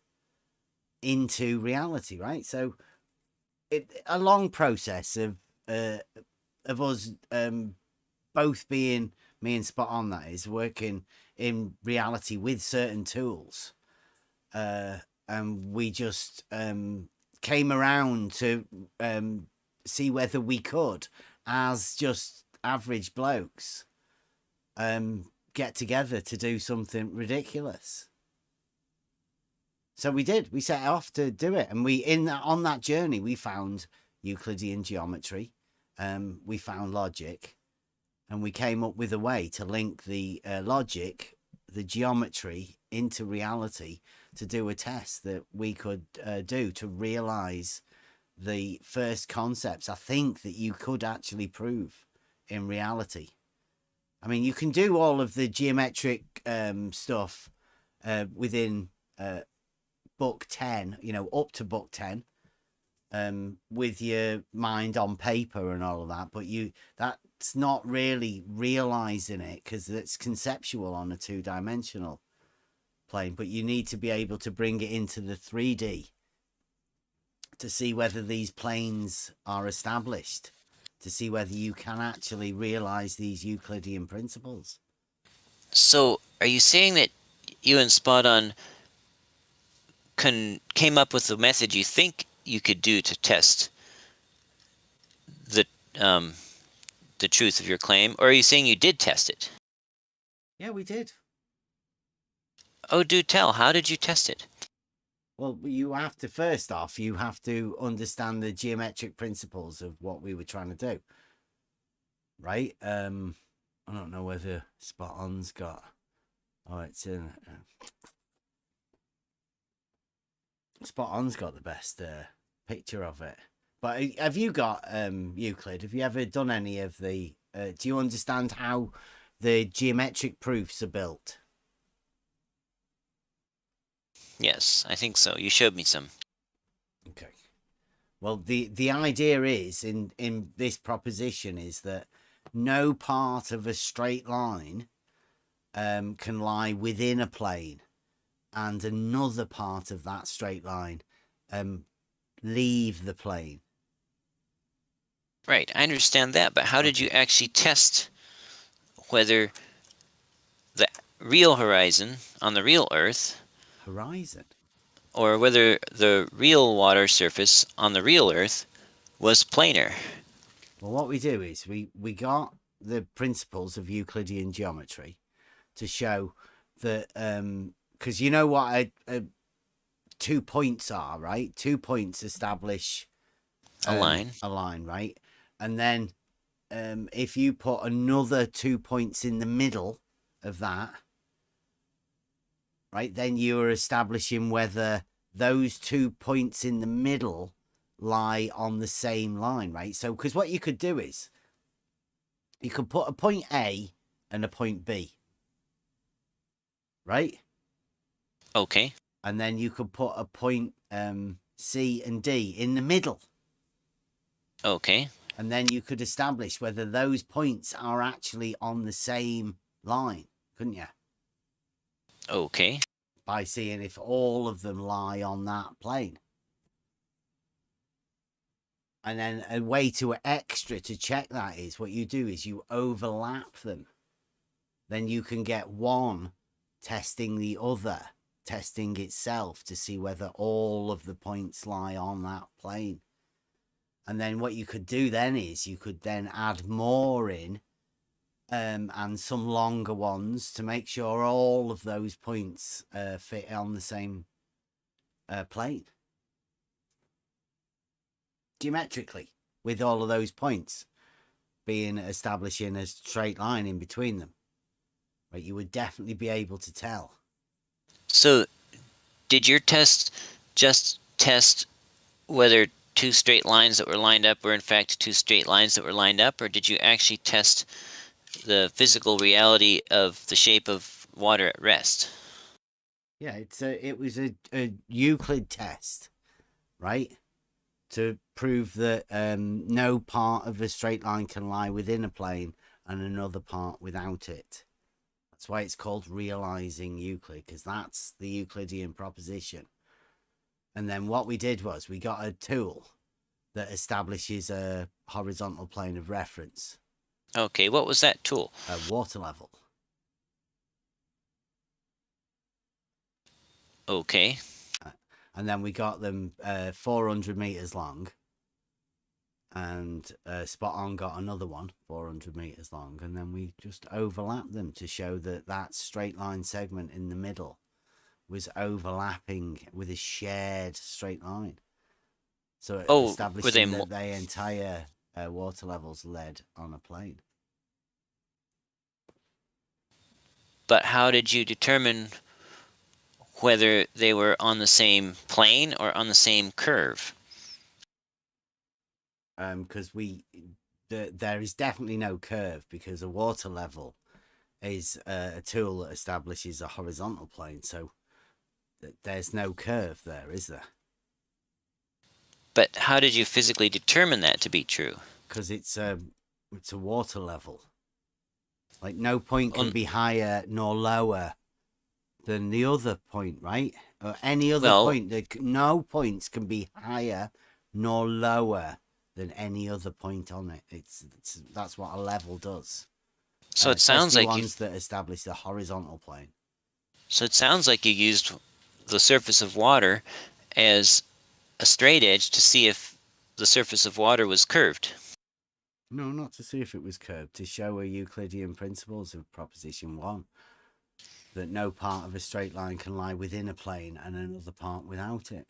into reality, right? So a long process of us both being, me and Spot On, that is, working in reality with certain tools, and we just came around to see whether we could, as just average blokes, get together to do something ridiculous. So we did. We set off to do it, and on that journey we found Euclidean geometry, we found logic, and we came up with a way to link the logic, the geometry, into reality to do a test that we could do to realize the first concepts I think that you could actually prove in reality. I mean, you can do all of the geometric stuff within book 10, up to book 10, with your mind on paper and all of that, but that's not really realizing it, because it's conceptual on a two-dimensional plane. But you need to be able to bring it into the 3D to see whether these planes are established, to see whether you can actually realize these Euclidean principles. So are you saying that you and Spot On came up with the method you think you could do to test the truth of your claim, or are you saying you did test it? Yeah, we did. Oh, do tell. How did you test it? Well, first off, you have to understand the geometric principles of what we were trying to do, right? I don't know whether Spot On's got... Oh, it's in... Spot On's got the best picture of it. But have you got, Euclid, have you ever done any of the... do you understand how the geometric proofs are built? Yes, I think so. You showed me some. Okay. Well, the idea is, in this proposition, is that no part of a straight line can lie within a plane, and another part of that straight line leave the plane. Right, I understand that, but how did you actually test whether the real horizon on the real Earth... Horizon? Or whether the real water surface on the real Earth was planar? Well, what we do is we got the principles of Euclidean geometry to show that... because you know what 2 points are, right? 2 points establish a line. A line, right? And then if you put another 2 points in the middle of that, right, then you are establishing whether those 2 points in the middle lie on the same line, right? So, because what you could do is you could put a point A and a point B, right? Okay. And then you could put a point C and D in the middle. Okay. And then you could establish whether those points are actually on the same line, couldn't you? Okay. By seeing if all of them lie on that plane. And then a way to extra to check that is what you do is you overlap them. Then you can get one testing the other, testing itself to see whether all of the points lie on that plane. And then what you could do then is you could then add more in and some longer ones to make sure all of those points fit on the same plane. Geometrically, with all of those points establishing a straight line in between them. Right, you would definitely be able to tell. So, did your test just test whether two straight lines that were lined up were in fact two straight lines that were lined up, or did you actually test the physical reality of the shape of water at rest? Yeah, it was a Euclid test, right? To prove that no part of a straight line can lie within a plane and another part without it. That's why it's called realizing Euclid, because that's the Euclidean proposition. And then what we did was we got a tool that establishes a horizontal plane of reference. Okay, what was that tool? A water level. Okay. And then we got them 400 meters long. And Spot On got another one, 400 meters long. And then we just overlapped them to show that that straight line segment in the middle was overlapping with a shared straight line. So it establishing that the entire water levels led on a plane. But how did you determine whether they were on the same plane or on the same curve? Because there is definitely no curve, because a water level is a tool that establishes a horizontal plane. So there's no curve there, is there? But how did you physically determine that to be true? Because it's a water level. Like no point can be higher nor lower than the other point, right? Or any other point. No points can be higher nor lower than any other point on it. That's what a level does. So it sounds like ones that establish the horizontal plane. So it sounds like you used the surface of water as a straight edge to see if the surface of water was curved. No, not to see if it was curved, to show a Euclidean principles of proposition 1. That no part of a straight line can lie within a plane and another part without it.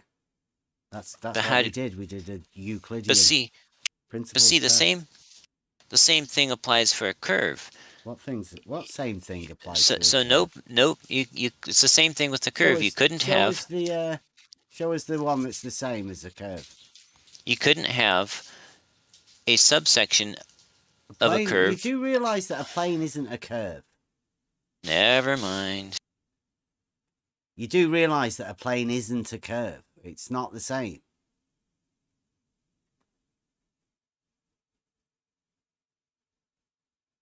That's what we did. We did a Euclidean principles. But see, the same thing applies for a curve. What same thing applies? So nope. It's the same thing with the curve. You couldn't have. Show us the one that's the same as a curve. You couldn't have a subsection of a curve. You do realize that a plane isn't a curve. Never mind. You do realize that a plane isn't a curve. It's not the same.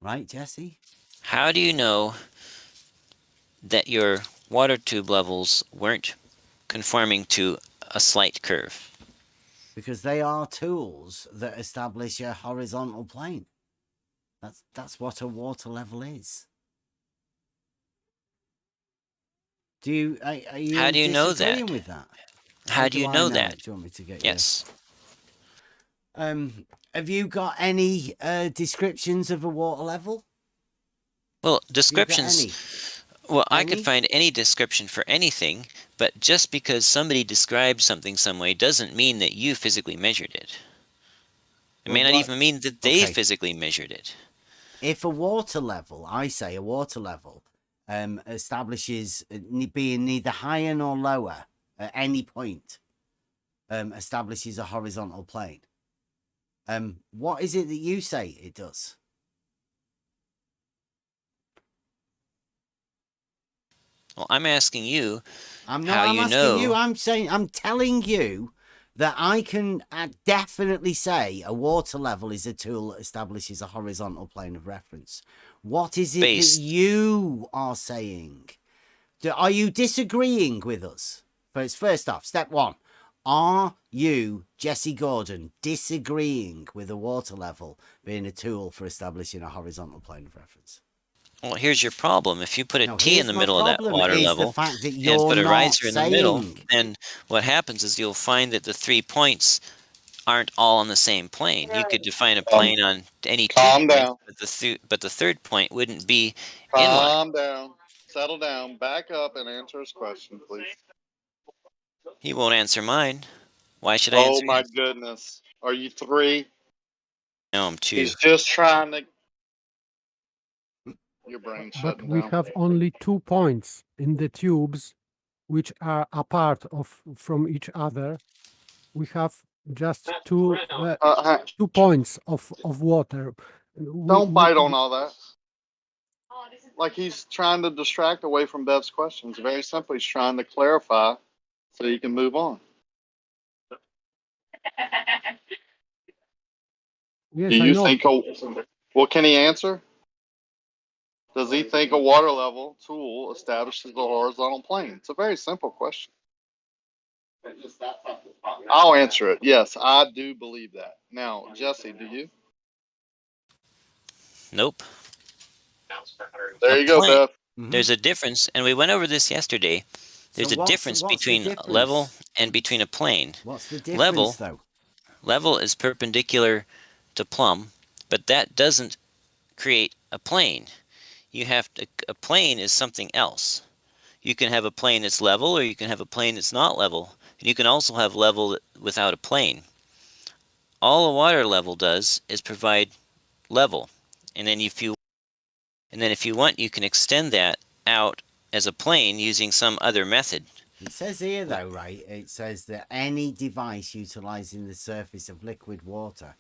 Right, Jesse? How do you know that your water tube levels weren't conforming to a slight curve? Because they are tools that establish a horizontal plane. That's what a water level is. How do you know that? With that? How do you know that? Do you want me to get yes. Have you got any descriptions of a water level? Well, descriptions. Well, I could find any description for anything, but just because somebody described something some way doesn't mean that you physically measured it. It may not even mean that they physically measured it. If a water level, I say a water level, establishes being neither higher nor lower at any point, establishes a horizontal plane. What is it that you say it does? Well, I'm asking you I'm telling you that I can definitely say a water level is a tool that establishes a horizontal plane of reference. What is it that you are saying? Are you disagreeing with us? First off, step one. Are you, Jesse Gordon, disagreeing with a water level being a tool for establishing a horizontal plane of reference? Well, here's your problem. If you put a T in the middle of that water level the fact that and you're put a not riser in the middle, saying. then what happens is you'll find that the 3 points aren't all on the same plane. You could define a plane on any 2 Calm points, down. but the third point wouldn't be inline. Calm down. Settle down. Back up and answer his question, please. He won't answer mine. Why should I answer Oh my his? goodness. Are you 3? No, I'm 2. He's just trying to. Your brain's But shutting we down. have only 2 points in the tubes, which are apart from each other. We have just 2 points of water. Don't bite on all that. Like he's trying to distract away from Bev's questions. Very simply, he's trying to clarify so you can move on. Yes, Do I you know. think? Well, can he answer? Does he think a water level tool establishes the horizontal plane? It's a very simple question. I'll answer it. Yes, I do believe that. Now, Jesse, do you? Nope. There you go, Bev. There's a difference, and we went over this yesterday. There's a difference between level and between a plane. What's the difference, though? Level is perpendicular to plumb, but that doesn't create a plane. You have to, a plane is something else. You can have a plane that's level, or you can have a plane that's not level. And you can also have level without a plane. All a water level does is provide level. And then if you want, you can extend that out as a plane using some other method. It says here, though, right? It says that any device utilizing the surface of liquid water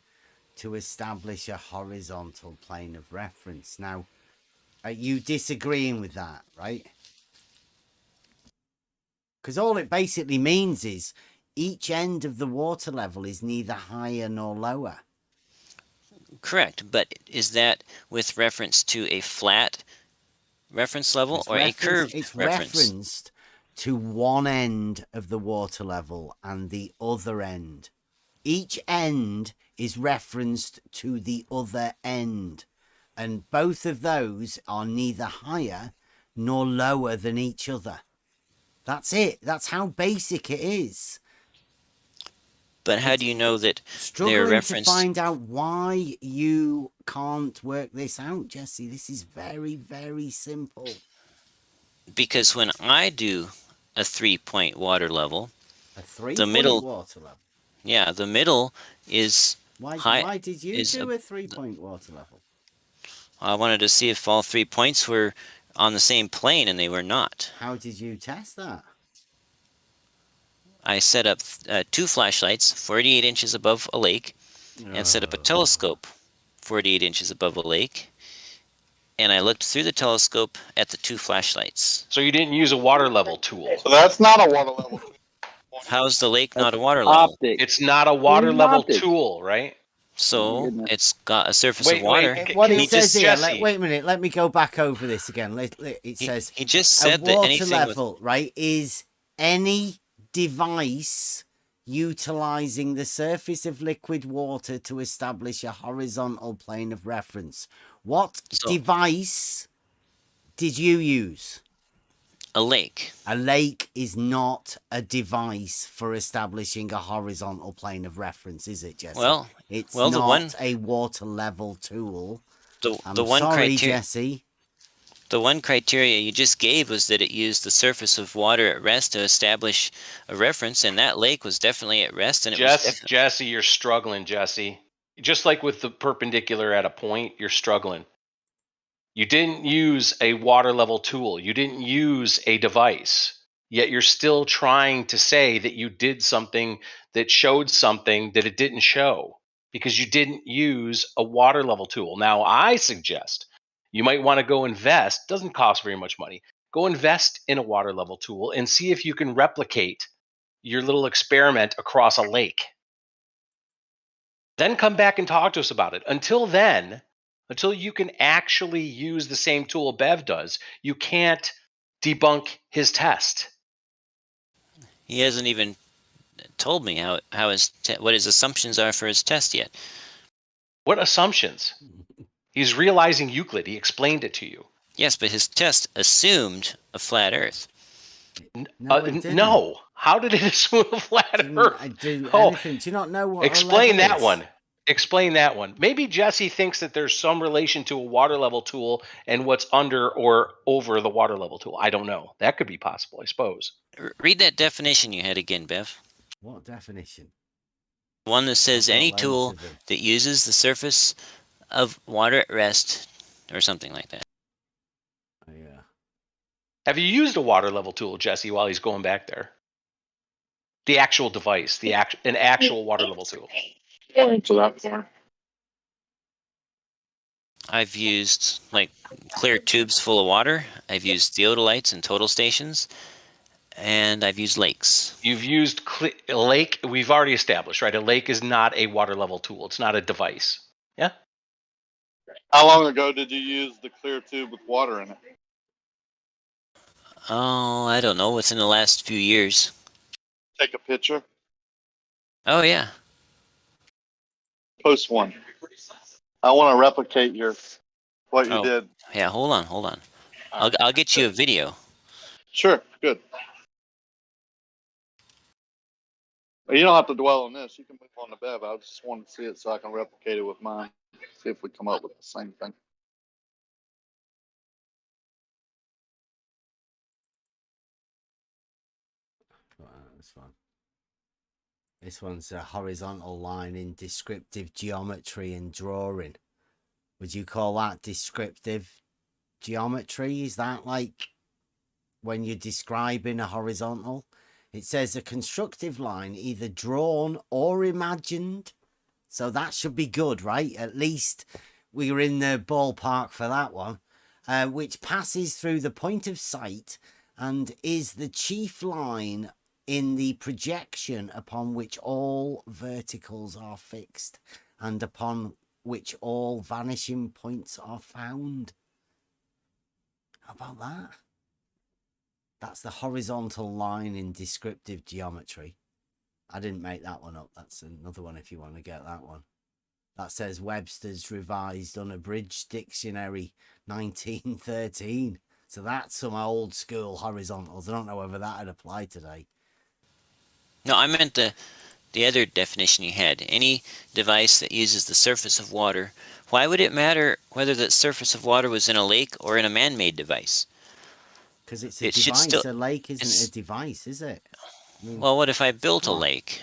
to establish a horizontal plane of reference. Now, are you disagreeing with that, right? Because all it basically means is each end of the water level is neither higher nor lower. Correct, but is that with reference to a flat reference level or a curved It's reference? referenced to one end of the water level and the other end. Each end is referenced to the other end, and both of those are neither higher nor lower than each other. That's it. That's how basic it is. But how do you know that they're Struggling referenced? to find out why you can't work this out, Jesse. This is very, very simple. Because when I do a 3-point water level, the middle water level. Yeah, the middle is high. Why did you do a 3-point water level? I wanted to see if all 3 points were on the same plane, and they were not. How did you test that? I set up 2 flashlights 48 inches above a lake, and set up a telescope 48 inches above a lake, and I looked through the telescope at the 2 flashlights. So you didn't use a water level tool. So that's not a water level tool. How's the lake not a water level? It's not a water level tool, right? So it's got a surface of water. What it says here, wait a minute, let me go back over this again. It says he just said that water anything level, right, is any device utilizing the surface of liquid water to establish a horizontal plane of reference. What device did you use? A lake. A lake is not a device for establishing a horizontal plane of reference, is it, Jesse? It's not a water level tool. Jesse. The one criteria you just gave was that it used the surface of water at rest to establish a reference, and that lake was definitely at rest. And Jesse, you're struggling, Jesse. Just like with the perpendicular at a point, you're struggling. You didn't use a water level tool. You didn't use a device. Yet you're still trying to say that you did something that showed something that it didn't show because you didn't use a water level tool. Now, I suggest you might want to go invest. Doesn't cost very much money. Go invest in a water level tool and see if you can replicate your little experiment across a lake. Then come back and talk to us about it. Until then, until you can actually use the same tool Bev does, you can't debunk his test. He hasn't even told me what his assumptions are for his test yet. What assumptions? He's realizing Euclid. He explained it to you. Yes, but his test assumed a flat Earth. No. How did it assume a flat Earth? Anything. Do you not know what Explain a level that is? one. Explain that one. Maybe Jesse thinks that there's some relation to a water level tool and what's under or over the water level tool. I don't know. That could be possible, I suppose. Read that definition you had again, Bev. What definition? One that says I've got any loads tool of them. that uses the surface of water at rest, or something like that. Oh, yeah. Have you used a water level tool, Jesse, while he's going back there? The actual device, an actual water level tool. I've used like clear tubes full of water. I've used theodolites and total stations, and I've used lakes. You've used a lake. We've already established, right? A lake is not a water level tool. It's not a device. Yeah. How long ago did you use the clear tube with water in it? Oh, I don't know. Within the last few years. Take a picture. Oh yeah. Post one. I want to replicate what you did. Yeah, hold on. I'll get you a video. Sure, good. But you don't have to dwell on this. You can move on to Bev. I just want to see it so I can replicate it with mine. See if we come up with the same thing. This one's a horizontal line in descriptive geometry and drawing. Would you call that descriptive geometry? Is that like when you're describing a horizontal? It says a constructive line either drawn or imagined. So that should be good, right? At least we were in the ballpark for that one. Which passes through the point of sight and is the chief line in the projection upon which all verticals are fixed and upon which all vanishing points are found. How about that? That's the horizontal line in descriptive geometry. I didn't make that one up. That's another one if you want to get that one. That says Webster's Revised Unabridged Dictionary 1913. So that's some old school horizontals. I don't know whether that would apply today. No, I meant the other definition you had. Any device that uses the surface of water. Why would it matter whether that surface of water was in a lake or in a man-made device? Because it's a device. A lake isn't a device, is it? I mean, well, what if I built a lake?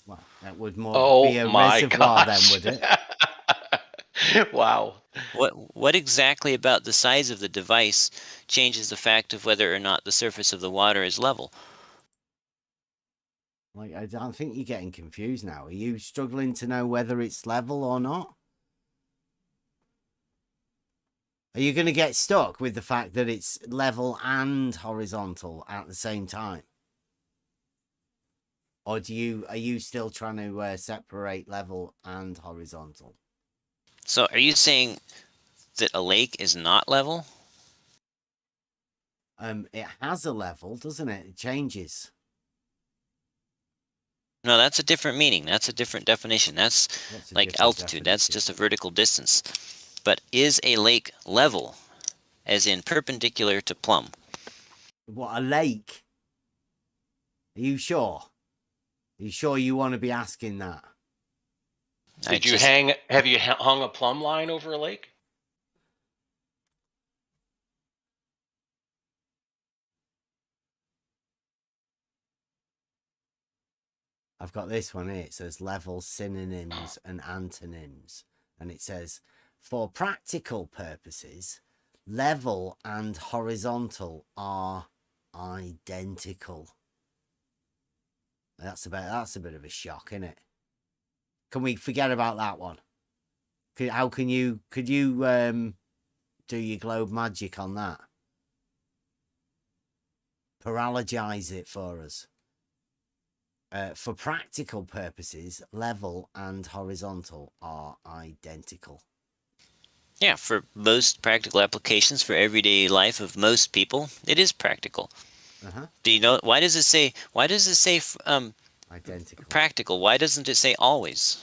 Well, that would more be a reservoir then, would it? Wow. What exactly about the size of the device changes the fact of whether or not the surface of the water is level? Like, I don't think you're getting confused now. Are you struggling to know whether it's level or not? Are you going to get stuck with the fact that it's level and horizontal at the same time? Or are you still trying to separate level and horizontal? So are you saying that a lake is not level? It has a level, doesn't it? It changes. No, that's a different meaning. That's a different definition. That's like altitude. That's just a vertical distance. But is a lake level, as in perpendicular to plumb? What, a lake? Are you sure? Are you sure you want to be asking that? Have you hung a plumb line over a lake? I've got this one here. It says level, synonyms and antonyms. And it says, for practical purposes, level and horizontal are identical. That's a bit of a shock, isn't it? Can we forget about that one? Could you do your globe magic on that? Paralogize it for us. For practical purposes, level and horizontal are identical. Yeah, for most practical applications for everyday life of most people, it is practical. Do you know why does it say identical? Practical. Why doesn't it say always?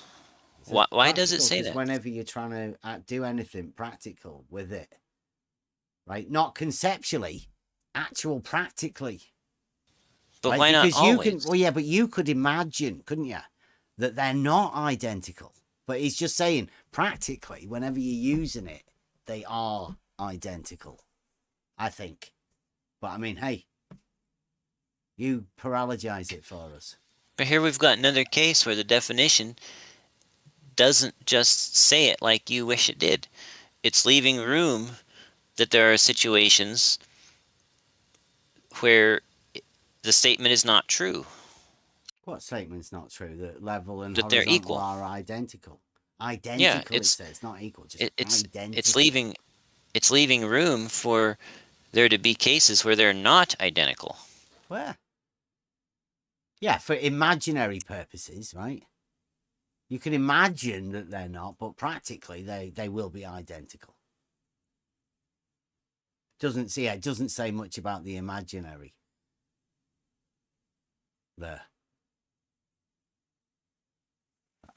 Why does it say that? Whenever you're trying to do anything practical with it, right? Not conceptually, actual practically. But right? why not because always? you can, well, yeah, but you could imagine, couldn't you, that they're not identical. But he's just saying practically, whenever you're using it, they are identical, I think. But I mean, hey, you paralogize it for us. But here we've got another case where the definition doesn't just say it like you wish it did. It's leaving room that there are situations where the statement is not true. What statement's not true? That level and that they're horizontal equal. are identical. Identical, Yeah, it says, not equal, just identical. It's leaving room for there to be cases where they're not identical. Where? Yeah, for imaginary purposes, right? You can imagine that they're not, but practically they will be identical. It doesn't say much about the imaginary there.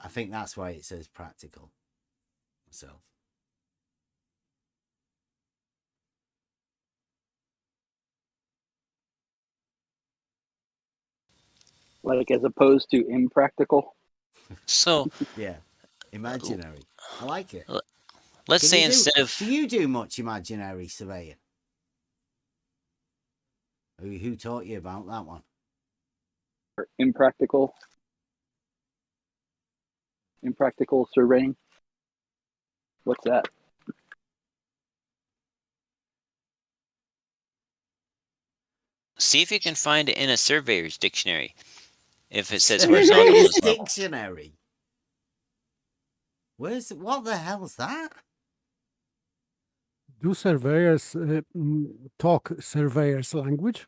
I think that's why it says practical myself. Like as opposed to impractical. So yeah, imaginary. I like it. Let's say instead of... Do you do much imaginary surveying? Who taught you about that one? Impractical surveying. What's that? See if you can find it in a surveyor's dictionary. If it says horizontal as well. Dictionary. What the hell's that? Do surveyors talk surveyors language?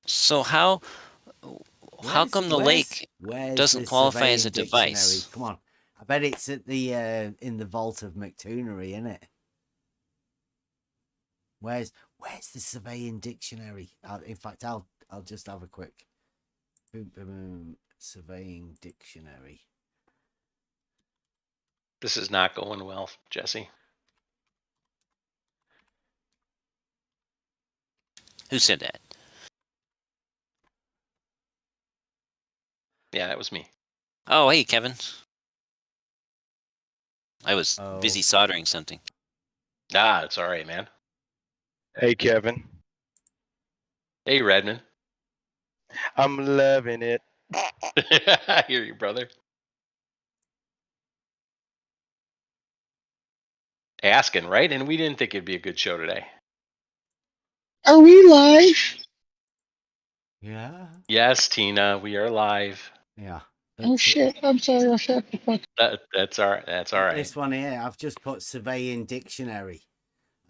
So how come the lake doesn't qualify as a dictionary? device? Come on, I bet it's at the in the vault of McToonery, isn't it? Where's the surveying dictionary? In fact, I'll just have a quick surveying dictionary. This is not going well, Jesse. Who said that? Yeah, that was me. Oh, hey, Kevin. I was busy soldering something. Ah, it's all right, man. Hey, Kevin. Hey, Redmond. I'm loving it. I hear you, brother. Asking, right? And we didn't think it'd be a good show today. Are we live? Yeah. Yes, Tina, we are live. Yeah. Oh shit! I'm sorry. I shut the fuck. That's all right. That's all right. This one here, I've just put surveying dictionary,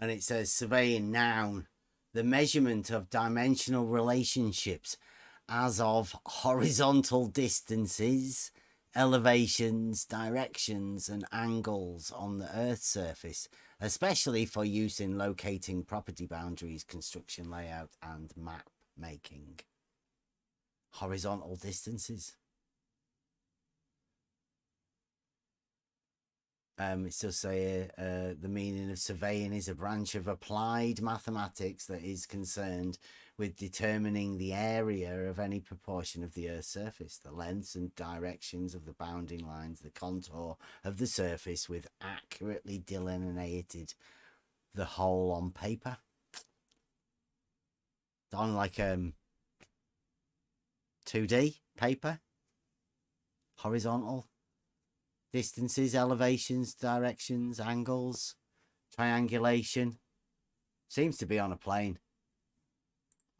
and it says surveying noun, the measurement of dimensional relationships as of horizontal distances, elevations, directions, and angles on the Earth's surface, especially for use in locating property boundaries, construction layout, and map making. Horizontal distances. It does say the meaning of surveying is a branch of applied mathematics that is concerned with determining the area of any proportion of the Earth's surface, the lengths and directions of the bounding lines, the contour of the surface with accurately delineated the whole on paper. On like 2D paper, horizontal. Distances, elevations, directions, angles, triangulation. Seems to be on a plane.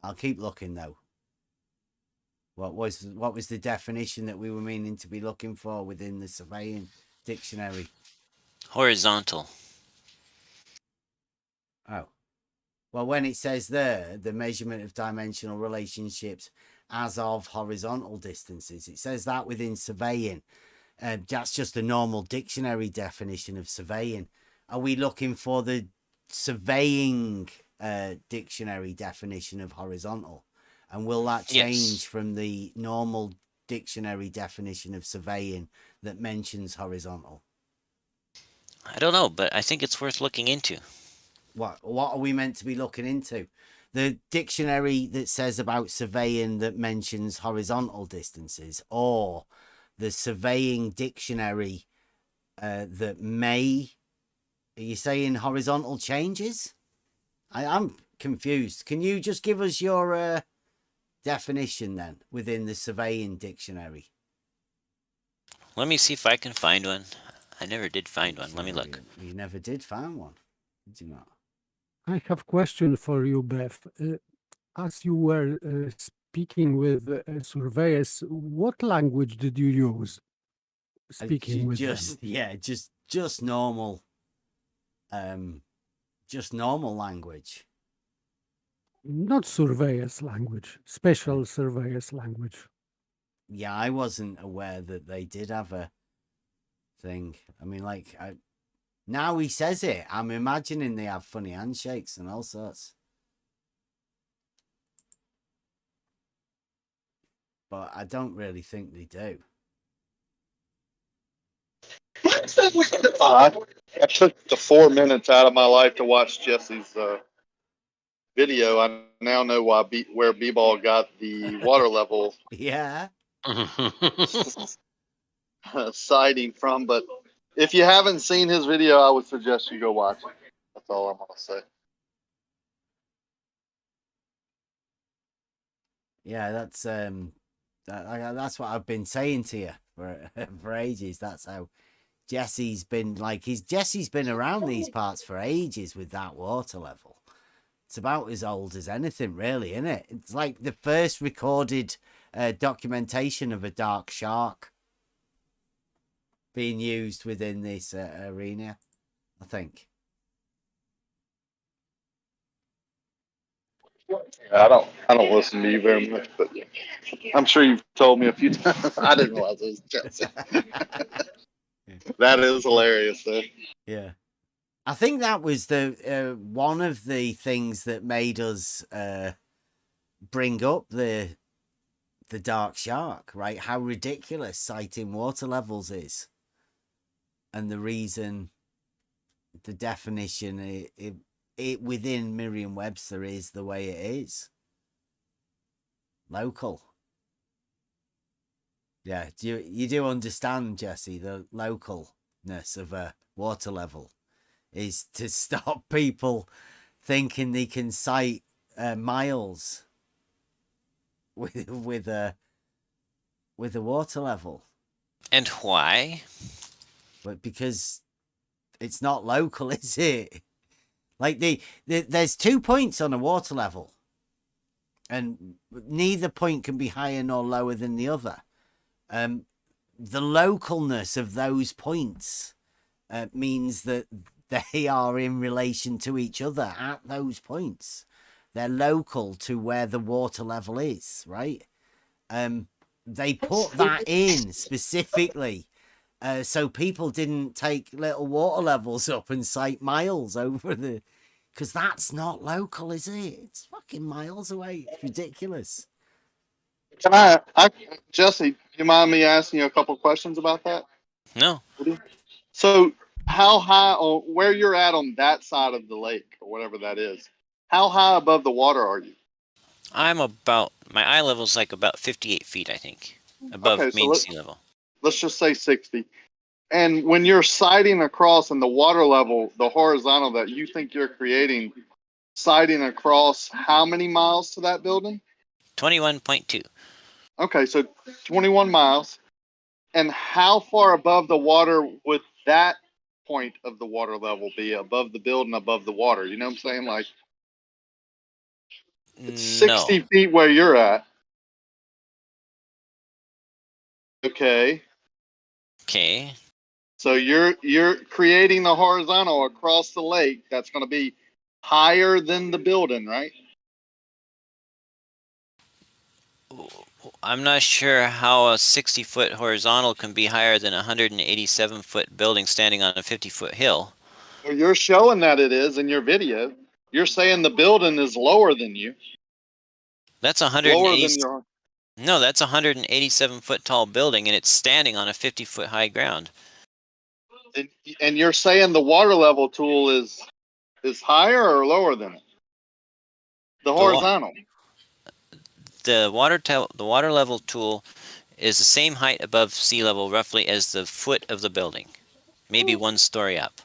I'll keep looking though. What was the definition that we were meaning to be looking for within the surveying dictionary? Horizontal. Oh. Well, when it says there, the measurement of dimensional relationships as of horizontal distances, it says that within surveying. That's just a normal dictionary definition of surveying. Are we looking for the surveying dictionary definition of horizontal? And will that change from the normal dictionary definition of surveying that mentions horizontal? I don't know, but I think it's worth looking into. What are we meant to be looking into? The dictionary that says about surveying that mentions horizontal distances, or the surveying dictionary that may... Are you saying horizontal changes? I'm confused. Can you just give us your definition then within the surveying dictionary? Let me see if I can find one. I never did find one. Let me look. You never did find one, did you not? I have a question for you, Beth. As you were speaking with surveyors, what language did you use speaking with them? Yeah, just normal, just normal language. Not surveyors language, special surveyors language. Yeah, I wasn't aware that they did have a thing. I mean, like, now he says it, I'm imagining they have funny handshakes and all sorts. But I don't really think they do. I took the 4 minutes out of my life to watch Jesse's video. I now know why where B-Ball got the water level Yeah. sighting from. But if you haven't seen his video, I would suggest you go watch it. That's all I'm gonna say. Yeah, that's what I've been saying to you for ages. That's how Jesse's been, like, Jesse's been around these parts for ages with that water level. It's about as old as anything, really, isn't it? It's like the first recorded documentation of a dark shark being used within this arena, I think. I don't listen to you very much, but I'm sure you've told me a few times. I didn't realize it was Jesse. That is hilarious, though. Yeah. I think that was the one of the things that made us bring up the dark shark, right? How ridiculous sighting water levels is, and the reason the definition it within Merriam-Webster is the way it is. Local. Yeah, you do understand, Jesse, the localness of a water level is to stop people thinking they can sight miles with a water level. And why? But because it's not local, is it? Like there's 2 points on a water level, and neither point can be higher nor lower than the other. The localness of those points means that they are in relation to each other at those points. They're local to where the water level is, right? They put that in specifically so people didn't take little water levels up and sight miles over the... Because that's not local, is it? It's fucking miles away. It's ridiculous. Can I Jesse, do you mind me asking you a couple questions about that? No. So how high, or where you're at on that side of the lake, or whatever that is, how high above the water are you? I'm about, my eye level's like about 58 feet, I think, above mean sea level. Let's just say 60. And when you're sighting across and the water level, the horizontal that you think you're creating, sighting across how many miles to that building? 21.2. Okay, so 21 miles. And how far above the water would that point of the water level be, above the building, above the water? You know what I'm saying? Like, it's 60 feet where you're at. Okay. Okay. So you're creating the horizontal across the lake. That's going to be higher than the building, right? I'm not sure how a 60-foot horizontal can be higher than a 187-foot building standing on a 50-foot hill. Well, you're showing that it is in your video. You're saying the building is lower than you. That's Lower 180. than your. No, that's a 187-foot tall building, and it's standing on a 50-foot high ground. And you're saying the water level tool is higher or lower than it? The horizontal. The water level tool is the same height above sea level roughly as the foot of the building, maybe 1 story up.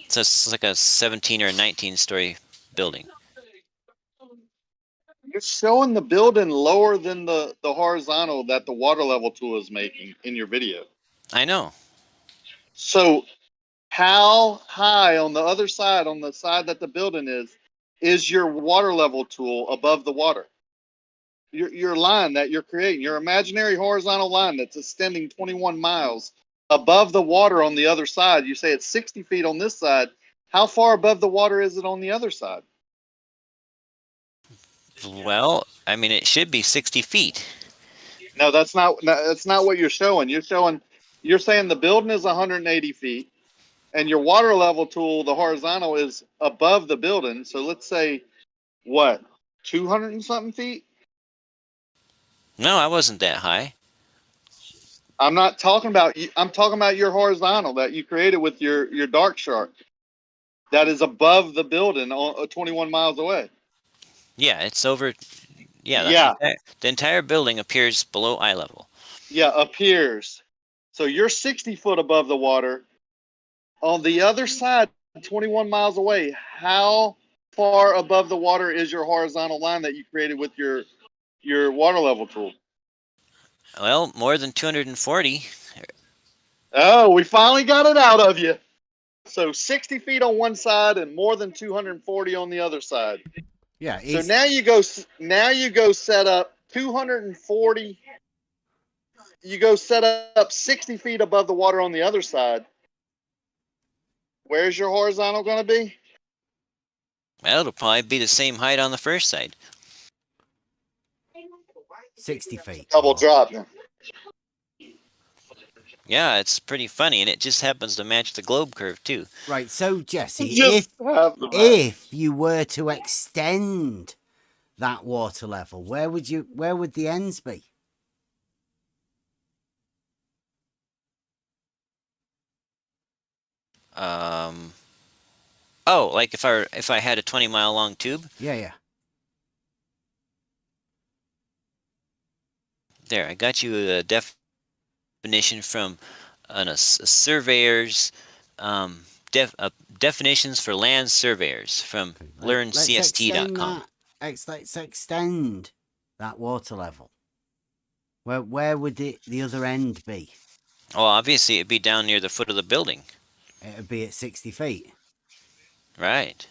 So it's like a 17 or 19-story building. You're showing the building lower than the horizontal that the water level tool is making in your video. I know. So how high on the other side, on the side that the building is your water level tool above the water? Your line that you're creating, your imaginary horizontal line that's extending 21 miles above the water on the other side. You say it's 60 feet on this side. How far above the water is it on the other side? Well, I mean, it should be 60 feet. No, that's not what you're showing. You're saying the building is 180 feet and your water level tool, the horizontal, is above the building. So let's say, what, 200 and something feet? No, I wasn't that high. I'm not talking about you. I'm talking about your horizontal that you created with your dark shark. That is above the building, 21 miles away. Yeah, it's over. Yeah, the entire building appears below eye level. Yeah, appears. So you're 60 foot above the water. On the other side, 21 miles away, how far above the water is your horizontal line that you created with your water level tool? Well, more than 240. Oh, we finally got it out of you. So 60 feet on one side and more than 240 on the other side. Yeah. So now you go set up 240. You go set up 60 feet above the water on the other side. Where's your horizontal going to be? Well, it'll probably be the same height on the first side. 60 feet. Double drop. Yeah, it's pretty funny, and it just happens to match the globe curve too. Right, so Jesse, Just if you were to extend that water level, where would the ends be? Oh, like if I had a 20-mile long tube? Yeah. There, I got you a definition from a surveyor's definitions for land surveyors from learncst.com. Let's extend that water level. Where would the other end be? Oh, obviously it'd be down near the foot of the building. It'd be at 60 feet. Right.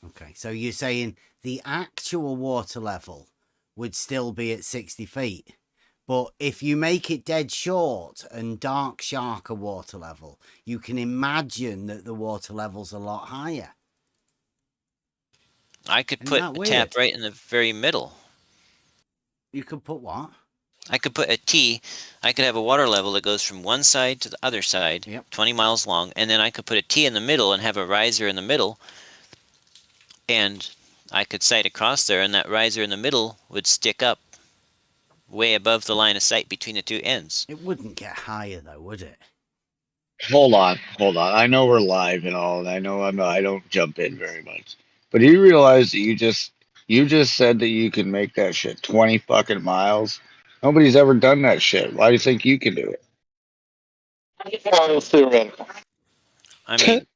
Okay, so you're saying the actual water level would still be at 60 feet. But if you make it dead short and dark shark a water level, you can imagine that the water level's a lot higher. I could put a tap right in the very middle. You could put what? I could put a T. I could have a water level that goes from one side to the other side, 20 miles long, and then I could put a T in the middle and have a riser in the middle, and I could sight across there, and that riser in the middle would stick up way above the line of sight between the two ends. It wouldn't get higher though, would it? Hold on. I know we're live and all, and I know I don't jump in very much. But do you realize that you just said that you can make that shit 20 fucking miles? Nobody's ever done that shit. Why do you think you can do it? It's theoretical. I mean,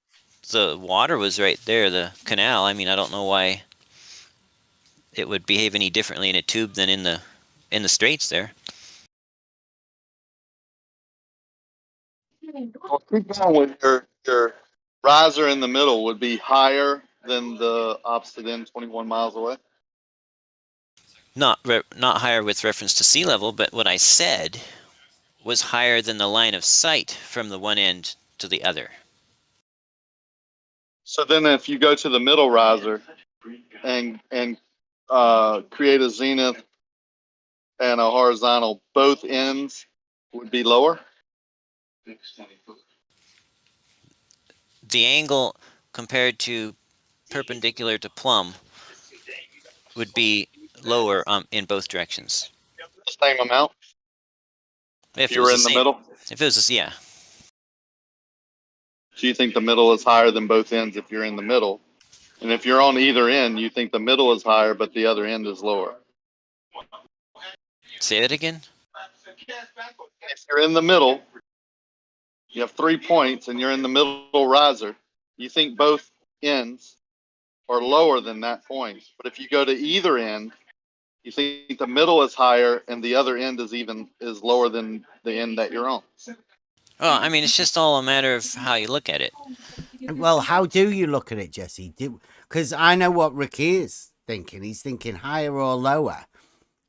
the water was right there, the canal. I mean, I don't know why it would behave any differently in a tube than in the straits there. Well, keep going with your riser in the middle would be higher than the opposite end 21 miles away. Not higher with reference to sea level, but what I said was higher than the line of sight from the one end to the other. So then if you go to the middle riser and create a zenith and a horizontal, both ends would be lower? The angle compared to perpendicular to plumb would be lower in both directions. The same amount? If you were in the middle? If it was, yeah. So you think the middle is higher than both ends if you're in the middle? And if you're on either end, you think the middle is higher, but the other end is lower? Say that again? If you're in the middle, you have 3 points and you're in the middle riser, you think both ends are lower than that point. But if you go to either end, you think the middle is higher and the other end is lower than the end that you're on. Well, I mean, it's just all a matter of how you look at it. Well, how do you look at it, Jesse? Because I know what Ricky is thinking. He's thinking higher or lower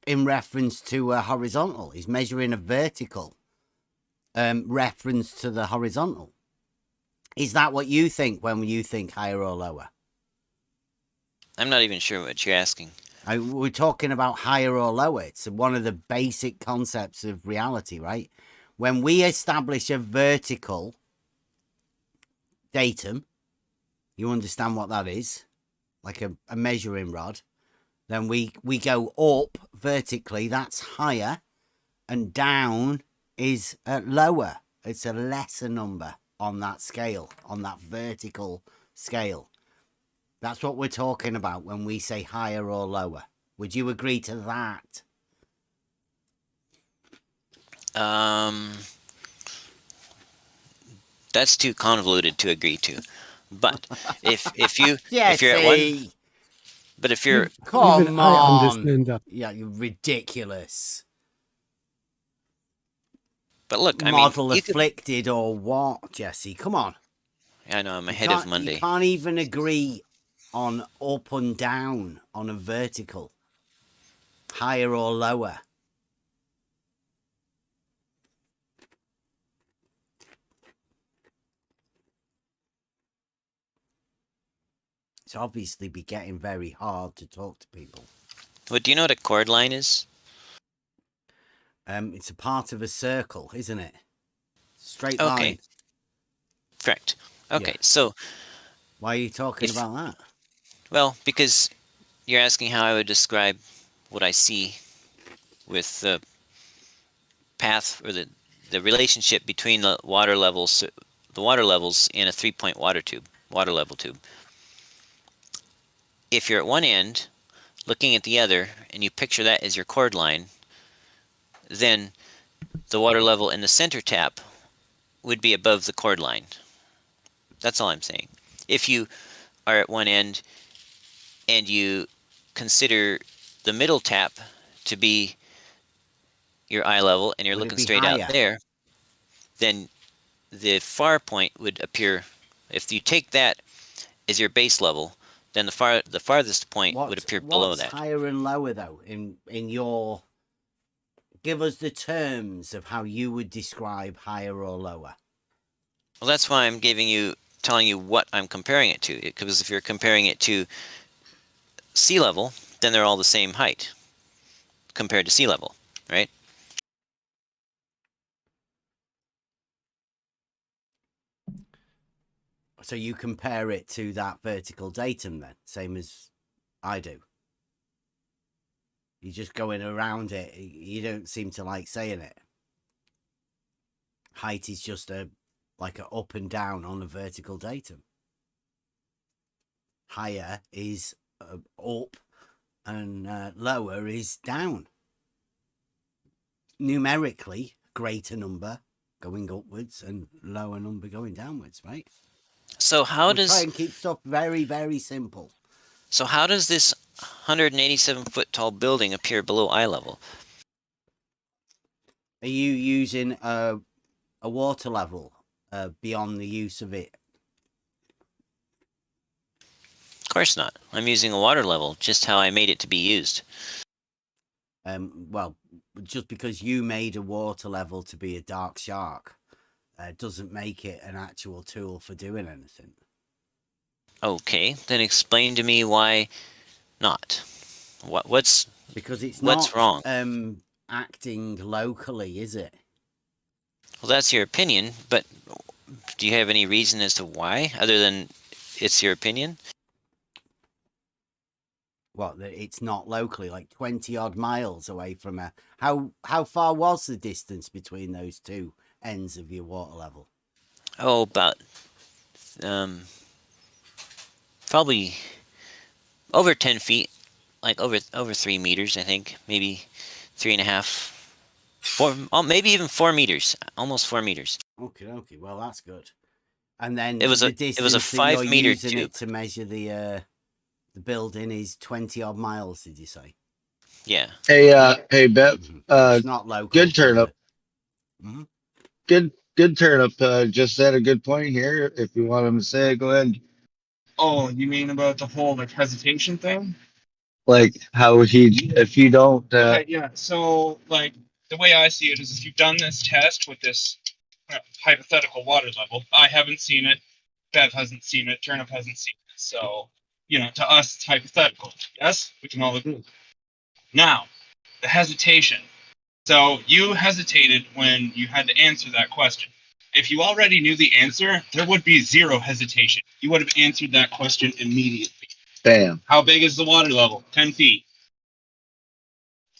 in reference to a horizontal. He's measuring a vertical reference to the horizontal. Is that what you think when you think higher or lower? I'm not even sure what you're asking. We're talking about higher or lower. It's one of the basic concepts of reality, right? When we establish a vertical datum, you understand what that is, like a measuring rod, then we go up vertically, that's higher, and down is lower. It's a lesser number on that scale, on that vertical scale. That's what we're talking about when we say higher or lower. Would you agree to that? That's too convoluted to agree to. But if you're at one, but if you're come I on, understand that. Yeah, you're ridiculous. But look, I model mean, afflicted or what, Jesse? Come on. I know I'm ahead of Monday. You can't even agree on up and down on a vertical, higher or lower. It's obviously be getting very hard to talk to people. Well, do you know what a chord line is? It's a part of a circle, isn't it? Straight line. Correct. Okay, Yeah. So why are you talking about that? Well, because you're asking how I would describe what I see with the path or the relationship between the water levels in a 3-point water level tube. If you're at one end looking at the other and you picture that as your chord line, then the water level in the center tap would be above the chord line. That's all I'm saying. If you are at one end and you consider the middle tap to be your eye level and you're looking straight out there, then the far point would appear. If you take that as your base level, then the farthest point would appear below that. What's higher and lower though in your? Give us the terms of how you would describe higher or lower. Well, that's why I'm telling you what I'm comparing it to. Because if you're comparing it to sea level, then they're all the same height compared to sea level, right? So you compare it to that vertical datum then, same as I do. You're just going around it. You don't seem to like saying it. Height is just like a up and down on a vertical datum. Higher is up and lower is down. Numerically, greater number going upwards and lower number going downwards, right? So how does try and keep stuff very, very simple? So how does this 187-foot tall building appear below eye level? Are you using a water level beyond the use of it? Of course not. I'm using a water level, just how I made it to be used. Well, just because you made a water level to be a dark shark doesn't make it an actual tool for doing anything. Okay, then explain to me why not. What's Because it's what's not wrong? acting locally, is it? Well, that's your opinion, but do you have any reason as to why, other than it's your opinion? What, that it's not locally, like 20 odd miles away from a... How far was the distance between those two ends of your water level? Oh, about probably over 10 feet, like over 3 meters, I think, maybe 3.5, 4, oh, maybe even 4 meters, almost 4 meters. Okay, well that's good. And then It was the a distance that 5 you're meter using tube. it to measure the building is 20 odd miles, did you say? Yeah. Hey, Bev. It's not local. Good turnip. Mhm. Good turnip. Just said a good point here. If you want him to say it, go ahead. Oh, you mean about the whole like hesitation thing? Like how if you don't. Okay, yeah. So like the way I see it is, if you've done this test with this hypothetical water level, I haven't seen it, Bev hasn't seen it, Turnip hasn't seen it. So to us it's hypothetical. Yes, we can all agree. Now, the hesitation. So you hesitated when you had to answer that question. If you already knew the answer, there would be zero hesitation. You would have answered that question immediately. Bam. How big is the water level? 10 feet.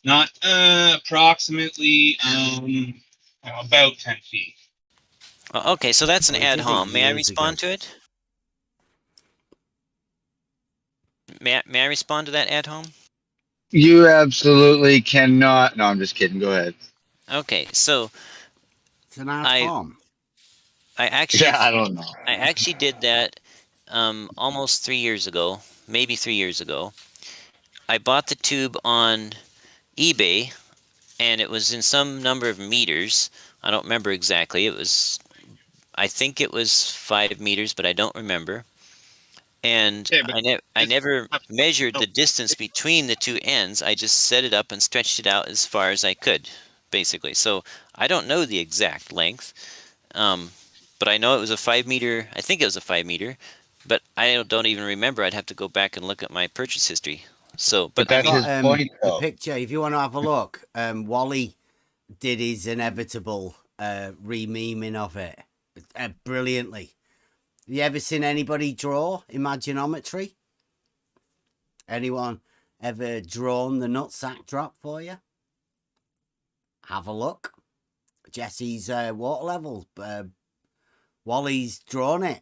Not approximately about 10 feet. Okay, so that's an Well, ad did it hom. May I years ago. respond to it? May I respond to that ad hom? You absolutely cannot. No, I'm just kidding. Go ahead. Okay, so it's an ad hom. I actually, Yeah, I don't know. I actually did that almost 3 years ago, maybe 3 years ago. I bought the tube on eBay, and it was in some number of meters. I don't remember exactly. I think it was 5 meters, but I don't remember. And I never measured the distance between the two ends. I just set it up and stretched it out as far as I could, basically. So I don't know the exact length, but I know it was a 5 meter. I think it was a 5 meter, but I don't even remember. I'd have to go back and look at my purchase history. So, but that's his point, the though. picture, if you want to have a look, Wally did his inevitable re-memeing of it brilliantly. You ever seen anybody draw Imaginometry? Anyone ever drawn the nutsack drop for you? Have a look. Jesse's water level. Wally's drawn it.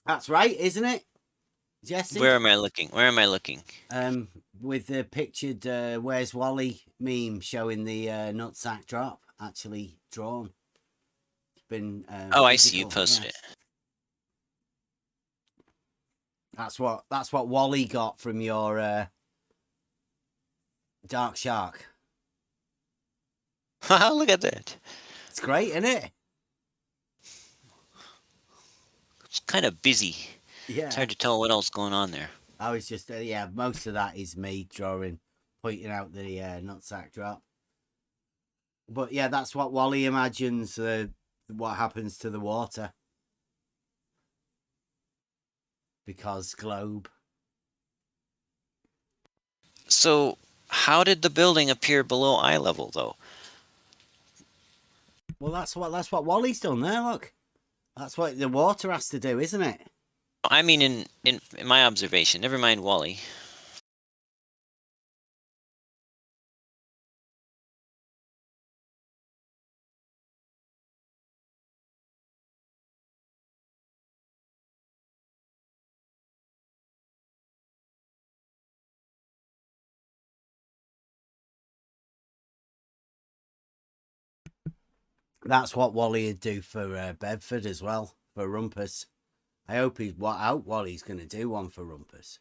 That's right, isn't it, Jesse? where am I looking? Where am I looking? With the pictured "Where's Wally" meme showing the nutsack drop actually drawn. It's been. Oh, I see. You posted it. That's what Wally got from your Dark Shark. Look at that. It's great, isn't it? It's kind of busy. Yeah. It's hard to tell what else going on there. I was just most of that is me drawing, pointing out the nutsack drop. But yeah, that's what Wally imagines what happens to the water. Because globe. So, how did the building appear below eye level, though? Well, that's what Wally's done there. Look, that's what the water has to do, isn't it? I mean, in my observation. Never mind Wally. That's what Wally would do for Bedford as well, for Rumpus. I hope Wally's going to do one for Rumpus.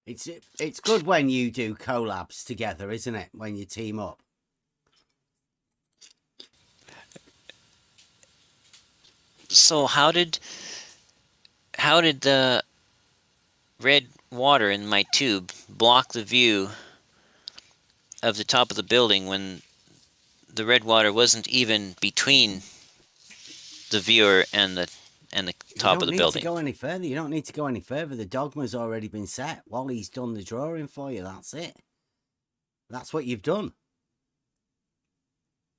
It's good when you do collabs together, isn't it? When you team up. So how did red water in my tube block the view of the top of the building when the red water wasn't even between the viewer and the top of the You don't need building? to go any further. You don't need to go any further. The dogma's already been set. Wally's done the drawing for you. That's it. That's what you've done.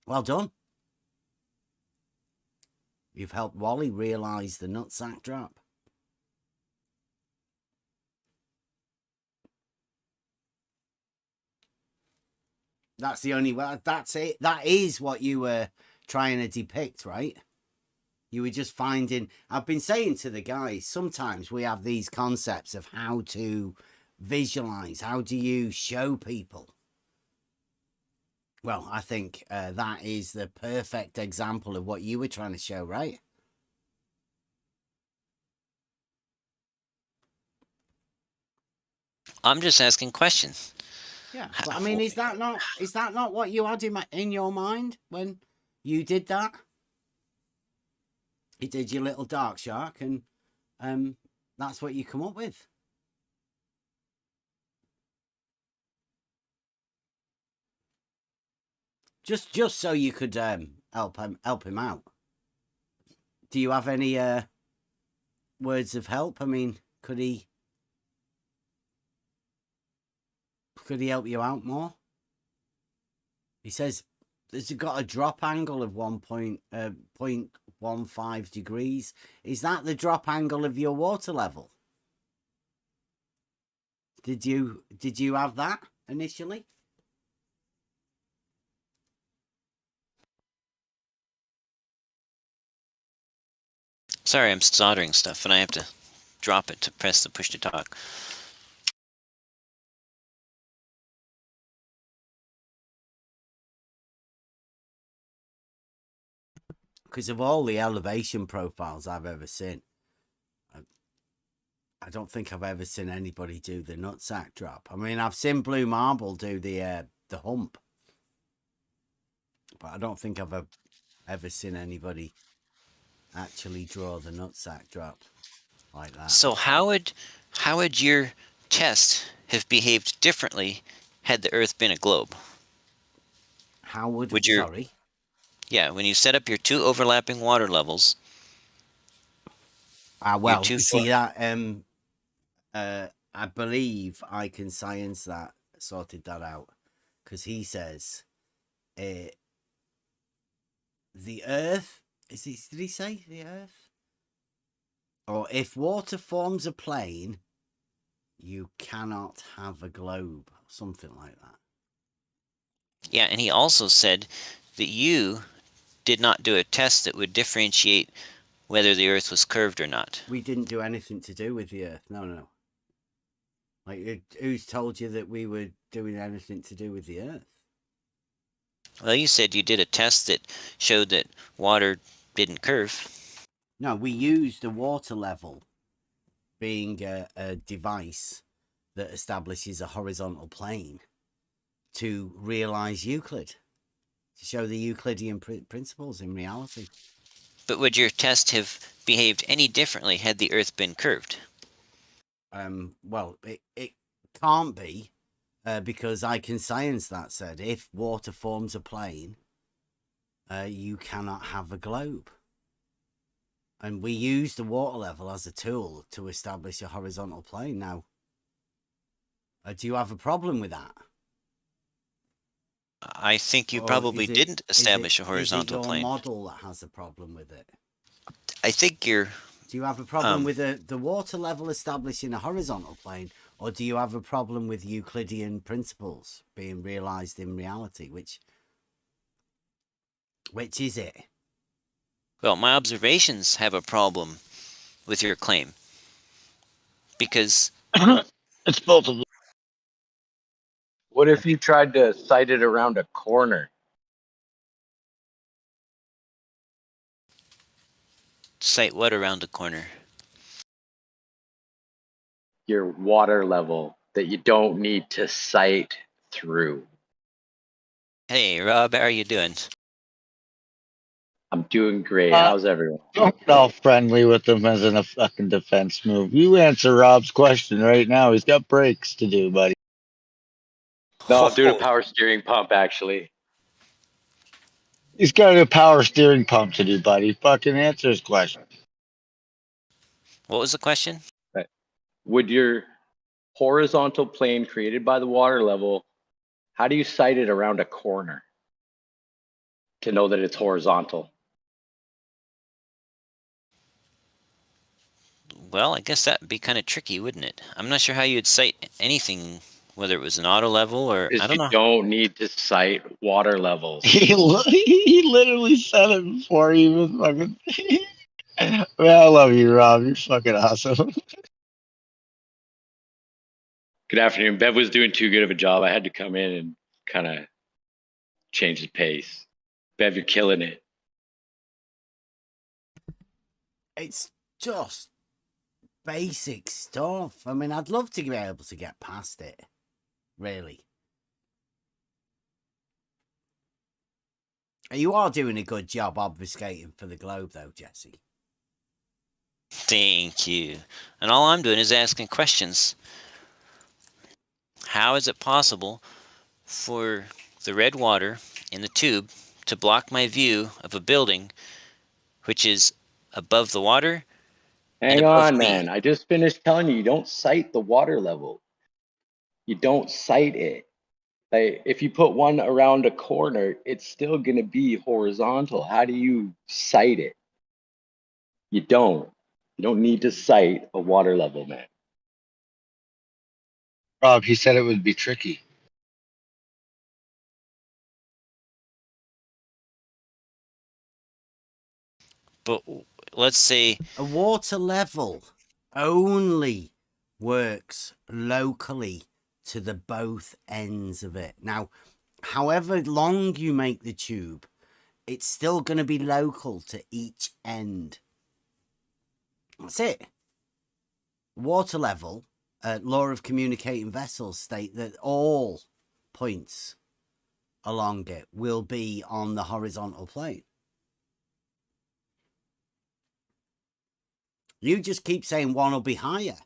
Well done. You've helped Wally realise the nutsack drop. That's the only way. That's it. That is what you were trying to depict, right? You were just finding. I've been saying to the guys, sometimes we have these concepts of how to visualize. How do you show people? Well, I think that is the perfect example of what you were trying to show, right? I'm just asking questions. Yeah, but I mean, is that not what you had in your mind when you did that? You did your little dark shark, and that's what you come up with. Just so you could help him out. Do you have any words of help? I mean, could he help you out more? He says there's got a drop angle of 0.15 degrees. Is that the drop angle of your water level? Did you have that initially? Sorry, I'm soldering stuff, and I have to drop it to press the push to talk. Because of all the elevation profiles I've ever seen, I don't think I've ever seen anybody do the nutsack drop. I mean, I've seen Blue Marble do the hump, but I don't think I've ever seen anybody actually draw the nutsack drop like that. So how would your test have behaved differently had the Earth been a globe? How would your sorry? Yeah, when you set up your two overlapping water levels. Well, you see that I believe I can science that, sorted that out, because he says the Earth did he say the Earth? Or if water forms a plane, you cannot have a globe, something like that. Yeah, and he also said that you did not do a test that would differentiate whether the Earth was curved or not. We didn't do anything to do with the Earth. No. Like, who's told you that we were doing anything to do with the Earth? Well, you said you did a test that showed that water didn't curve. No, we used the water level being a device that establishes a horizontal plane to realize Euclid, to show the Euclidean principles in reality. But would your test have behaved any differently had the Earth been curved? Well, it can't be, because I can science that said if water forms a plane, you cannot have a globe. And we use the water level as a tool to establish a horizontal plane. Now, do you have a problem with that? I think you probably didn't establish a horizontal plane. Is it plane. your model that has a problem with it? I think you're... Do you have a problem with the water level establishing a horizontal plane, or do you have a problem with Euclidean principles being realized in reality? Which is it? Well, my observations have a problem with your claim. Because... It's both of them. What if you tried to sight it around a corner? Sight what around the corner? Your water level that you don't need to sight through. Hey, Rob, how are you doing? I'm doing great. How's everyone? Don't get all friendly with him as in a fucking defense move. You answer Rob's question right now. He's got breaks to do, buddy. No, I'm doing a power steering pump actually. He's got a power steering pump to do, buddy. Fucking answer his question. What was the question? Right. Would your horizontal plane created by the water level, how do you sight it around a corner to know that it's horizontal? Well, I guess that'd be kind of tricky, wouldn't it? I'm not sure how you'd cite anything, whether it was an auto level or I don't know. You don't need to cite water levels. He literally said it before he even fucking. Man, I love you, Rob. You're fucking awesome. Good afternoon. Bev was doing too good of a job. I had to come in and kind of change the pace. Bev, you're killing it. It's just basic stuff. I mean, I'd love to be able to get past it. Really. You are doing a good job obfuscating for the globe, though, Jesse. Thank you. And all I'm doing is asking questions. How is it possible for the red water in the tube to block my view of a building which is above the water? Hang on, man. I just finished telling you, you don't cite the water level. You don't cite it. Like, if you put one around a corner, it's still going to be horizontal. How do you cite it? You don't. You don't need to cite a water level, man. Rob, he said it would be tricky. But let's say a water level only works locally to the both ends of it. Now, however long you make the tube, it's still going to be local to each end. That's it. Water level, law of communicating vessels state that all points along it will be on the horizontal plane. You just keep saying one will be higher,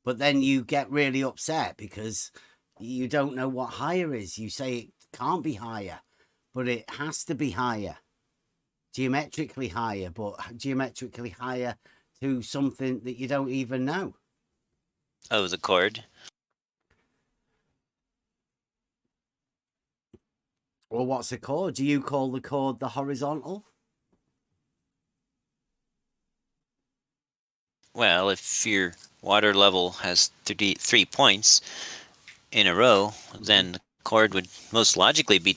but then you get really upset because you don't know what higher is. You say it can't be higher, but it has to be higher. Geometrically higher, but geometrically higher to something that you don't even know. Oh, the chord. Well, what's the chord? Do you call the chord the horizontal? Well, if your water level has 3 points in a row, then the chord would most logically be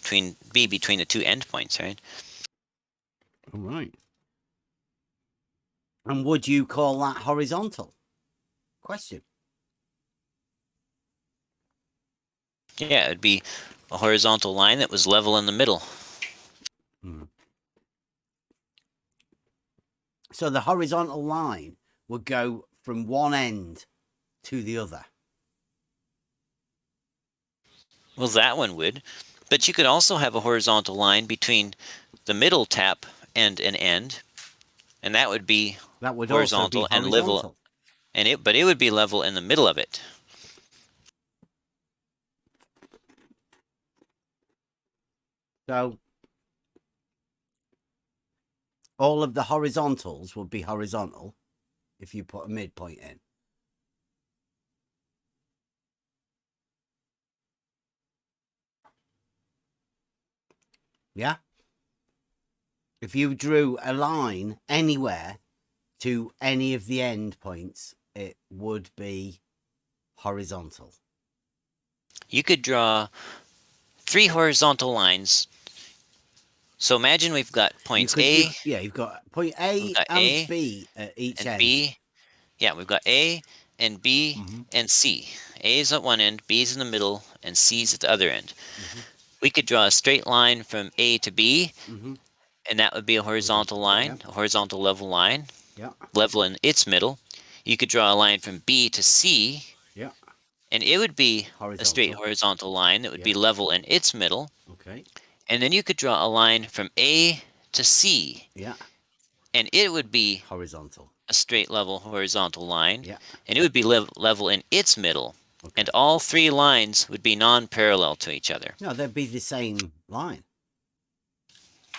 between the two endpoints, right? All right. And would you call that horizontal? Question. Yeah, it'd be a horizontal line that was level in the middle. So the horizontal line would go from one end to the other. Well, that one would. But you could also have a horizontal line between the middle tap and an end, and that would be horizontal, also be and level. But it would be level in the middle of it. So all of the horizontals would be horizontal if you put a midpoint in. Yeah? If you drew a line anywhere to any of the end points, it would be horizontal. You could draw 3 horizontal lines. So imagine we've got points A. You've got point A and B at each and end. B. Yeah, we've got A and B and C. A is at one end, B is in the middle, and C is at the other end. We could draw a straight line from A to B, and that would be a horizontal line, a horizontal level line, level in its middle. You could draw a line from B to C, and it would be a straight horizontal line that would be level in its middle. Okay. And then you could draw a line from A to see. Yeah. And it would be horizontal. A straight level horizontal line. Yeah. And it would be level in its middle. Okay. And all three lines would be non-parallel to each other. No, they'd be the same line.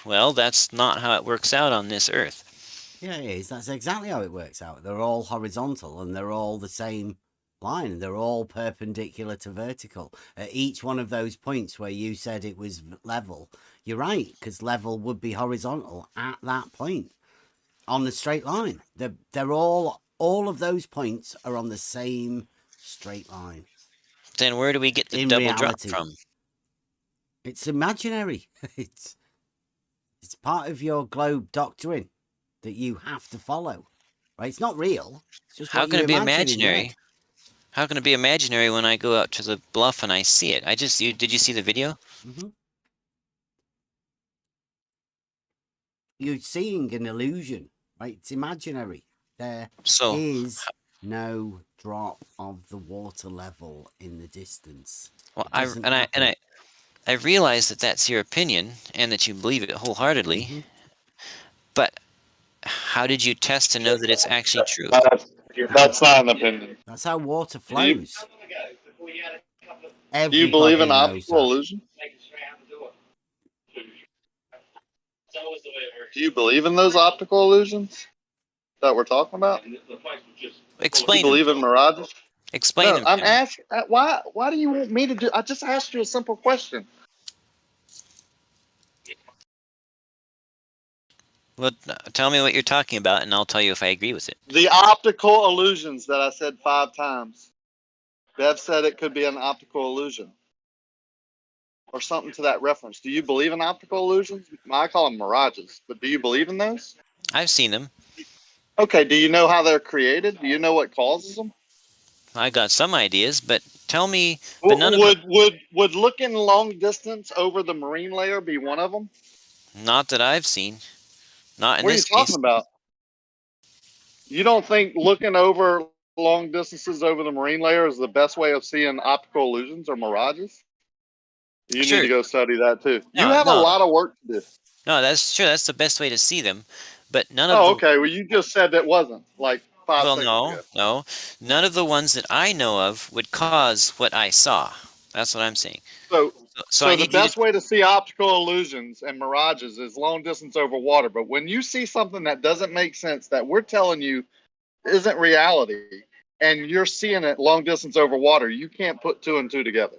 Well, that's not how it works out on this Earth. Yeah, it is. That's exactly how it works out. They're all horizontal and they're all the same line. And they're all perpendicular to vertical. At each one of those points where you said it was level, you're right, because level would be horizontal at that point on the straight line. They're all of those points are on the same straight line. Then where do we get the In double reality, drop from? It's imaginary. It's part of your globe doctrine that you have to follow. Right? It's not real. It's just How can it be imaginary? How can it be imaginary when I go out to the bluff and I see it? Did you see the video? Mm-hmm. You're seeing an illusion, right? It's imaginary. There is no drop of the water level in the distance. Well, I realize that that's your opinion and that you believe it wholeheartedly. Mm-hmm. But how did you test to know that it's actually true? That's not an opinion. That's how water flows. Do you believe in optical illusion? Do you believe in those optical illusions that we're talking about? Explain. Do you believe in mirages? Explain them. I'm asking. Why do you want me to do? I just asked you a simple question. Well, tell me what you're talking about, and I'll tell you if I agree with it. The optical illusions that I said 5 times. Bev said it could be an optical illusion. Or something to that reference. Do you believe in optical illusions? I call them mirages, but do you believe in those? I've seen them. Okay, do you know how they're created? Do you know what causes them? I got some ideas, but tell me. But none would looking long distance over the marine layer be one of them? Not that I've seen. Not in this case. What are you talking about? You don't think looking over long distances over the marine layer is the best way of seeing optical illusions or mirages? You need to go study that too. You have a lot of work to do. No, that's true. That's the best way to see them, but none of. Okay. Well, you just said that wasn't like 5 seconds ago. No. None of the ones that I know of would cause what I saw. That's what I'm saying. So the best way to see optical illusions and mirages is long distance over water. But when you see something that doesn't make sense, that we're telling you isn't reality, and you're seeing it long distance over water, you can't put 2 and 2 together.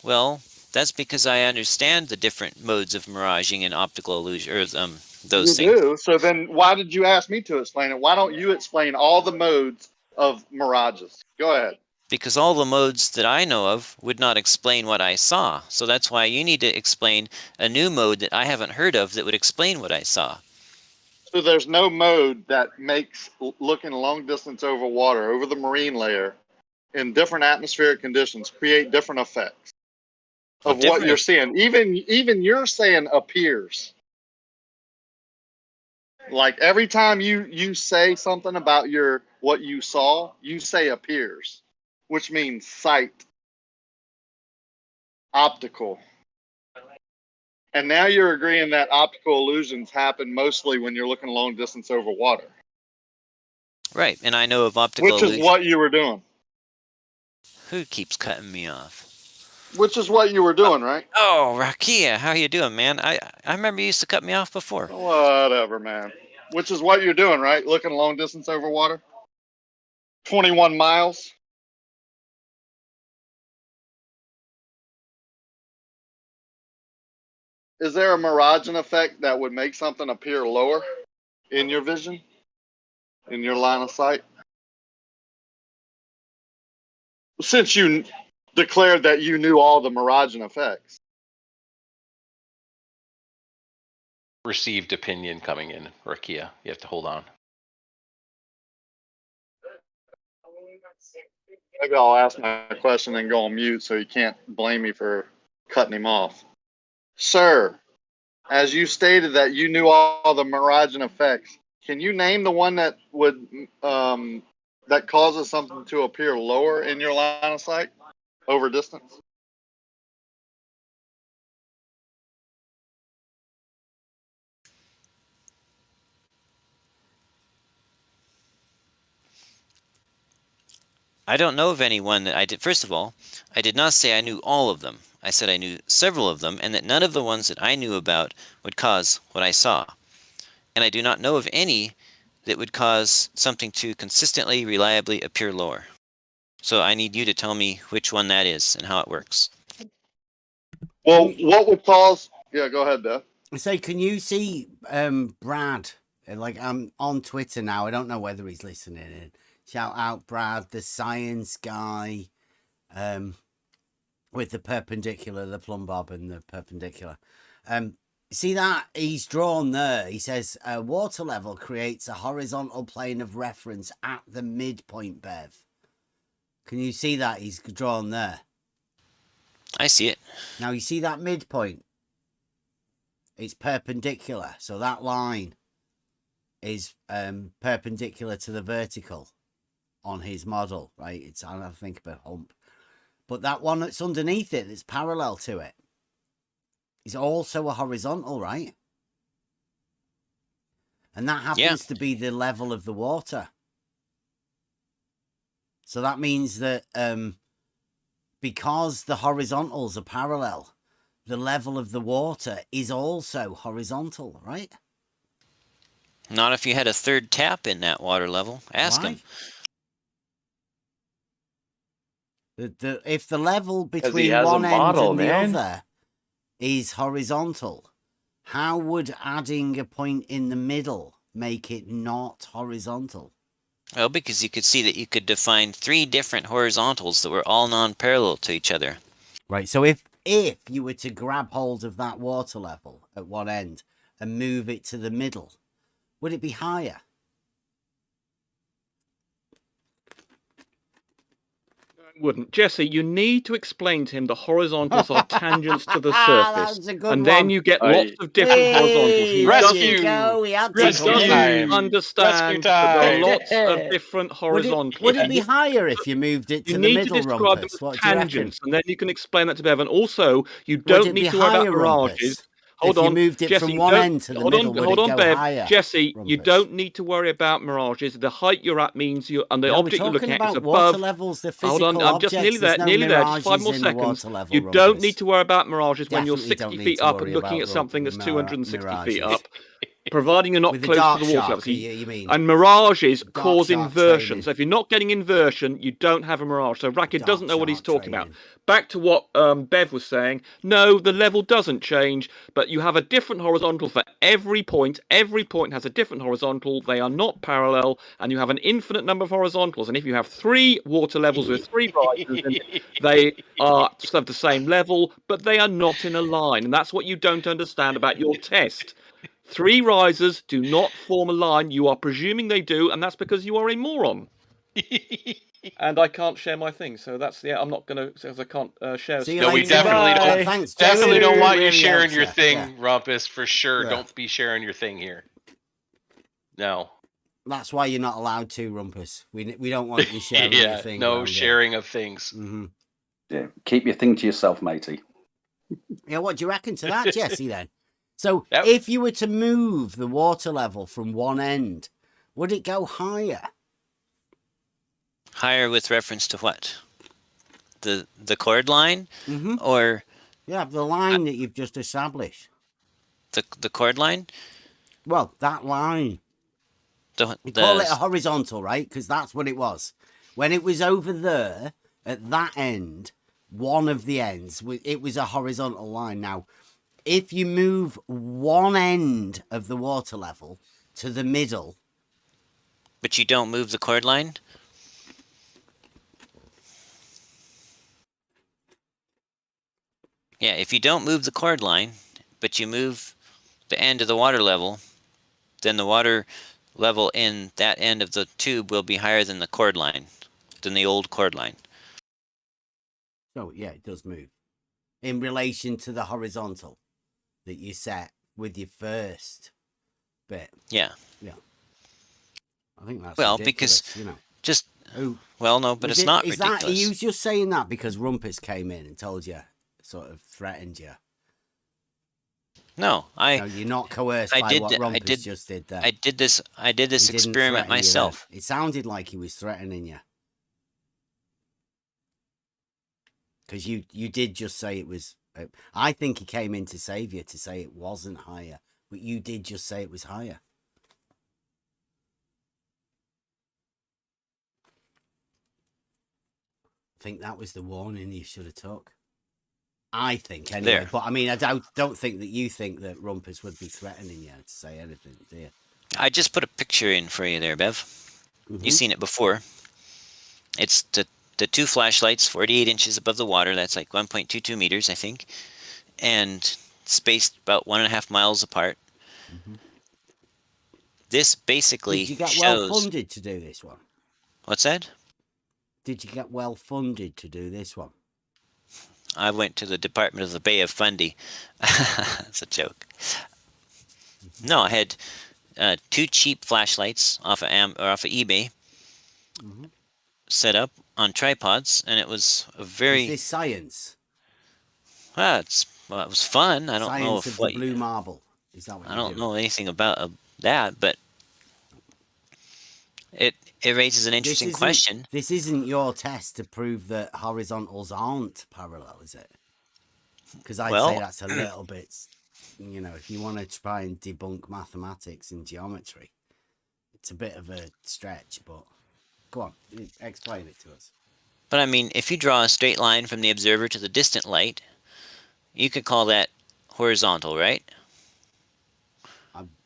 Well, that's because I understand the different modes of miraging and optical illusion, or those things. You do. So then why did you ask me to explain it? Why don't you explain all the modes of mirages? Go ahead. Because all the modes that I know of would not explain what I saw. So that's why you need to explain a new mode that I haven't heard of that would explain what I saw. So there's no mode that makes looking long distance over water, over the marine layer, in different atmospheric conditions, create different effects of what you're seeing. Even you're saying appears. Like every time you say something about what you saw, you say appears, which means sight, optical. And now you're agreeing that optical illusions happen mostly when you're looking long distance over water. Right, and I know of optical illusions. Which is what you were doing. Who keeps cutting me off? Which is what you were doing, right? Oh, Rakia, how you doing, man? I remember you used to cut me off before. Whatever, man. Which is what you're doing, right? Looking long distance over water. 21 miles. Is there a miraging effect that would make something appear lower in your vision? In your line of sight? Since you declared that you knew all the miraging effects. Received opinion coming in, Rakia. You have to hold on. Maybe I'll ask my question and go on mute so he can't blame me for cutting him off. Sir, as you stated that you knew all the miraging effects, can you name the one that would that causes something to appear lower in your line of sight over distance? I don't know of anyone that I did. First of all, I did not say I knew all of them. I said I knew several of them, and that none of the ones that I knew about would cause what I saw. And I do not know of any that would cause something to consistently, reliably appear lower. So I need you to tell me which one that is and how it works. Well, what would cause? Yeah, go ahead, Beth. So can you see Brad? Like, I'm on Twitter now. I don't know whether he's listening in. Shout out Brad, the science guy, with the perpendicular, the plumb bob and the perpendicular. See that he's drawn there? He says water level creates a horizontal plane of reference at the midpoint, Bev. Can you see that he's drawn there? I see it. Now you see that midpoint? It's perpendicular, so that line is perpendicular to the vertical on his model, right? It's, I don't think, a hump. But that one that's underneath it, that's parallel to it, is also a horizontal, right? And that happens to be the level of the water. So that means that because the horizontals are parallel, the level of the water is also horizontal, right? Not if you had a third tap in that water level. Ask him. If the level he between has a one model, end and man. the other is horizontal, how would adding a point in the middle make it not horizontal? Well, because you could see that you could define 3 different horizontals that were all non-parallel to each other. Right, so if you were to grab hold of that water level at one end and move it to the middle, would it be higher? Wouldn't. Jesse, you need to explain to him the horizontals are tangents to the surface. And then you get lots of different horizontals. He doesn't understand that there are lots of different horizontals. Would it be higher if you moved it to the middle, You need to describe them Rumpus? as tangents, and then you can explain that to Bevan. Also, you don't need to worry about mirages. Hold on, If you moved it Jesse, from one end to the middle, would hold it on, go Bev. higher? Jesse, you Rumpus? don't need to worry about mirages. The height you're at means you, and the No, object we're you're looking talking at is about above. water levels, the Hold on, physical I'm just nearly objects. there. There's no Nearly there. Just 5 mirages more in the seconds. water level, You don't Rumpus. need to worry about mirages when you're Definitely 60 don't feet need to up and worry looking about at something that's 260 feet mirages. up. Providing you're not With the close dark to the water shark, level. you mean? And mirages cause shark inversion. training. So if you're not getting inversion, you don't have a mirage. So Racket doesn't know what he's talking about. Back to what Bev was saying. No, the level doesn't change, but you have a different horizontal for every point. Every point has a different horizontal. They are not parallel, and you have an infinite number of horizontals. And if you have 3 water levels with 3 rises, then they are just of the same level, but they are not in a line. And that's what you don't understand about your test. 3 risers do not form a line. You are presuming they do, and that's because you are a moron. And I can't share my thing, so that's I'm not going to, because I can't share. No, we definitely don't. Definitely don't want you sharing your thing, Rumpus. For sure, Yeah. don't be sharing your thing here. No. That's why you're not allowed to, Rumpus. We don't want you sharing your thing. no around here. sharing of things. Mm-hmm. Yeah, keep your thing to yourself, matey. Yeah, what do you reckon to that, Jesse, then? So if you were to move the water level from one end, would it go higher? Higher with reference to what? The chord line? Or yeah, the line that you've just established. The chord line? Well, that line. We call it a horizontal, right? Because that's what it was. When it was over there, at that end, one of the ends, it was a horizontal line. Now, if you move one end of the water level to the middle... But you don't move the chord line? Yeah, if you don't move the chord line, but you move the end of the water level, then the water level in that end of the tube will be higher than the chord line, than the old chord line. So, yeah, it does move. In relation to the horizontal that you set with your first bit. Yeah. Yeah. I think that's well, ridiculous, because you know. just well, no, but it's not ridiculous. Are you just saying that because Rumpus came in and told you, sort of threatened you? No, you're not coerced by what Rumpus just did there. I did this He didn't experiment threaten you myself. then. It sounded like he was threatening you. because you did just say it was. I think he came in to save you to say it wasn't higher, but you did just say it was higher. I think that was the warning you should have took. I think anyway, There. but I mean, I don't think that you think that Rumpus would be threatening you to say anything, do you? I just put a picture in for you there, Bev. You've seen it before. It's the two flashlights, 48 inches above the water. That's like 1.22 meters, I think, and spaced about 1.5 miles apart. This basically Did you get shows. well funded to do this one? What's that? Did you get well funded to do this one? I went to the Department of the Bay of Fundy. That's a joke. No, I had 2 cheap flashlights off of eBay set up on tripods, and it was a very. Is this science? Well, it was fun. I don't know Science if of the blue marble. Is that what I you're don't doing? know anything about that, but it raises an interesting question. This isn't your test to prove that horizontals aren't parallel, is it? Because I'd say that's a little bit, if you want to try and debunk mathematics and geometry, it's a bit of a stretch, but go on, explain it to us. But I mean, if you draw a straight line from the observer to the distant light, you could call that horizontal, right?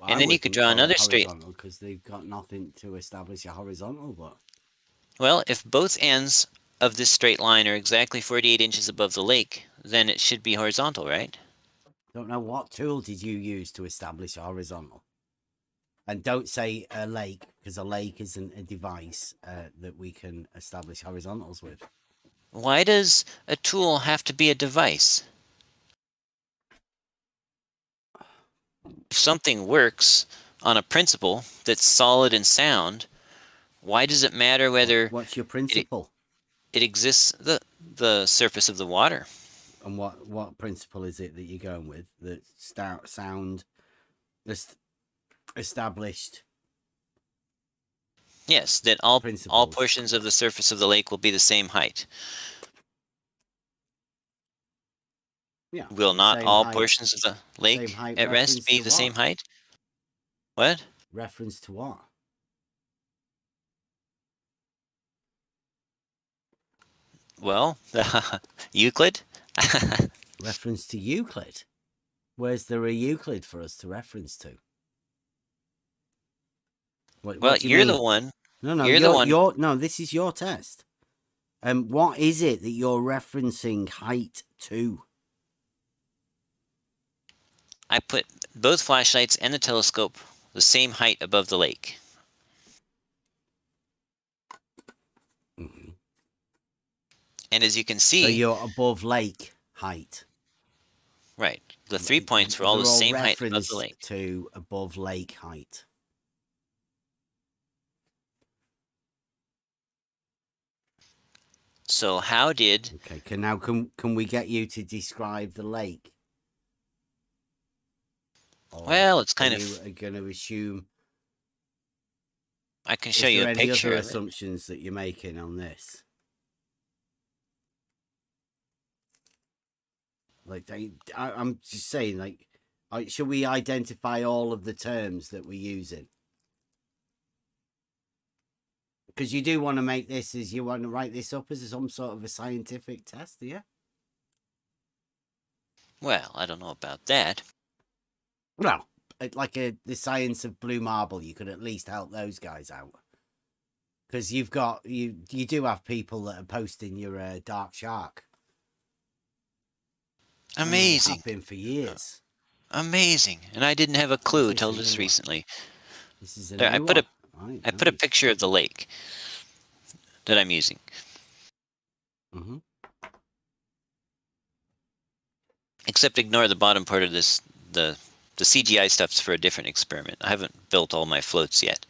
And then you could draw another straight. Because they've got nothing to establish a horizontal, but. Well, if both ends of this straight line are exactly 48 inches above the lake, then it should be horizontal, right? Don't know what tool did you use to establish a horizontal. And don't say a lake, because a lake isn't a device that we can establish horizontals with. Why does a tool have to be a device? If something works on a principle that's solid and sound, why does it matter whether... What's your principle? It exists the surface of the water. And what principle is it that you're going with? That sound established? Yes, that all portions of the surface of the lake will be the same height. Yeah. Will not all portions of the lake at rest be the same height? What? Reference to what? Well, Euclid. Reference to Euclid. Where's there a Euclid for us to reference to? Well, you're the one. No, you're the one. No, this is your test. What is it that you're referencing height to? I put both flashlights and the telescope the same height above the lake. And as you can see... So you're above lake height. Right. The 3 points were all the same height above the lake. To above lake height. So how did... Okay, now can we get you to describe the lake? Well, it's kind of... You are going to assume... I can show you a picture Is there any of other assumptions that you're making on this? Like, I'm just saying, like, should we identify all of the terms that we're using? Because you do want to make this as you want to write this up as some sort of a scientific test, do you? Well, I don't know about that. Well, like the science of blue marble, you could at least help those guys out. Because you do have people that are posting your dark shark. Amazing. It's been for years. Amazing. And I didn't have a clue until just recently. This is I put a picture of the lake that I'm using. Except ignore the bottom part of this. The CGI stuff's for a different experiment. I haven't built all my floats yet.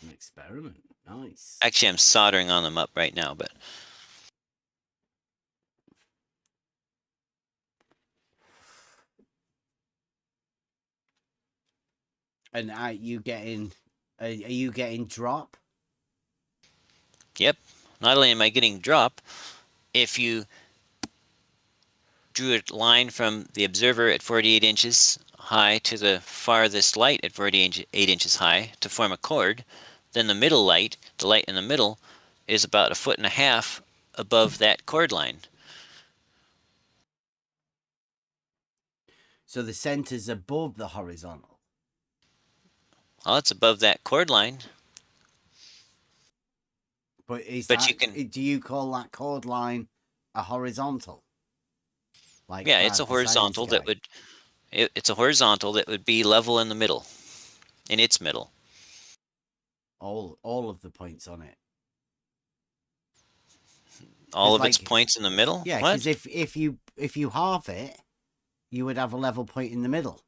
An experiment. Nice. Actually, I'm soldering on them up right now, but... And are you getting drop? Yep. Not only am I getting drop, if you drew a line from the observer at 48 inches high to the farthest light at 48 inches high to form a chord, then the middle light, the light in the middle, is about 1.5 feet above that chord line. So the center's above the horizontal. Well, it's above that chord line. But you can, do you call that chord line a horizontal? Like yeah, it's a horizontal that would, it's a horizontal that would be level in the middle, in its middle. All of the points on it. All of its points in the middle? Yeah, What? because if you halve it, you would have a level point in the middle.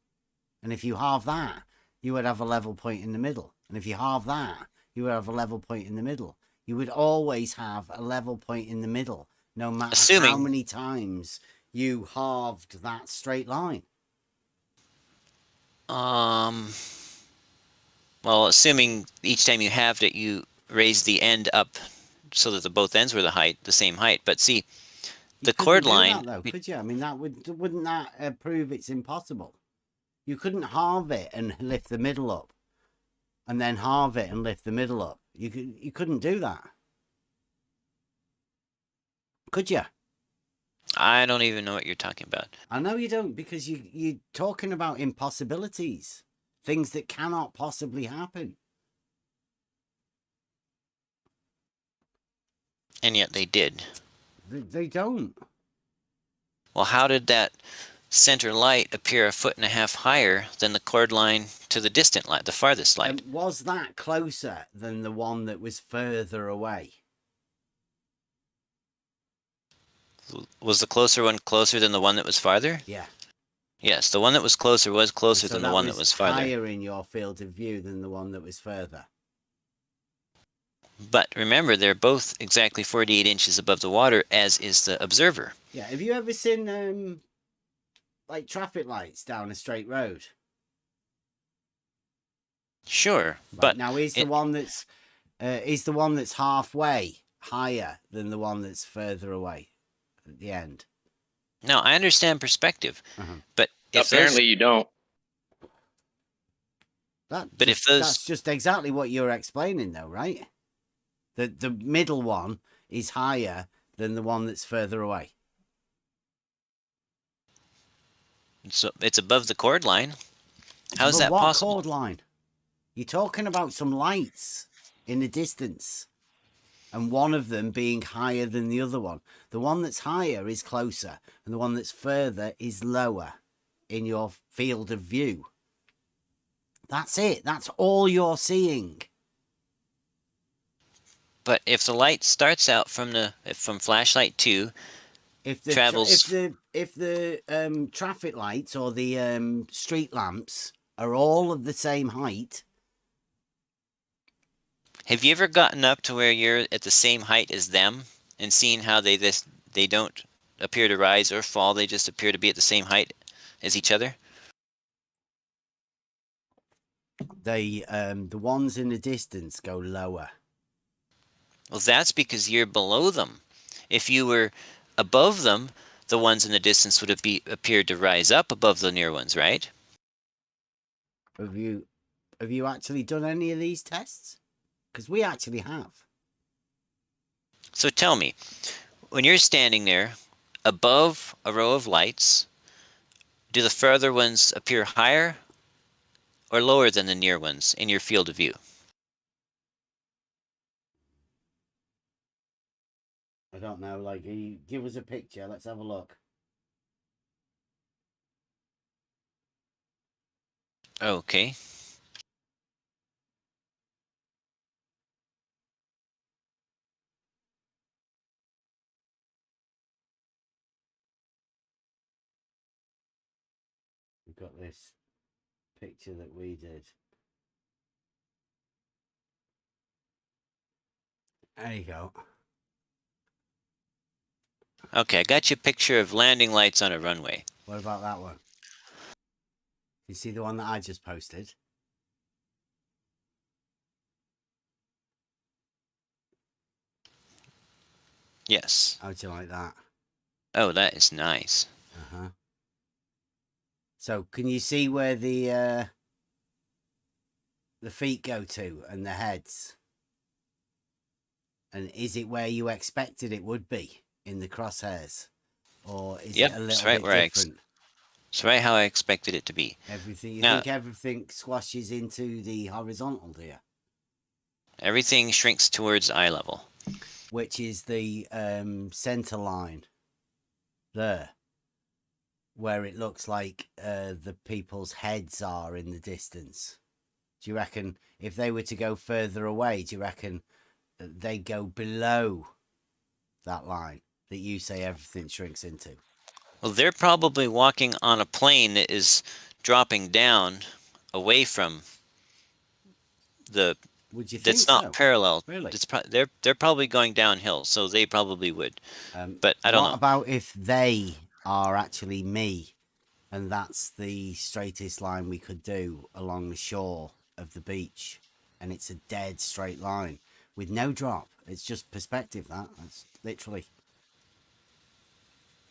And if you halve that, you would have a level point in the middle. And if you halve that, you would have a level point in the middle. You would always have a level point in the middle, no matter how many times you halved that straight line. Well, assuming each time you halved it, you raised the end up so that the both ends were the same height. But see, the chord line. That, though, could you? I mean, wouldn't that prove it's impossible? You couldn't halve it and lift the middle up, and then halve it and lift the middle up. You couldn't do that, could you? I don't even know what you're talking about. I know you don't, because you're talking about impossibilities, things that cannot possibly happen. And yet they did. They don't. Well, how did that center light appear 1.5 feet higher than the chord line to the distant light, the farthest light? Was that closer than the one that was further away? Was the closer one closer than the one that was farther? Yeah. Yes, the one that was closer than the one that was farther. Higher in your field of view than the one that was further. But remember, they're both exactly 48 inches above the water, as is the observer. Yeah. Have you ever seen like traffic lights down a straight road? Sure, right, but now is the one that's halfway higher than the one that's further away at the end? No, I understand perspective, but if apparently you don't. That's just exactly what you're explaining, though, right? That the middle one is higher than the one that's further away. So it's above the chord line. How is that possible? What chord line? You're talking about some lights in the distance, and one of them being higher than the other one. The one that's higher is closer, and the one that's further is lower in your field of view. That's it. That's all you're seeing. But if the light starts out from flashlight 2, travels. If the traffic lights or the street lamps are all of the same height. Have you ever gotten up to where you're at the same height as them and seen how they don't appear to rise or fall? They just appear to be at the same height as each other. The ones in the distance go lower. Well, that's because you're below them. If you were above them, the ones in the distance would have appeared to rise up above the near ones, right? Have you actually done any of these tests? Because we actually have. So tell me, when you're standing there above a row of lights, do the further ones appear higher or lower than the near ones in your field of view? I don't know, like, give us a picture, let's have a look. Okay. We've got this picture that we did. There you go. Okay, I got you a picture of landing lights on a runway. What about that one? You see the one that I just posted? Yes. How'd you like that? Oh, that is nice. Uh-huh. So can you see where the feet go to and the heads? And is it where you expected it would be in the crosshairs? Or is it a little bit different? It's right how I expected it to be. Everything, you think everything squashes into the horizontal, do you? Everything shrinks towards eye level. Which is the center line there, where it looks like the people's heads are in the distance. Do you reckon if they were to go further away, do you reckon they go below that line that you say everything shrinks into? Well, they're probably walking on a plane that is dropping down away from the. Would you think that's not so? parallel. Really? It's they're probably going downhill, so they probably would. But I don't know. What about if they are actually me, and that's the straightest line we could do along the shore of the beach, and it's a dead straight line with no drop? It's just perspective. That's literally.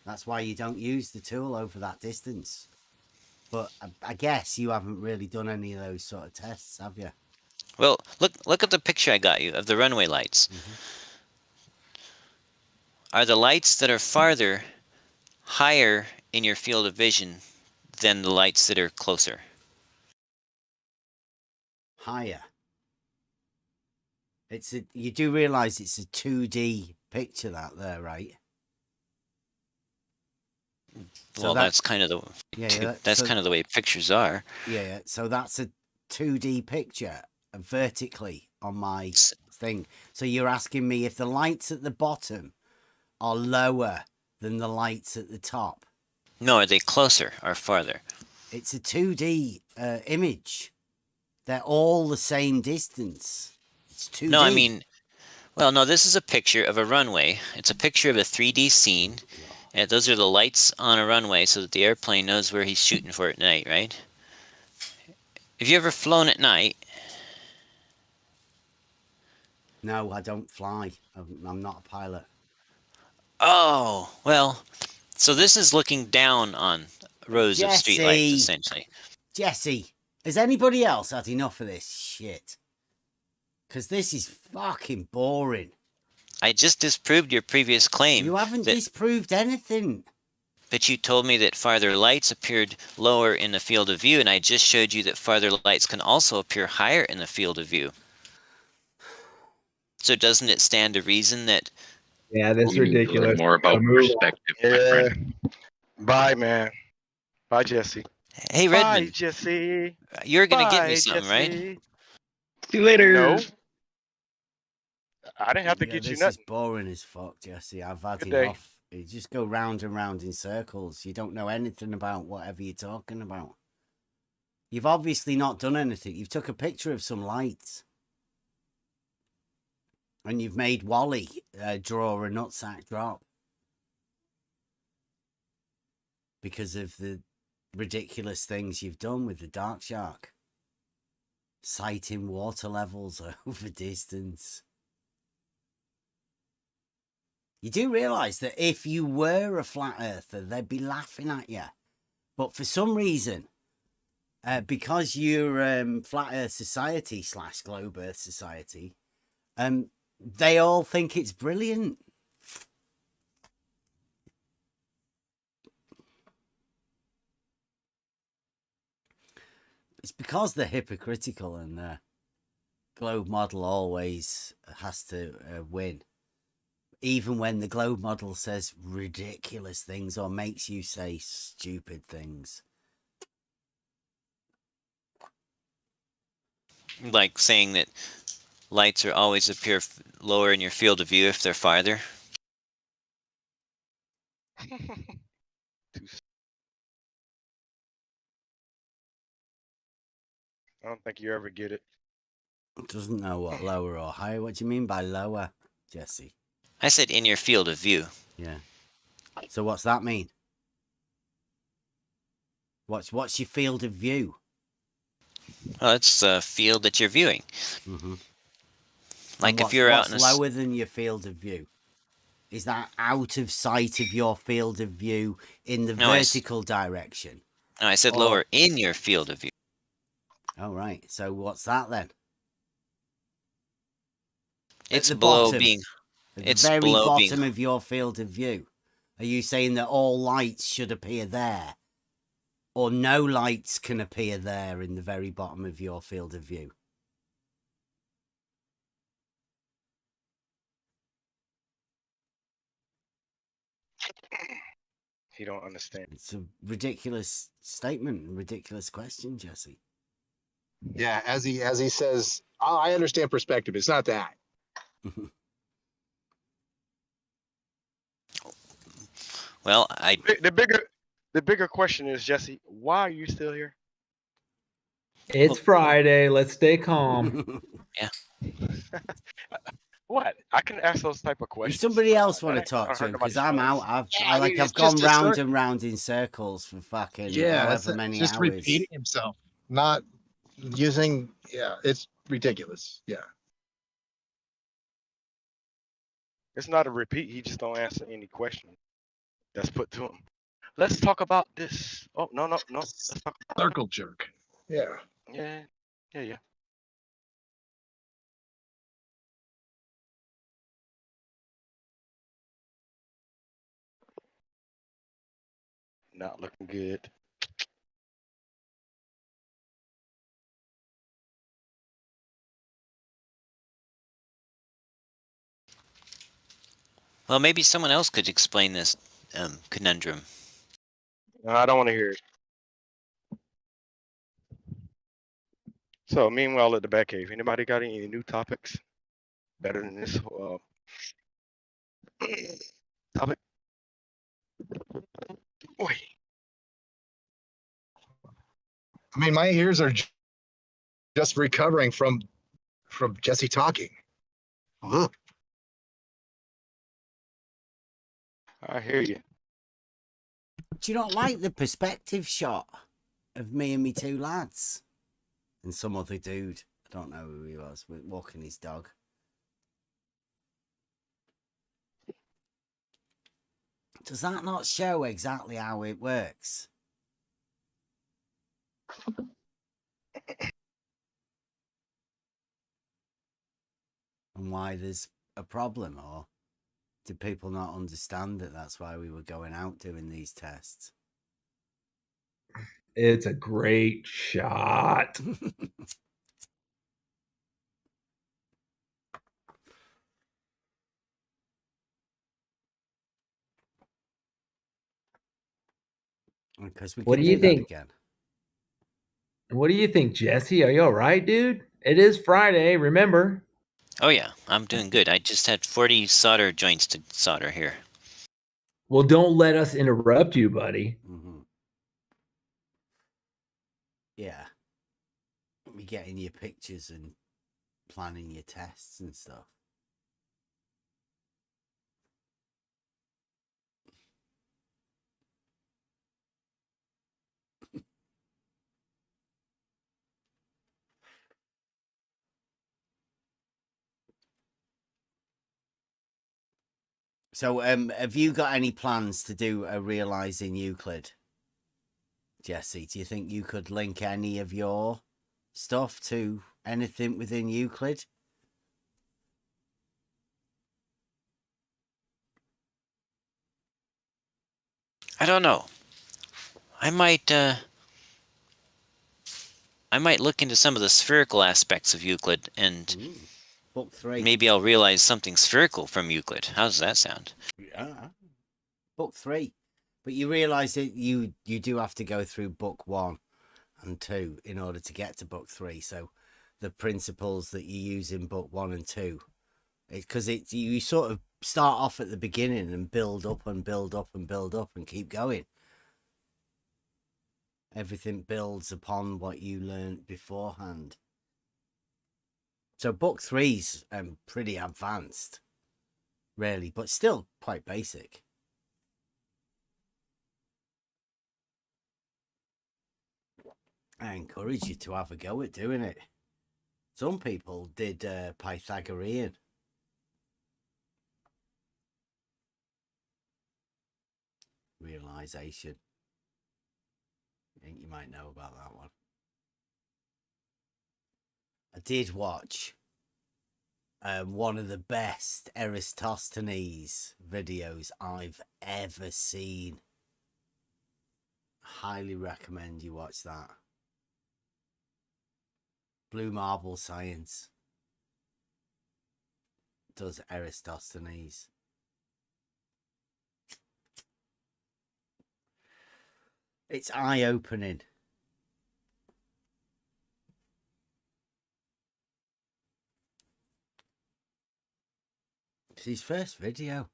That's why you don't use the tool over that distance. But I guess you haven't really done any of those sort of tests, have you? Well, look at the picture I got you of the runway lights. Mm-hmm. Are the lights that are farther higher in your field of vision than the lights that are closer? Higher. You do realize it's a 2D picture that there, right? Well, that's kind of the that's kind of the way pictures are. Yeah. So that's a 2D picture vertically on my thing. So you're asking me if the lights at the bottom are lower than the lights at the top? No, are they closer or farther? It's a 2D image. They're all the same distance. It's 2D. No, I mean, well, no, this is a picture of a runway. It's a picture of a 3D scene. And those are the lights on a runway so that the airplane knows where he's shooting for at night, right? Have you ever flown at night? No, I don't fly. I'm not a pilot. Oh, well, so this is looking down on rows of streetlights, essentially. Jesse, has anybody else had enough of this shit? Because this is fucking boring. I just disproved your previous claim. You haven't disproved anything. But you told me that farther lights appeared lower in the field of view, and I just showed you that farther lights can also appear higher in the field of view. So doesn't it stand to reason that... Yeah, that's ridiculous. More about perspective, my Yeah. friend. Bye, man. Bye, Jesse. Hey, Redmond. Bye, Jesse. You're going to get me Bye, something, right? Jesse. See you later. No. I didn't have to get you This nothing. is boring as fuck, Jesse. I've had Good day. enough. You just go round and round in circles. You don't know anything about whatever you're talking about. You've obviously not done anything. You've took a picture of some lights. And you've made Wally draw a nutsack drop. Because of the ridiculous things you've done with the Dark Shark. Sighting water levels over distance. You do realise that if you were a flat earther, they'd be laughing at you. But for some reason, because you're Flat Earth Society / Globe Earth Society, they all think it's brilliant. It's because they're hypocritical and the globe model always has to win. Even when the globe model says ridiculous things or makes you say stupid things. Like saying that lights are always appear lower in your field of view if they're farther. I don't think you ever get it. Doesn't know what lower or higher. What do you mean by lower, Jesse? I said in your field of view. Yeah. So what's that mean? What's your field of view? Well, it's the field that you're viewing. Mm-hmm. Like if you're out in what's lower than your field of view? Is that out of sight of your field of view in the No, vertical direction? No, I said Or- lower in your field of view. Oh, right. So what's that then? It's At the below bottom, being. at the It's very below bottom being. of your field of view. Are you saying that all lights should appear there? Or no lights can appear there in the very bottom of your field of view? He don't understand. It's a ridiculous statement, ridiculous question, Jesse. Yeah, as he says, oh, I understand perspective. It's not that. Well, The bigger question is, Jesse, why are you still here? It's Friday. Let's stay calm. Yeah. What? I can ask those type of Does questions. somebody else want to That ain't talk gonna to hurt him? Because nobody's I'm feelings. out. I mean, I've it's gone just a round and round in circles for fucking however many just hours. repeating himself, not using. Yeah, it's ridiculous. Yeah. It's not a repeat. He just don't answer any question that's put to him. Let's talk about this. Oh, no. Let's talk about Circle jerk. Yeah. Yeah. Not looking good. Well, maybe someone else could explain this conundrum. No, I don't want to hear it. So, meanwhile, at the back cave, anybody got any new topics better than this topic? Boy, I mean, my ears are just recovering from Jesse talking. Ugh. I hear you. Do you not like the perspective shot of me and me two lads? And some other dude, I don't know who he was, walking his dog. Does that not show exactly how it works? And why there's a problem? Or did people not understand that that's why we were going out doing these tests? It's a great shot. Because we What can do you do think? that again. What do you think, Jesse? Are you all right, dude? It is Friday, remember? Oh yeah, I'm doing good. I just had 40 solder joints to solder here. Well, don't let us interrupt you, buddy. Mm-hmm. Yeah. Be getting your pictures and planning your tests and stuff. So, have you got any plans to do a realizing Euclid, Jesse? Do you think you could link any of your stuff to anything within Euclid? I don't know. I might look into some of the spherical aspects of Euclid, and Book 3. maybe I'll realize something spherical from Euclid. How does that sound? Yeah. Book 3. But you realise that you do have to go through book 1 and 2 in order to get to book 3. So the principles that you use in book 1 and 2, because you sort of start off at the beginning and build up and build up and build up and keep going. Everything builds upon what you learned beforehand. So book 3's pretty advanced, really, but still quite basic. I encourage you to have a go at doing it. Some people did Pythagorean. realization. I think you might know about that one. I did watch one of the best Eratosthenes videos I've ever seen. Highly recommend you watch that. Blue Marble Science does Eratosthenes. It's eye-opening. It's his first video.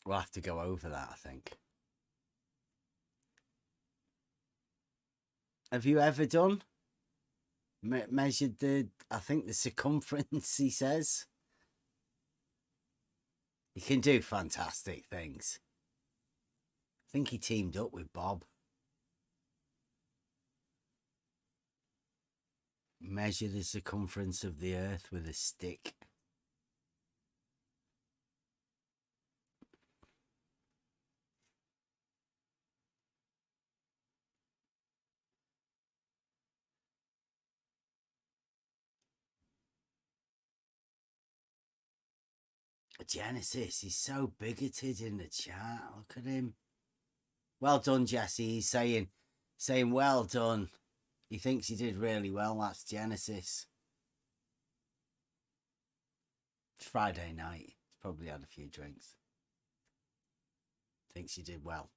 We'll have to go over that, I think. Have you ever done? Measured the, I think the circumference, he says. He can do fantastic things. I think he teamed up with Bob. Measure the circumference of the Earth with a stick. Genesis, he's so bigoted in the chat. Look at him. Well done, Jesse. He's saying well done. He thinks he did really well. That's Genesis. It's Friday night. He's probably had a few drinks. Thinks you did well.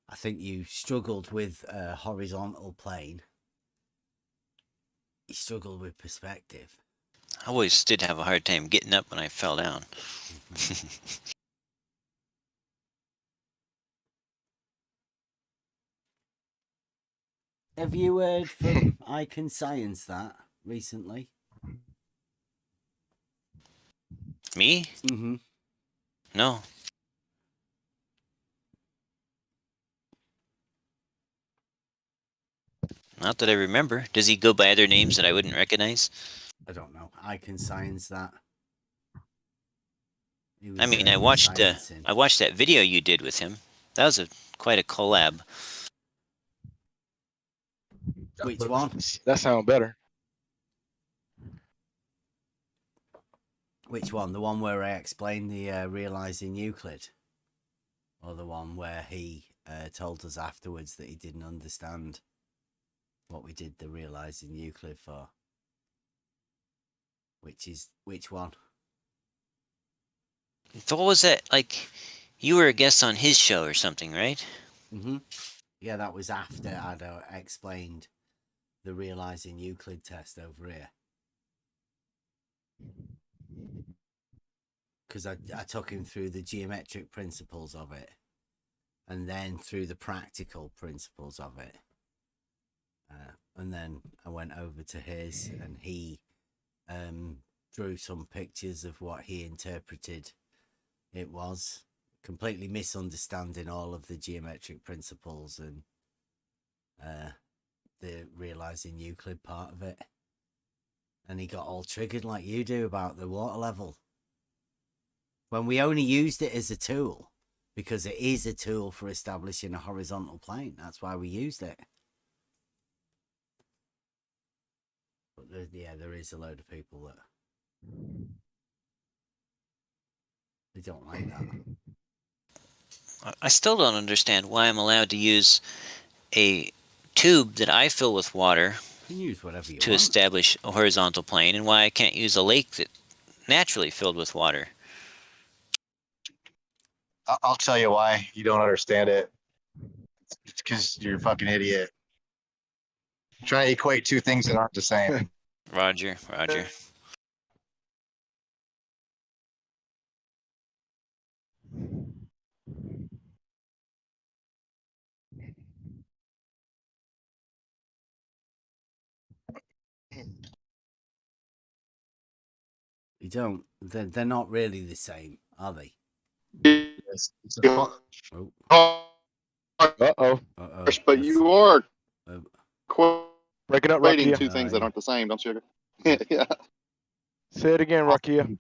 I think you struggled with a horizontal plane. You struggled with perspective. I always did have a hard time getting up when I fell down. Have you heard from I Can Science that recently? Me? Mm-hmm. No. Not that I remember. Does he go by other names that I wouldn't recognize? I don't know. I Can Science that. I mean, I watched that video you did with him. That was quite a collab. Which one? That sounds better. Which one? The one where I explained the realizing Euclid? Or the one where he told us afterwards that he didn't understand what we did the realizing Euclid for? Which one? So what was that? Like, you were a guest on his show or something, right? Mm-hmm. Yeah, that was after I'd explained the realizing Euclid test over here. Because I took him through the geometric principles of it. And then through the practical principles of it. And then I went over to his and he drew some pictures of what he interpreted it was. Completely misunderstanding all of the geometric principles and the realizing Euclid part of it. And he got all triggered like you do about the water level. When we only used it as a tool. Because it is a tool for establishing a horizontal plane. That's why we used it. But there is a load of people that they don't like that. I still don't understand why I'm allowed to use a tube that I fill with water You can use whatever you to want. establish a horizontal plane, and why I can't use a lake that naturally filled with water. I'll tell you why you don't understand it. It's because you're a fucking idiot. Trying to equate two things that aren't the same. Roger. You don't. They're not really the same, are they? It's a Oh. Uh-oh. But you are Break it up, equating Rakia. two things that aren't the same, don't you? Yeah. Say it again, Rakia.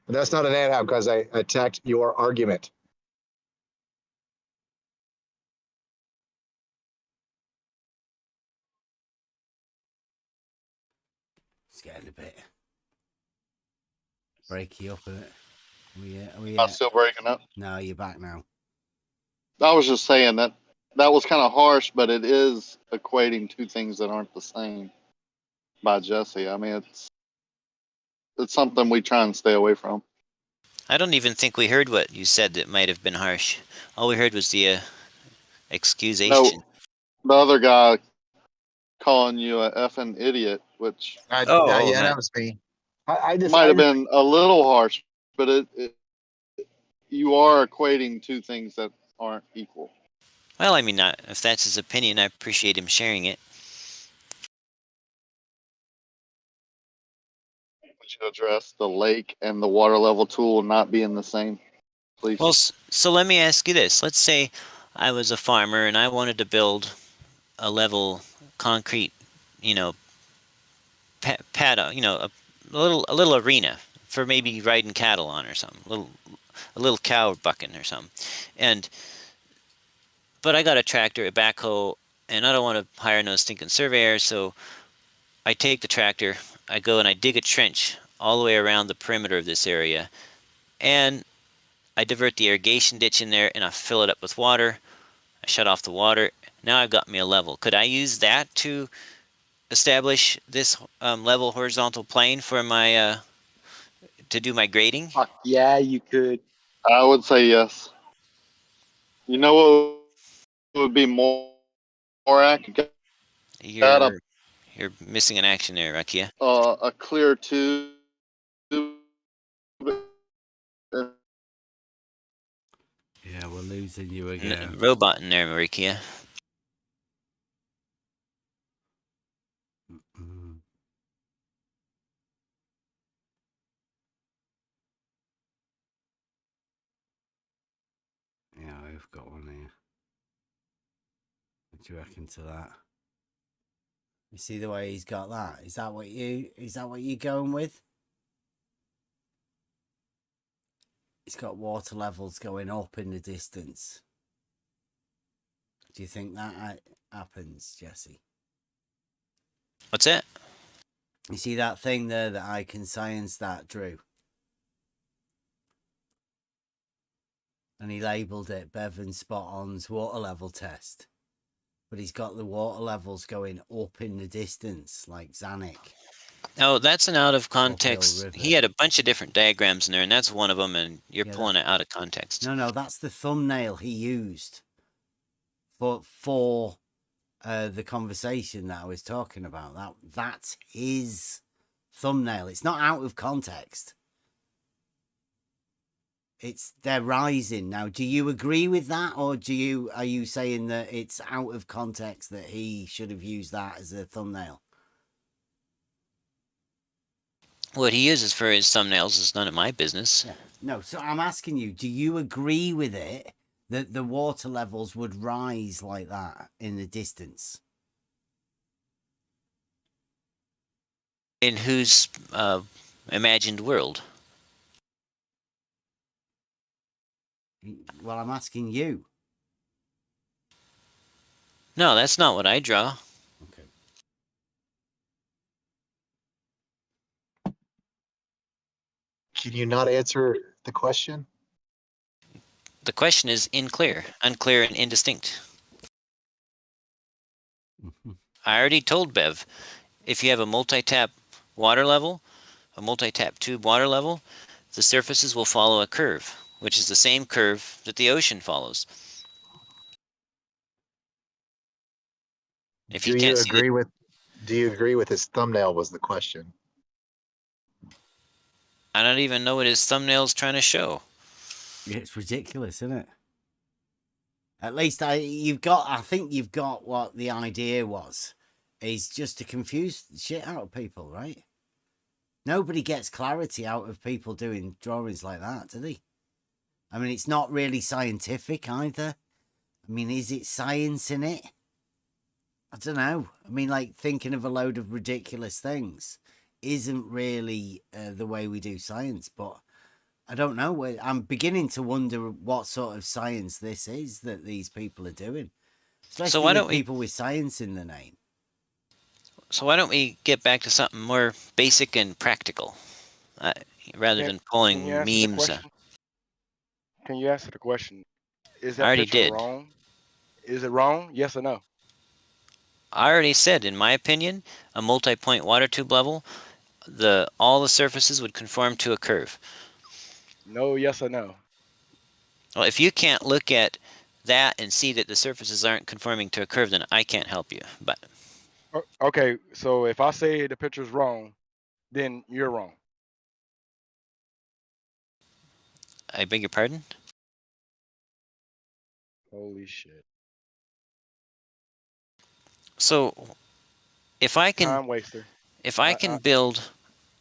But that's not an ad-hoc because I attacked your argument. It's getting a bit breaky up, isn't it? I'm still breaking up. No, you're back now. I was just saying that was kind of harsh, but it is equating two things that aren't the same by Jesse. I mean, it's something we try and stay away from. I don't even think we heard what you said that might have been harsh. All we heard was the excusation. No, the other guy calling you a effing idiot, which Yeah, that was me. I might have been a little harsh, but you are equating two things that aren't equal. Well, I mean, if that's his opinion, I appreciate him sharing it. Would you address the lake and the water level tool not being the same, please? Well, so let me ask you this. Let's say I was a farmer and I wanted to build a level concrete, paddock, a little arena for maybe riding cattle on or something, a little cow bucking or something. But I got a tractor, a backhoe, and I don't want to hire no stinking surveyor, so I take the tractor, I go and I dig a trench all the way around the perimeter of this area, and I divert the irrigation ditch in there and I fill it up with water. I shut off the water. Now I've got me a level. Could I use that to establish this level horizontal plane for my to do my grading? Yeah, you could. I would say yes. You know what would be more accurate? You're missing an action there, Rakia. A clear tube. Yeah, we're losing you again. Robot in there, Rakia. Yeah, I've got one here. What do you reckon to that? You see the way he's got that? Is that what you're going with? It's got water levels going up in the distance. Do you think that happens, Jesse? What's that? You see that thing there that I Can Science that drew? And he labelled it Bevan Spot-On's water level test. But he's got the water levels going up in the distance, like Zenith. Oh, that's an out of context. He had a bunch of different diagrams in there, and that's one of them, and you're pulling it out of context. No, that's the thumbnail he used for the conversation that I was talking about. That's his thumbnail. It's not out of context. They're rising now. Do you agree with that, or are you saying that it's out of context that he should have used that as a thumbnail? What he uses for his thumbnails is none of my business. Yeah. No, so I'm asking you, do you agree with it that the water levels would rise like that in the distance? In whose imagined world? Well, I'm asking you. No, that's not what I draw. Okay. Can you not answer the question? The question is unclear and indistinct. I already told Bev, if you have a multi-tap water level, a multi-tap tube water level, the surfaces will follow a curve, which is the same curve that the ocean follows. If Do you agree with his thumbnail was the question? I don't even know what his thumbnail's trying to show. Yeah, it's ridiculous, isn't it? At least I think you've got what the idea was. Is just to confuse the shit out of people, right? Nobody gets clarity out of people doing drawings like that, do they? I mean, it's not really scientific either. I mean, is it science in it? I don't know. I mean, like, thinking of a load of ridiculous things isn't really the way we do science, but I don't know. I'm beginning to wonder what sort of science this is that these people are doing, especially So why don't with people with science in the name. So why don't we get back to something more basic and practical, rather than pulling Can you answer the memes? question? Can you answer the question? Is I that already picture did. wrong? Is it wrong? Yes or no? I already said, in my opinion, a multi-point water tube level, all the surfaces would conform to a curve. No, yes or no? Well, if you can't look at that and see that the surfaces aren't conforming to a curve, then I can't help you. But Okay, so if I say the picture's wrong, then you're wrong. I beg your pardon? Holy shit. So if I can Time waster. build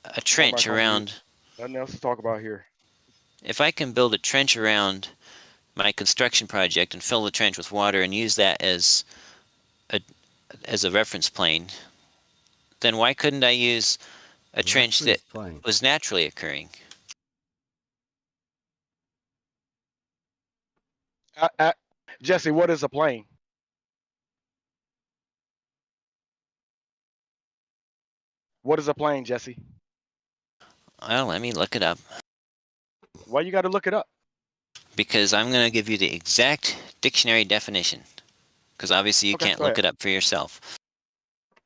a Going trench back on mute. around, Nothing else to talk about here. if I can build a trench around my construction project and fill the trench with water and use that as a reference plane, then why couldn't I use a trench that was naturally occurring? Jesse, what is a plane? What is a plane, Jesse? Well, let me look it up. Why you got to look it up? Because I'm going to give you the exact dictionary definition. Because obviously you Okay, can't go look ahead. it up for yourself.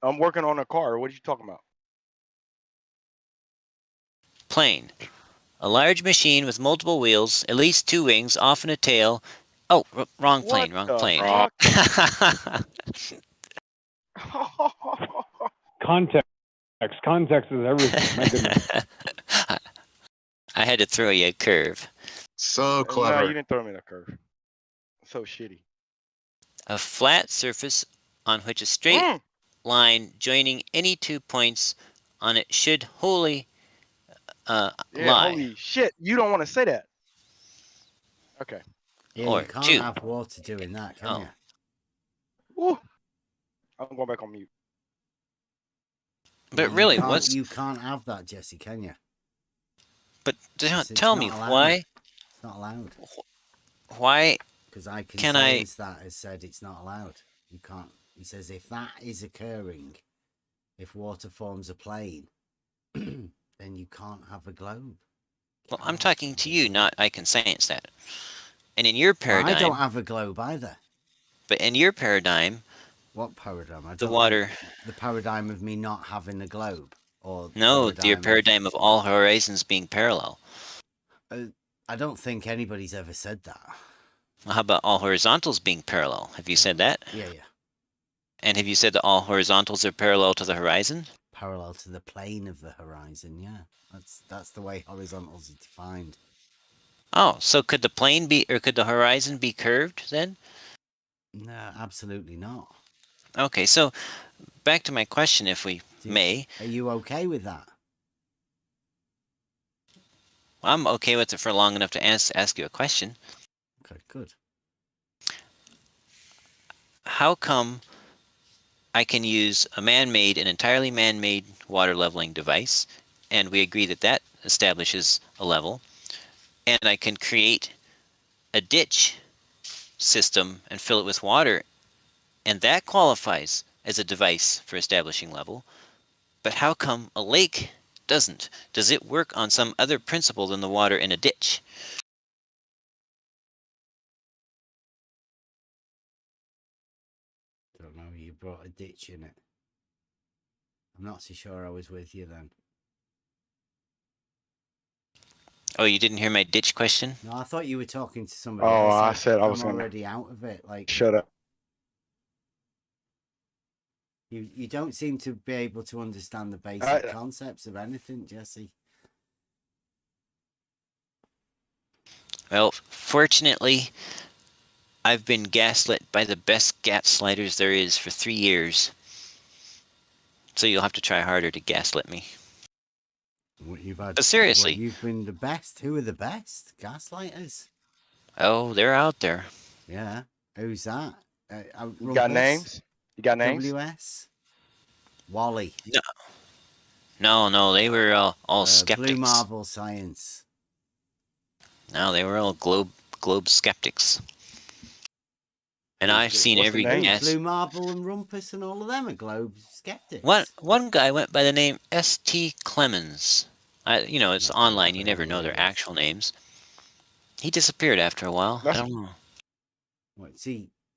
I'm working on a car. What are you talking about? Plane. A large machine with multiple wheels, at least 2 wings, often a tail. Oh, wrong plane, wrong plane. Context. Context is everything. My goodness. I had to throw you a curve. So No, clever. you didn't throw me in a curve. So shitty. A flat surface on which a straight line joining any 2 points on it should wholly Yeah, lie. holy shit. You don't want to say that. Okay. Yeah, Or you can't two. have water doing that, can you? Woo. I'm going back on mute. But really, you can't have that, Jesse, can you? But It's tell me not allowed. why. It's not allowed. Why? Because I can Can science that has said it's not allowed. You can't. He says if that is occurring, if water forms a plane, then you can't have a globe. Well, I'm talking to you, not I can science that. And in your paradigm, Well, I don't have a globe either. But in your paradigm, what paradigm? I the don't water. The paradigm of me not having a globe, or No, your paradigm of all horizons being parallel. I don't think anybody's ever said that. Well, how about all horizontals being parallel? Have you said that? Yeah. And have you said that all horizontals are parallel to the horizon? Parallel to the plane of the horizon, yeah. That's the way horizontals are defined. Oh, so could the plane be, or could the horizon be curved then? No, absolutely not. Okay, so back to my question, if we may. Are you okay with that? I'm okay with it for long enough to ask you a question. Okay, good. How come I can use an entirely man-made water leveling device, and we agree that that establishes a level, and I can create a ditch system and fill it with water, and that qualifies as a device for establishing level, but how come a lake doesn't? Does it work on some other principle than the water in a ditch? Don't know, you brought a ditch in it. I'm not so sure I was with you then. Oh, you didn't hear my ditch question? No, I thought you were talking to somebody Oh, else. I said I was I'm gonna. already out of it. Like, Shut up. You don't seem to be able to understand the basic concepts of anything, Jesse. Well, fortunately, I've been gaslit by the best gaslighters there is for 3 years. So you'll have to try harder to gaslit me. What you've had? But seriously. Well, you've been the best. Who are the best? Gaslighters. Oh, they're out there. Yeah. Who's that? You got names? You got names? WS. Wally. No, they were all skeptics. Blue Marble Science. No, they were all globe skeptics. And I've seen What's every the name? guess. Blue Marble and Rumpus and all of them are globe skeptics. One guy went by the name S.T. Clemens. It's online. You never know their actual names. He disappeared after a while. I don't know. What,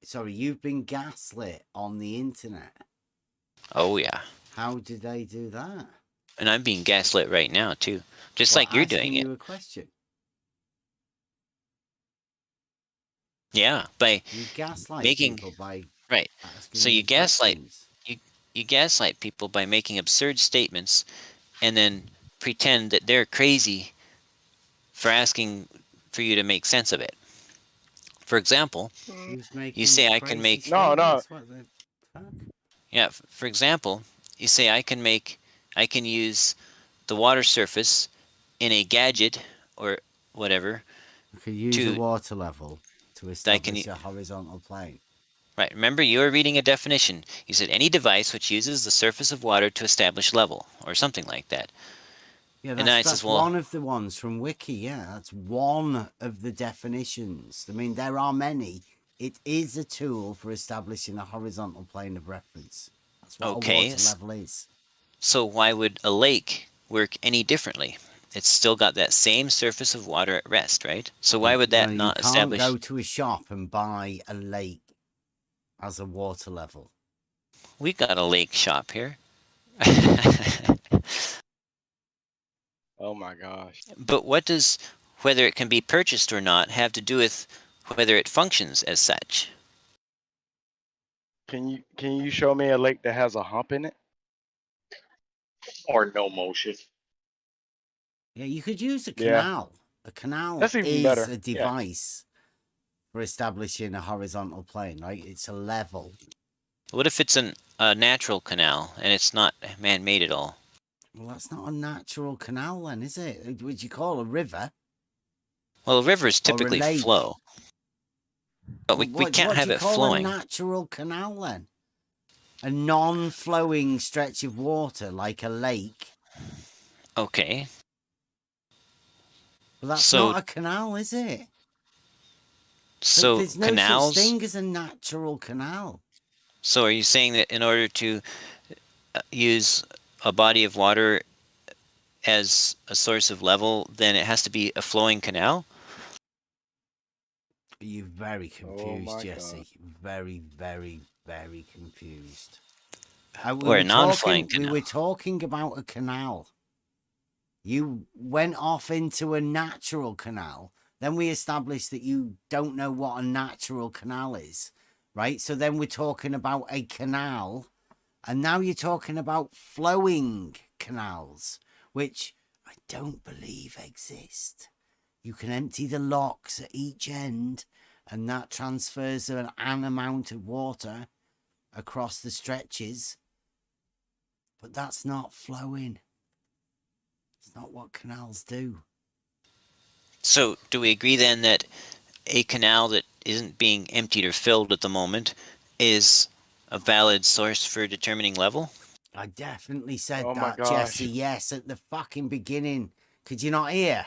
sorry, you've been gaslit on the internet. Oh, yeah. How did they do that? And I'm being gaslit right now, too. Just like you're doing it. You a question. Yeah, by you gaslight making people by right. So you gaslight you gaslight people by making absurd statements, and then pretend that they're crazy for asking for you to make sense of it. For example, you say I can make no. Yeah, for example, you say I can use the water surface in a gadget or whatever. You can use a water level to establish a horizontal plane. Right. Remember, you were reading a definition. You said any device which uses the surface of water to establish level, or something like that. Yeah, and then I that's says, well, one of the ones from Wiki. Yeah, that's one of the definitions. I mean, there are many. It is a tool for establishing a horizontal plane of reference. That's what a water level is. So why would a lake work any differently? It's still got that same surface of water at rest, right? So why would that not establish? You can't go to a shop and buy a lake as a water level. We've got a lake shop here. Oh my gosh. But what does whether it can be purchased or not have to do with whether it functions as such? Can you show me a lake that has a hump in it? Or no motion. Yeah, you could use a canal. A canal is a device for establishing a horizontal plane, right? It's a level. What if it's a natural canal and it's not man-made at all? Well, that's not a natural canal then, is it? Would you call a river? Well, rivers typically flow. But we can't have it flowing. What do you call a natural canal then? A non-flowing stretch of water like a lake. Okay. Well, that's not a canal, is it? So there's no canals. such thing as a natural canal. So are you saying that in order to use a body of water as a source of level, then it has to be a flowing canal? You're very confused, Jesse. Very, very, very confused. Or a non-flowing canal. We were talking about a canal. You went off into a natural canal. Then we established that you don't know what a natural canal is, right? So then we're talking about a canal. And now you're talking about flowing canals, which I don't believe exist. You can empty the locks at each end, and that transfers an amount of water across the stretches. But that's not flowing. It's not what canals do. So do we agree then that a canal that isn't being emptied or filled at the moment is a valid source for determining level? I definitely said that, Jesse. Yes, at the fucking beginning. Could you not hear?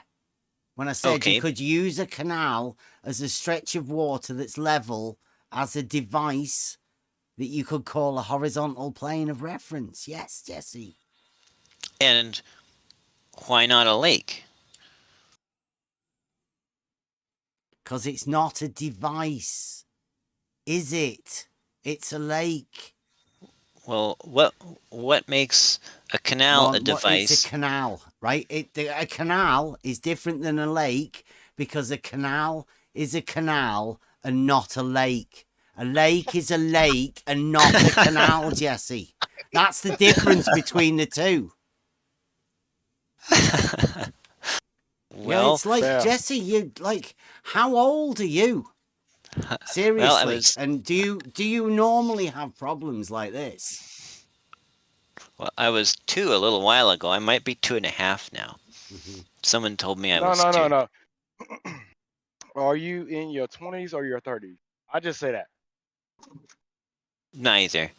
When I said you could use a canal as a stretch of water that's level as a device that you could call a horizontal plane of reference. Yes, Jesse. And why not a lake? Because it's not a device. Is it? It's a lake. Well, what makes a canal a device? It's a canal, right? A canal is different than a lake because a canal is a canal and not a lake. A lake is a lake and not a canal, Jesse. That's the difference between the two. Well, yeah, it's like, Jesse, you like, how old are you? Seriously. And do you normally have problems like this? Well, I was 2 a little while ago. I might be 2.5 now. Someone told me I No, was no, 2. no, no. Are you in your 20s or your 30s? I just say that. Neither.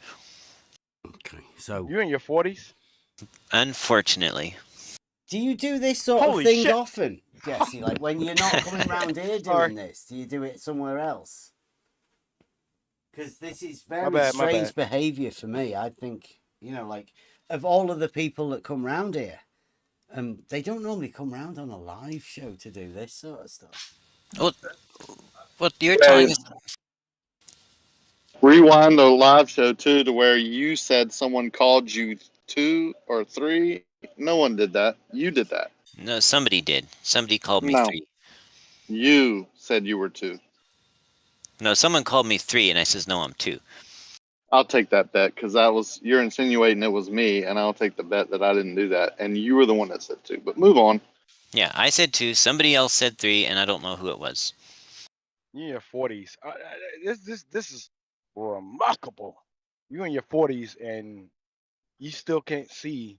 Okay, so You in your 40s? Unfortunately. do you do this sort of Holy thing shit! often, Jesse? Like when you're not coming round here Sorry. doing this, do you do it somewhere else? Because this is My very bad, my strange bad. behaviour for me. I think, you know, like of all of the people that come round here, they don't normally come round on a live show to do this sort of stuff. Well, what you're Yeah, telling us. rewind the live show too to where you said someone called you 2 or 3. No one did that. You did that. No, somebody did. Somebody called me No, 3. you said you were 2. No, someone called me 3, and I says, no, I'm 2. I'll take that bet because you're insinuating it was me, and I'll take the bet that I didn't do that, and you were the one that said 2. But move on. Yeah, I said 2. Somebody else said 3, and I don't know who it was. You in your 40s. This is remarkable. You in your 40s and you still can't see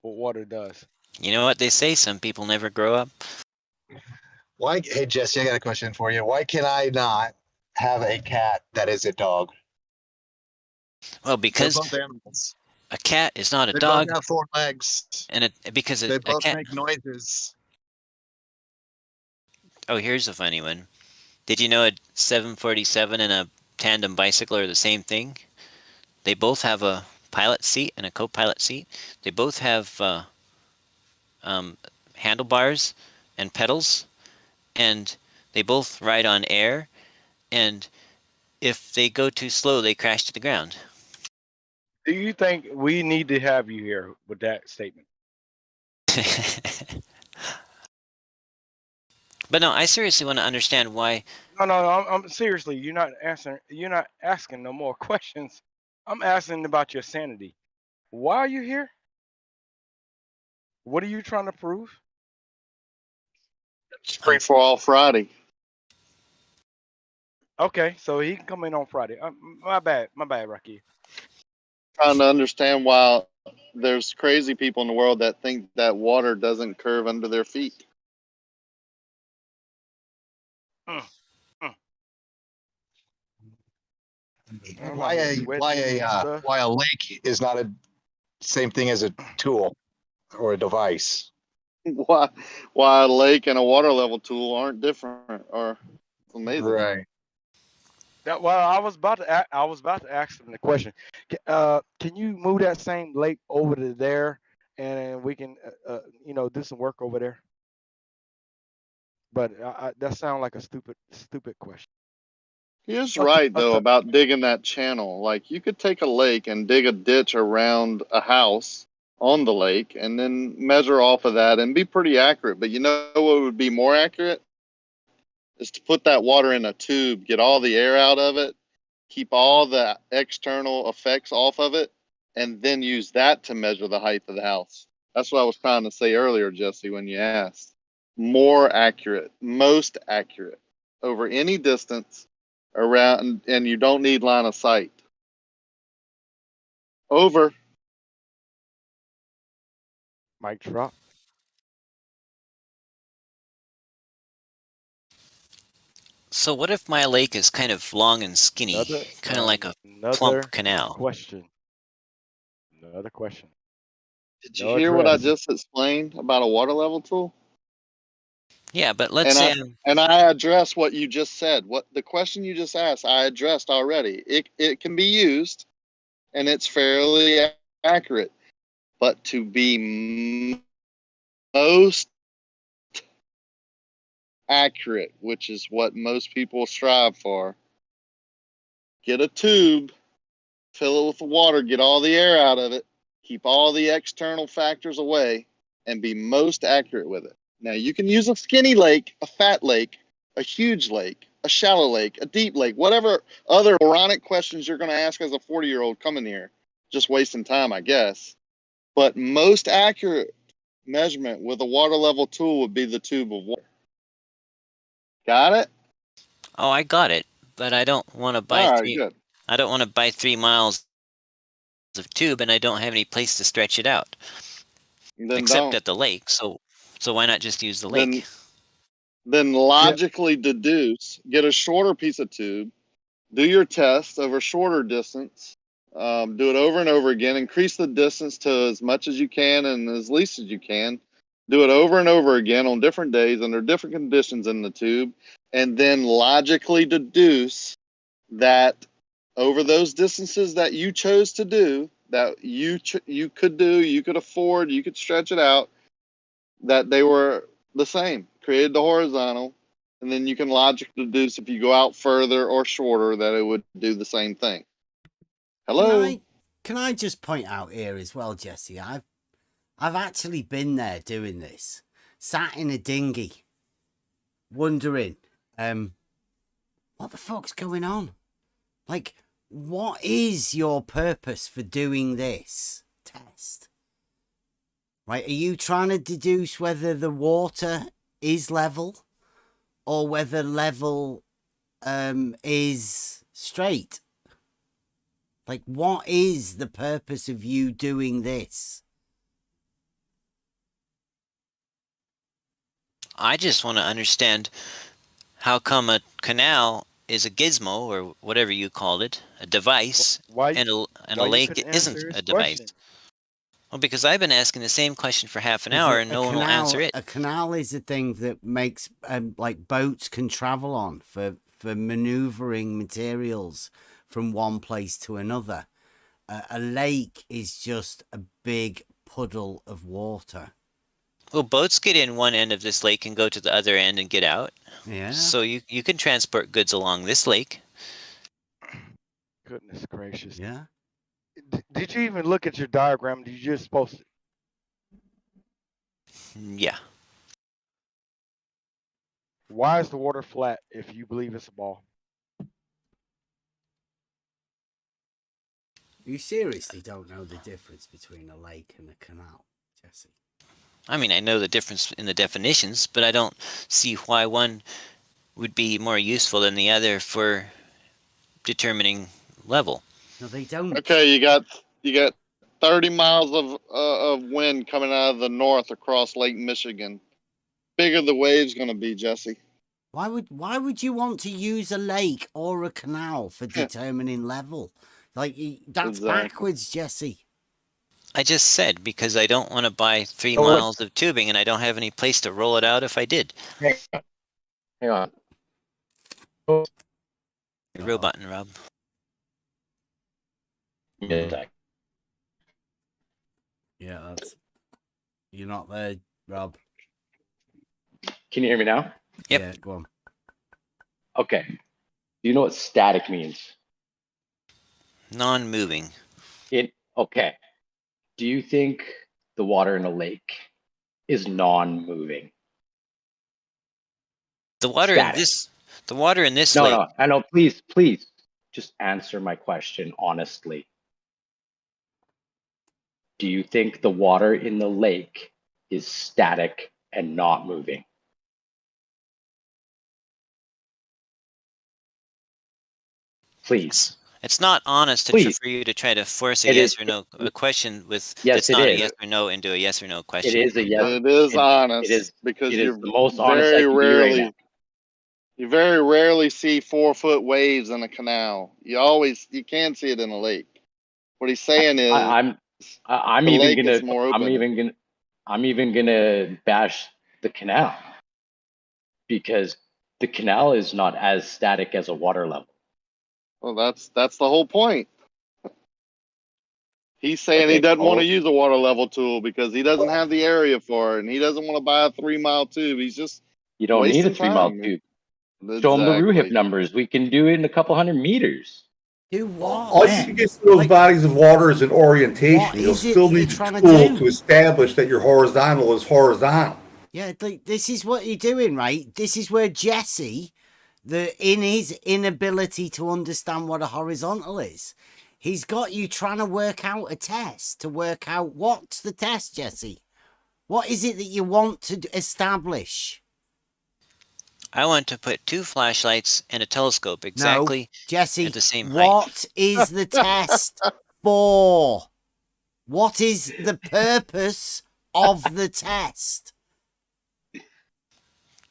what water does. You know what they say? Some people never grow up. Why? Hey, Jesse, I got a question for you. Why can I not have a cat that is a dog? Well, They're because both animals. a cat is not a They both dog, have 4 legs. and because They a both cat. make noises. Oh, here's a funny one. Did you know a 747 and a tandem bicycle are the same thing? They both have a pilot seat and a co-pilot seat. They both have handlebars and pedals, and they both ride on air. And if they go too slow, they crash to the ground. Do you think we need to have you here with that statement? But no, I seriously want to understand why. No, I'm seriously. You're not answering. You're not asking no more questions. I'm asking about your sanity. Why are you here? What are you trying to prove? It's free for all Friday. Okay, so he can come in on Friday. My bad, Rocky. Trying to understand why there's crazy people in the world that think that water doesn't curve under their feet. Why a lake is not a same thing as a tool or a device? Why a lake and a water level tool aren't different? Or it's amazing. Right. Well, I was about to ask him the question. Can you move that same lake over to there, and we can, do some work over there? But that sounds like a stupid question. He is right though about digging that channel. Like you could take a lake and dig a ditch around a house on the lake and then measure off of that and be pretty accurate. But you know what would be more accurate? Is to put that water in a tube, get all the air out of it, keep all the external effects off of it, and then use that to measure the height of the house. That's what I was trying to say earlier, Jesse, when you asked. More accurate, most accurate over any distance around, and you don't need line of sight. Over. Mic drop. So what if my lake is kind of long and skinny, kind of like a plump canal? Question. Another question. Did you hear what I just explained about a water level tool? Yeah, but let's say and I addressed what you just said. What the question you just asked, I addressed already. It can be used, and it's fairly accurate, but to be most accurate, which is what most people strive for, get a tube, fill it with water, get all the air out of it, keep all the external factors away, and be most accurate with it. Now, you can use a skinny lake, a fat lake, a huge lake, a shallow lake, a deep lake, whatever other moronic questions you're going to ask as a 40-year-old coming here. Just wasting time, I guess. But most accurate measurement with a water level tool would be the tube of water. Got it? Oh, I got it, but I don't want to buy All right, good. I don't want to buy 3 miles of tube and I don't have any place to stretch it out. Then Except don't. at the lake. So why not just use the lake? Then logically deduce, get a shorter piece of tube, do your test over shorter distance, do it over and over again, increase the distance to as much as you can and as least as you can, do it over and over again on different days under different conditions in the tube, and then logically deduce that over those distances that you chose to do, that you could do, you could afford, you could stretch it out, that they were the same, created the horizontal, and then you can logically deduce if you go out further or shorter that it would do the same thing. Hello? Can I just point out here as well, Jesse? I've actually been there doing this, sat in a dinghy, wondering, what the fuck's going on? Like, what is your purpose for doing this test? Right? Are you trying to deduce whether the water is level or whether level is straight? Like, what is the purpose of you doing this? I just want to understand how come a canal is a gizmo, or whatever you called it, a device, and a lake isn't a device. Well, because I've been asking the same question for half an hour and no one will answer it. A canal is a thing that makes like boats can travel on for maneuvering materials from one place to another. A lake is just a big puddle of water. Well, boats get in one end of this lake and go to the other end and get out. Yeah. So you can transport goods along this lake. Goodness gracious. Yeah. Did you even look at your diagram? Did you just post it? Yeah. Why is the water flat if you believe it's a ball? You seriously don't know the difference between a lake and a canal, Jesse? I mean, I know the difference in the definitions, but I don't see why one would be more useful than the other for determining level. No, they don't. Okay, you got 30 miles of wind coming out of the north across Lake Michigan. Bigger the wave's going to be, Jesse. Why would you want to use a lake or a canal for determining level? Like, that's backwards, Jesse. I just said because I don't want to buy 3 miles of tubing and I don't have any place to roll it out if I did. Hang on. You're roboting, Rob. Yeah, that's... You're not there, Rob. Can you hear me now? Yep. Yeah, go on. Okay. Do you know what static means? Non-moving. Okay. Do you think the water in a lake is non-moving? The water Static. in this No, lake. no. I know. Please, just answer my question honestly. Do you think the water in the lake is static and not moving? Please. It's not honest for you to try to force a yes or no a question with yes, it's not it a is. yes or no into a yes or no question. It is a yes. It is honest because it you're is the most honest I can be right now. You very rarely see 4-foot waves in a canal. You can see it in a lake. What he's saying is I'm even gonna bash the canal because the canal is not as static as a water level. Well, that's the whole point. He's saying he doesn't want to use a water level tool because he doesn't have the area for it, and he doesn't want to buy a 3-mile tube. He's just you don't need a 3-mile tube. Show him the Ruhip numbers. We can do it in a couple hundred meters. Do what? All you can get to those bodies of water is an orientation. You'll still need a tool to establish that your horizontal is horizontal. Yeah, this is what you're doing, right? This is where Jesse, in his inability to understand what a horizontal is, he's got you trying to work out a test to work out what's the test, Jesse. What is it that you want to establish? I want to put 2 flashlights and a telescope exactly Jesse, at the same height. What is the test? for? What is the purpose of the test?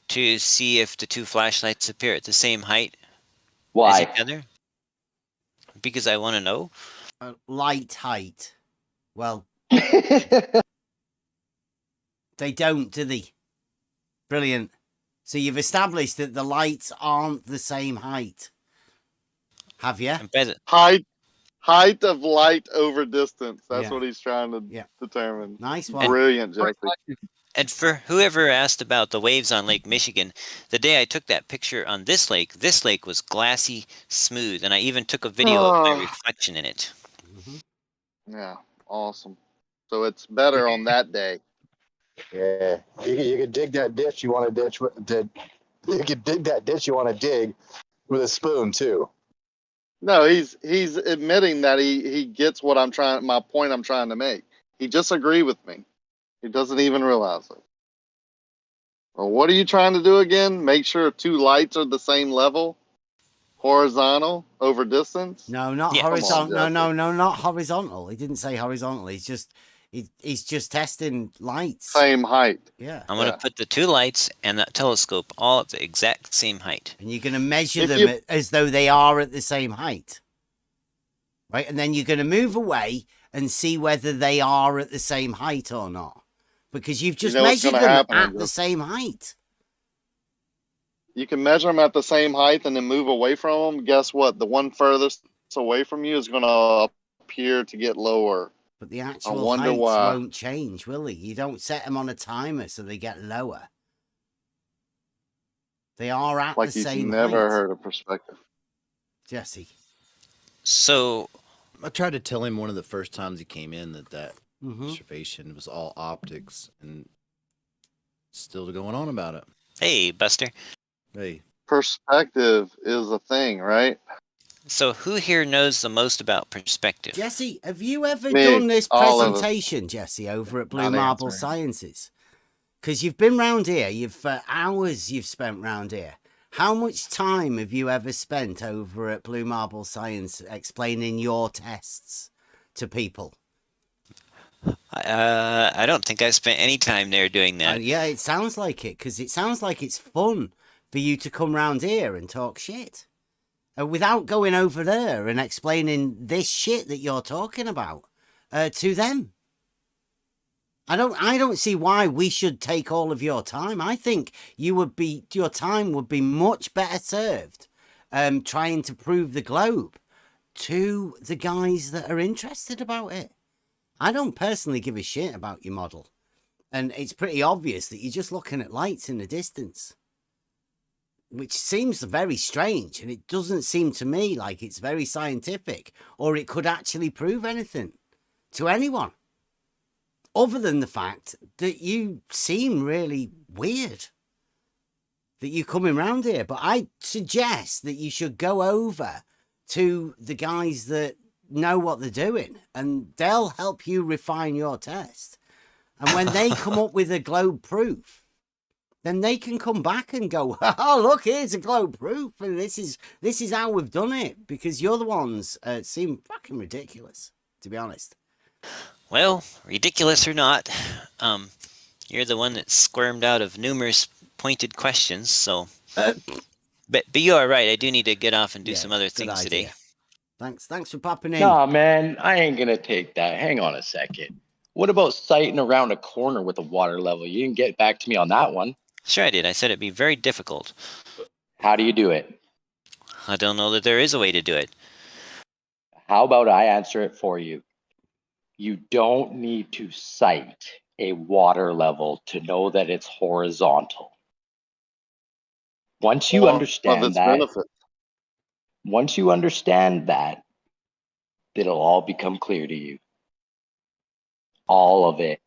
To see if the two flashlights appear at the same height Why? as each other. Because I want to know. Light height. Well, they don't, do they? Brilliant. So you've established that the lights aren't the same height. Have you? Height of light over distance. That's Yeah. what he's trying to determine. Nice one. Brilliant, Jesse. And for whoever asked about the waves on Lake Michigan, the day I took that picture on this lake was glassy smooth, and I even took a video of my reflection in it. Yeah, awesome. So it's better on that day. Yeah, you could dig that ditch you want to ditch. You could dig that ditch you want to dig with a spoon too. No, he's admitting that he gets what my point I'm trying to make. He disagrees with me. He doesn't even realize it. Well, what are you trying to do again? Make sure two lights are the same level, horizontal over distance. No, not horizontal. No, not horizontal. He didn't say horizontal. He's just testing lights. Same height. Yeah. I'm going to put the two lights and that telescope all at the exact same height. And you're going to measure them as though they are at the same height. Right? And then you're going to move away and see whether they are at the same height or not. Because you've just measured them at the same height. You can measure them at the same height and then move away from them. Guess what? The one furthest away from you is going to appear to get lower. But the actual heights won't change, will they? You don't set them on a timer so they get lower. They are at the same height. Like you've never heard of perspective. Jesse. So I tried to tell him one of the first times he came in that observation was all optics, and still going on about it. Hey, Buster. Hey. Perspective is a thing, right? So who here knows the most about perspective? Jesse, have you ever done this presentation, Jesse, over at Blue Marble Sciences? Because you've been round here. Hours you've spent round here. How much time have you ever spent over at Blue Marble Science explaining your tests to people? I don't think I spent any time there doing that. Yeah, it sounds like it, because it sounds like it's fun for you to come round here and talk shit. Without going over there and explaining this shit that you're talking about to them. I don't see why we should take all of your time. I think your time would be much better served trying to prove the globe to the guys that are interested about it. I don't personally give a shit about your model. And it's pretty obvious that you're just looking at lights in the distance. Which seems very strange, and it doesn't seem to me like it's very scientific, or it could actually prove anything to anyone. Other than the fact that you seem really weird that you're coming round here. But I suggest that you should go over to the guys that know what they're doing, and they'll help you refine your test. And when they come up with a globe proof, then they can come back and go, oh, look, here's a globe proof, and this is how we've done it, because you're the ones seem fucking ridiculous, to be honest. Well, ridiculous or not, you're the one that squirmed out of numerous pointed questions, so... But you are right, I do need to get off and do some other things today. Thanks for popping in. Nah, man, I ain't gonna take that. Hang on a second. What about sighting around a corner with a water level? You didn't get back to me on that one. Sure I did. I said it'd be very difficult. How do you do it? I don't know that there is a way to do it. How about I answer it for you? You don't need to sight a water level to know that it's horizontal. Once you understand that, it'll all become clear to you. All of it.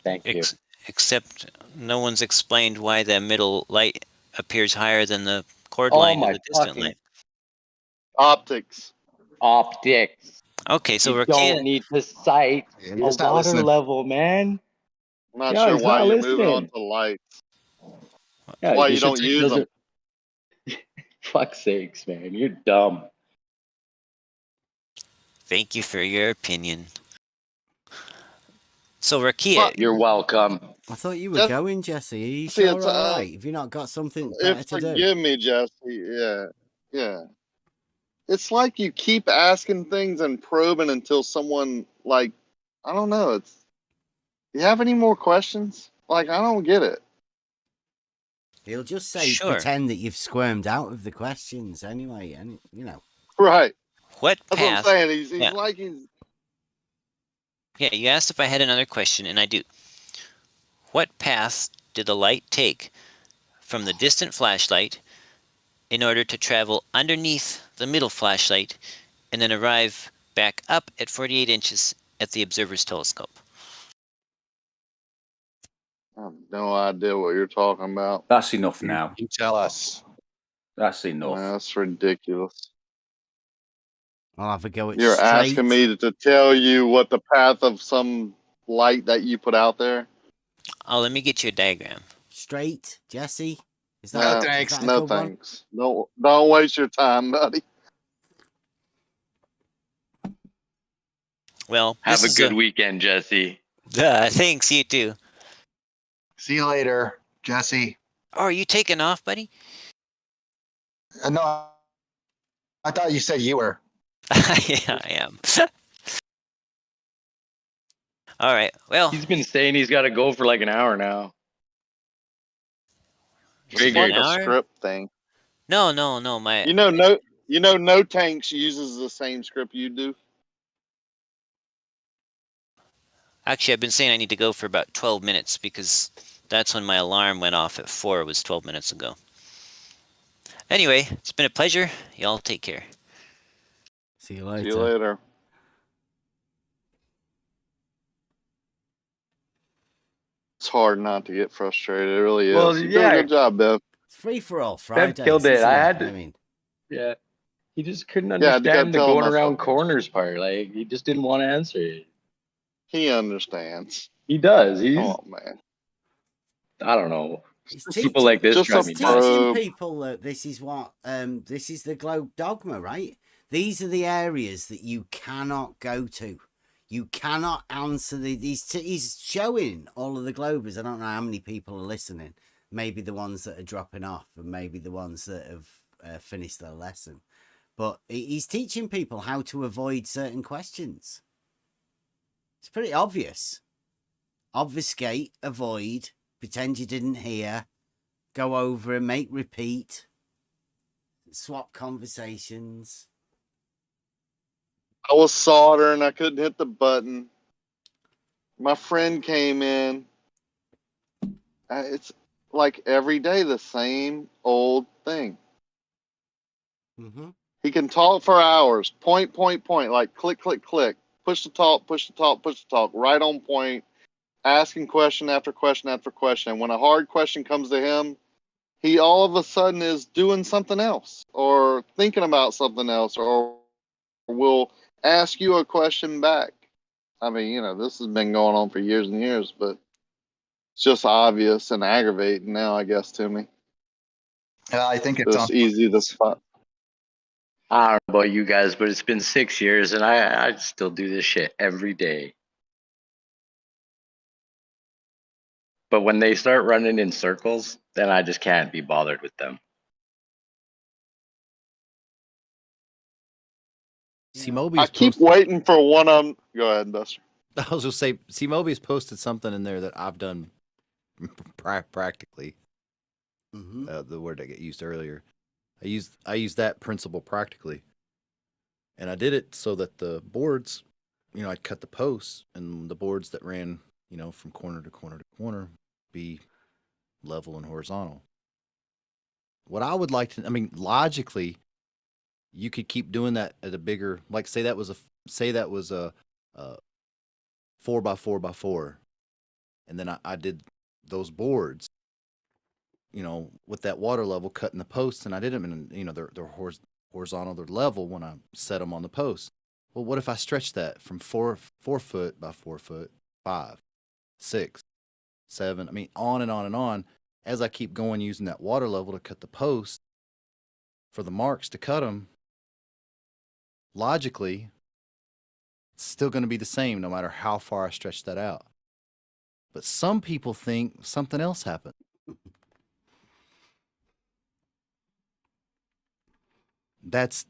Thank you. Except no one's explained why the middle light appears higher than the chord line of the distant light. Optics. Okay, so you we're don't need to sight a water level, man. I'm not sure why you're moving on to lights. Yeah, why you don't use them. Fuck's sakes, man. You're dumb. Thank you for your opinion. So, Rakia, You're welcome. I thought you were going, Jesse. Are you See, sure it's all right? Have you not got something better to do? forgive me, Jesse. Yeah. It's like you keep asking things and probing until someone like, I don't know. It's you have any more questions? Like, I don't get it. He'll just say, Sure. pretend that you've squirmed out of the questions anyway, and you know. Right. What That's what I'm path? saying. He's Yeah. like he's. Yeah, you asked if I had another question, and I do. What path did the light take from the distant flashlight in order to travel underneath the middle flashlight and then arrive back up at 48 inches at the observer's telescope? I have no idea what you're talking about. That's enough now. You tell us. That's enough. That's ridiculous. I'll have a go at You're straight. asking me to tell you what the path of some light that you put out there? Oh, let me get you a diagram. Straight, Jesse? Is No, that, thanks. is that a No good one? thanks. Don't waste your time, buddy. Well, Have this a is good weekend, Jesse. Thanks, you too. See you later, Jesse. Oh, are you taking off, buddy? No, I thought you said you were. Yeah, I am. All right. Well, He's been saying he's got to go for like an hour now. It's Figured. like a script thing. No. My No tanks uses the same script you do. Actually, I've been saying I need to go for about 12 minutes because that's when my alarm went off at 4. It was 12 minutes ago. Anyway, it's been a pleasure. Y'all take care. See you later. See you later. It's hard not to get frustrated. It really is. Well, You're yeah. doing a good job, Bev. It's free for all Fridays. Bev killed it. isn't I had to. I mean, Yeah. He just couldn't Yeah, I had to understand the tell going myself. around corners part. Like, he just didn't want to answer it. He understands. He does. He's, Oh man. I don't know. it's People like this just drive a me teaching nuts. people that this is what this is the globe dogma, right? These are the areas that you cannot go to. You cannot answer he's showing all of the globers. I don't know how many people are listening. Maybe the ones that are dropping off, and maybe the ones that have finished their lesson. But he's teaching people how to avoid certain questions. It's pretty obvious. Obfuscate, avoid, pretend you didn't hear, go over and make repeat, swap conversations. I was soldering. I couldn't hit the button. My friend came in. It's like every day the same old thing. Mm-hmm. He can talk for hours. Point, like click, click, click. Push the talk, push the talk, push the talk. Right on point. Asking question after question after question. And when a hard question comes to him, he all of a sudden is doing something else or thinking about something else or will ask you a question back. I mean, this has been going on for years and years, but it's just obvious and aggravating now, I guess, to me. I think it's just easy to spot. I don't know about you guys, but it's been 6 years and I still do this shit every day. But when they start running in circles, then I just can't be bothered with them. I keep waiting for one of them. Go ahead, Buster. I was going to say, Moby's posted something in there that I've done practically. Mm-hmm. The word that got used earlier. I used that principle practically. And I did it so that the boards, I'd cut the posts and the boards that ran, from corner to corner to corner be level and horizontal. What I would like to, logically, you could keep doing that at a bigger, like say that was a 4x4x4, and then I did those boards, with that water level cutting the posts, and I did them in, they're horizontal, they're level when I set them on the post. Well, what if I stretch that from 4 foot by 4 foot, 5, 6, 7, on and on and on, as I keep going using that water level to cut the post for the marks to cut them. Logically, It's still going to be the same no matter how far I stretch that out. But some people think something else happened. That's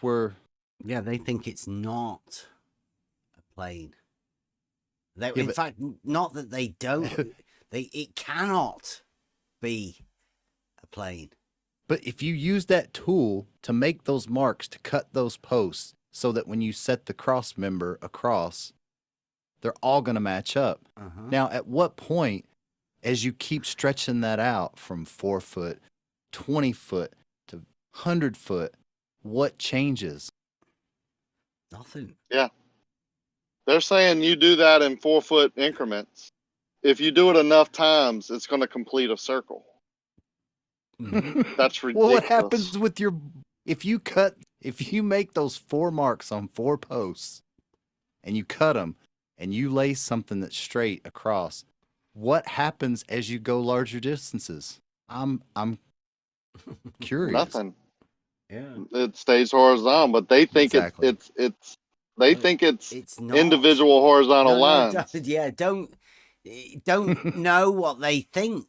where. Yeah, they think it's not a plane. They, Yeah, in fact, not that they don't. It cannot be a plane. But if you use that tool to make those marks to cut those posts so that when you set the cross member across, they're all going to match up. Now, at what point, as you keep stretching that out from 4 foot, 20 foot to 100 foot, what changes? Nothing. Yeah. They're saying you do that in 4 foot increments. If you do it enough times, it's going to complete a circle. That's ridiculous. Well, what happens with if you make those 4 marks on 4 posts and you cut them and you lay something that's straight across, what happens as you go larger distances? I'm curious. Nothing. Yeah. It stays horizontal, but they think Exactly. they think it's not. individual horizontal lines. Don't know what they think.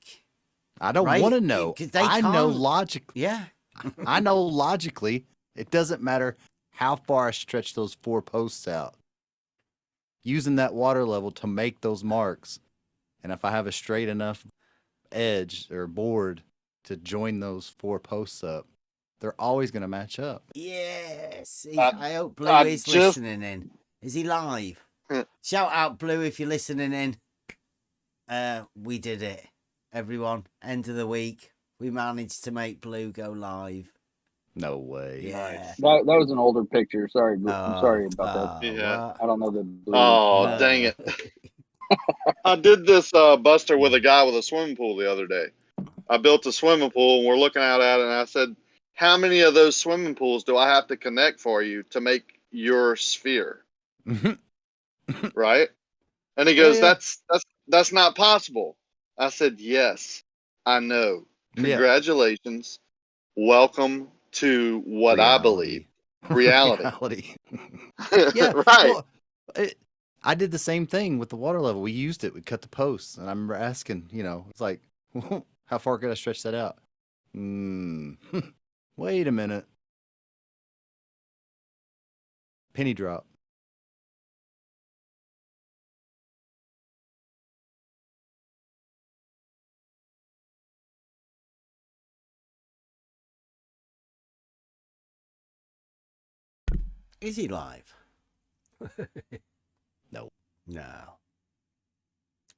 I don't right? want to know. 'Cause they I know can't. logically. Yeah. I know logically it doesn't matter how far I stretch those 4 posts out. Using that water level to make those marks. And if I have a straight enough edge or board to join those 4 posts up, they're always going to match up. Yes. I hope Blue is listening in. Is he live? Shout out Blue if you're listening in. We did it. Everyone, end of the week, we managed to make Blue go live. No way. Yeah. That was an older picture. Sorry, I'm sorry about that. Yeah. I don't know the. Oh, dang it. I did this Buster with a guy with a swimming pool the other day. I built a swimming pool and we're looking out at it, and I said, how many of those swimming pools do I have to connect for you to make your sphere? Right? And he goes, that's not possible. I said, yes, I know. Congratulations. Welcome to what I believe. Reality. Yeah. Right. Well, I did the same thing with the water level. We used it. We cut the posts. And I remember asking, it's like, how far could I stretch that out? Wait a minute. Penny drop. Is he live? No.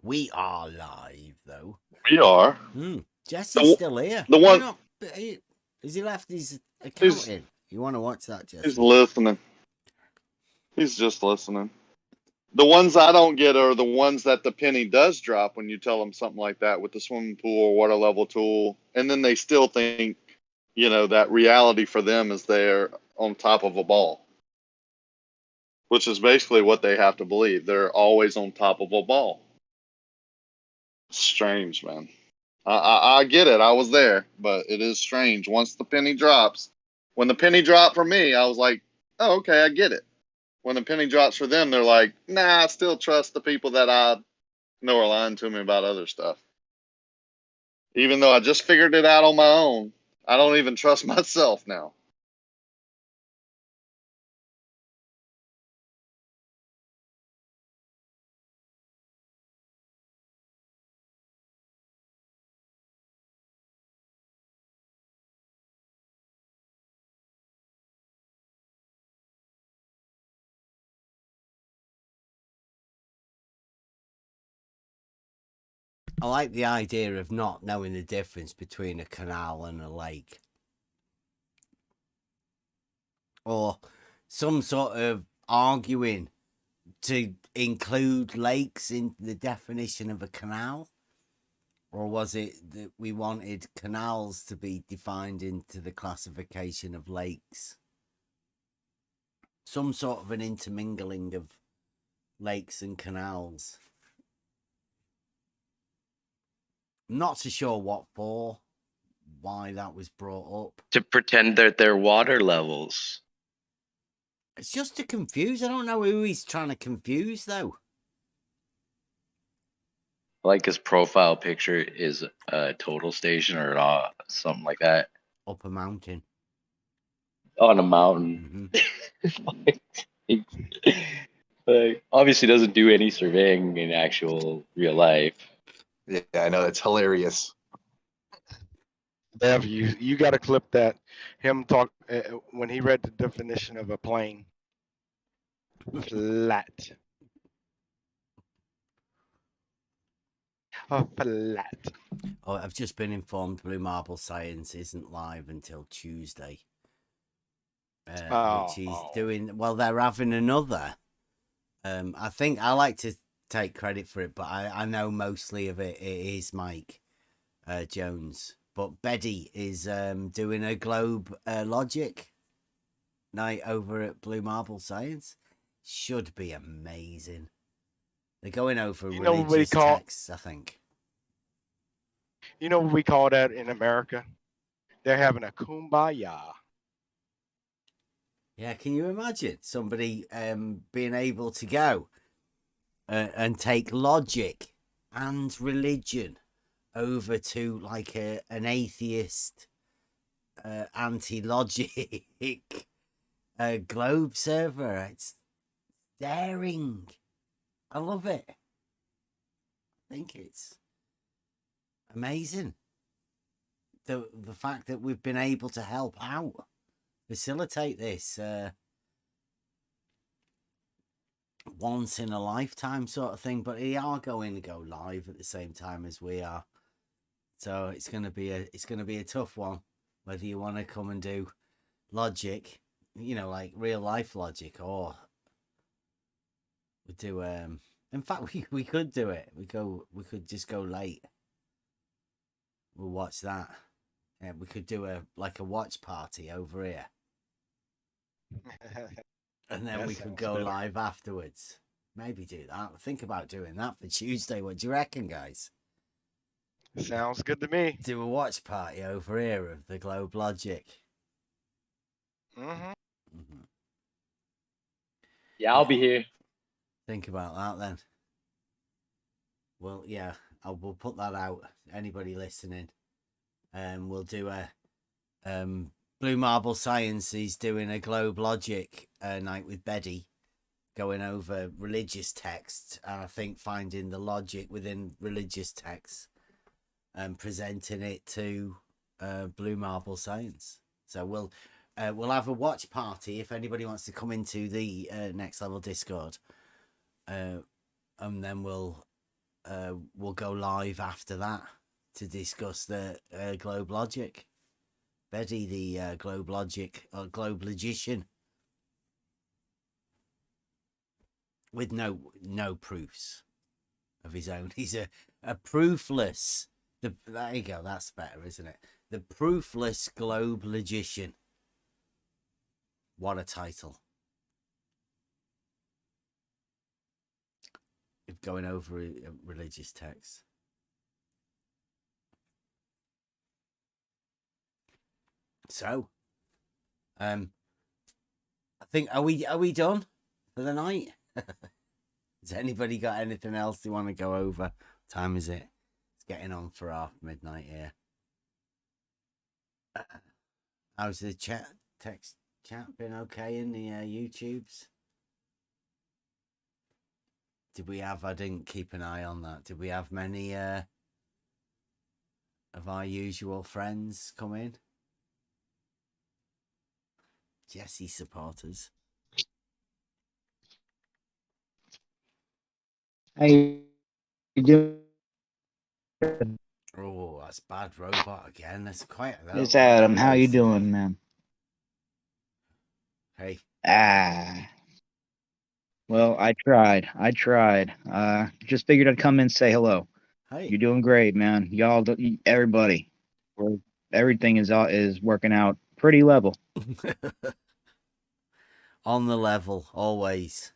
We are live, though. We are. Jesse's still here. The one. Is he left his account in? You want to watch that, Jesse? He's listening. He's just listening. The ones I don't get are the ones that the penny does drop when you tell them something like that with the swimming pool or water level tool. And then they still think, that reality for them is there on top of a ball. Which is basically what they have to believe. They're always on top of a ball. Strange, man. I get it. I was there, but it is strange. Once the penny drops, when the penny dropped for me, I was like, oh, okay, I get it. When the penny drops for them, they're like, nah, I still trust the people that I know are lying to me about other stuff. Even though I just figured it out on my own, I don't even trust myself now. I like the idea of not knowing the difference between a canal and a lake. Or some sort of arguing to include lakes in the definition of a canal. Or was it that we wanted canals to be defined into the classification of lakes? Some sort of an intermingling of lakes and canals. I'm not so sure what for, why that was brought up. To pretend that they're water levels. It's just to confuse. I don't know who he's trying to confuse, though. Like his profile picture is a total station or something like that. Up a mountain. On a mountain. Mm-hmm. Like, obviously doesn't do any surveying in actual real life. Yeah, I know. It's hilarious. Bev, you got to clip that. Him talk when he read the definition of a plane. Flat. A flat. Oh, I've just been informed Blue Marble Science isn't live until Tuesday. Which he's doing. Well, they're having another. I think I like to take credit for it, but I know mostly of it. It is Mike Jones. But Betty is doing a globe logic night over at Blue Marble Science. Should be amazing. They're going over religious texts, I think. You know what we call that in America? They're having a kumbaya. Yeah, can you imagine somebody being able to go and take logic and religion over to like an atheist anti-logic globe server? It's daring. I love it. I think it's amazing. The fact that we've been able to help out, facilitate this once in a lifetime sort of thing, but they are going to go live at the same time as we are, so it's going to be a tough one whether you want to come and do logic, you know, like real life logic, or we do in fact we could do it. We could just go late. We'll watch that. Yeah, we could do a watch party over here. And then we could go live afterwards. Maybe do that. Think about doing that for Tuesday. What do you reckon, guys? Sounds good to me. Do a watch party over here of the Globe Logic. Mm-hmm. Yeah, I'll be here. Think about that then. Well, yeah, we'll put that out. Anybody listening, we'll do a Blue Marble Science is doing a Globe Logic night with Betty, going over religious texts, and I think finding the logic within religious texts and presenting it to Blue Marble Science. So we'll have a watch party if anybody wants to come into the Next Level Discord, and then we'll go live after that to discuss the Globe Logic. Betty, the Globe Logic or Globe Logician, with no proofs of his own. He's a proofless. There you go. That's better, isn't it? The proofless Globe Logician. What a title! Going over a religious text. So, I think are we done for the night? Has anybody got anything else they want to go over? What time is it? It's getting on for half midnight here. How's the text chat been okay in the YouTubes? Did we have? I didn't keep an eye on that. Did we have many of our usual friends come in? Jesse supporters. How you doing? Oh, that's bad robot again. That's quite. It's Adam. How you doing, man? Hey. Well, I tried. Just figured I'd come in and say hello. Hey. You're doing great, man. Y'all, everybody, everything is working out pretty level. On the level, always.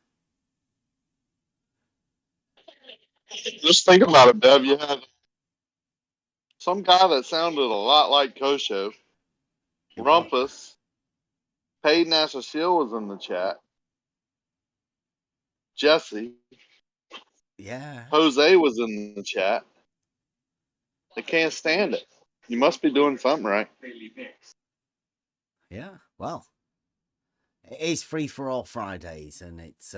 Just think about it, Bev. You had some guy that sounded a lot like Kosho. Rumpus. Paid NASA Shield was in the chat. Jesse. Yeah. Jose was in the chat. They can't stand it. You must be doing something right. Yeah. Well, it is free for all Fridays, and it's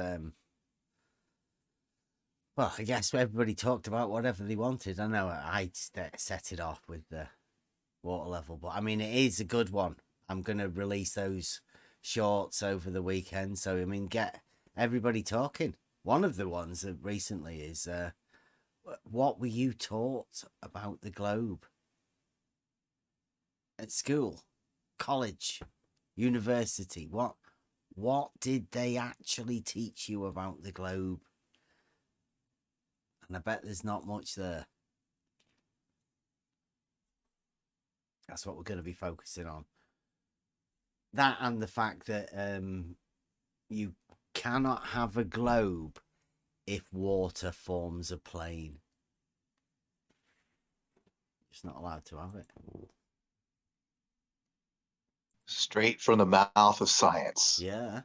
well, I guess everybody talked about whatever they wanted. I know I set it off with the water level, but I mean, it is a good one. I'm going to release those shorts over the weekend. So, I mean, get everybody talking. One of the ones that recently is, what were you taught about the globe? At school, college, university? What did they actually teach you about the globe? And I bet there's not much there. That's what we're going to be focusing on. That and the fact that you cannot have a globe if water forms a plane. It's not allowed to have it. Straight from the mouth of science. Yeah.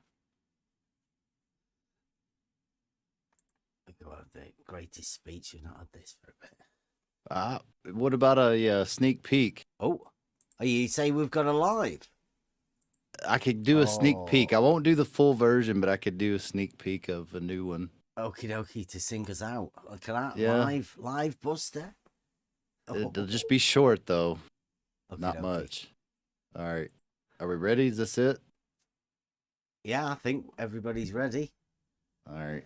Go have the greatest speech. You've not had this for a bit. What about a sneak peek? Oh, you say we've got a live? I could do a sneak peek. I won't do the full version, but I could do a sneak peek of a new one. Okie dokie, to sing us out. Look at that. Yeah. Live Buster. It'll just be short, though. Not Okey-dokey. much. All right. Are we ready? Is this it? Yeah, I think everybody's ready. All right.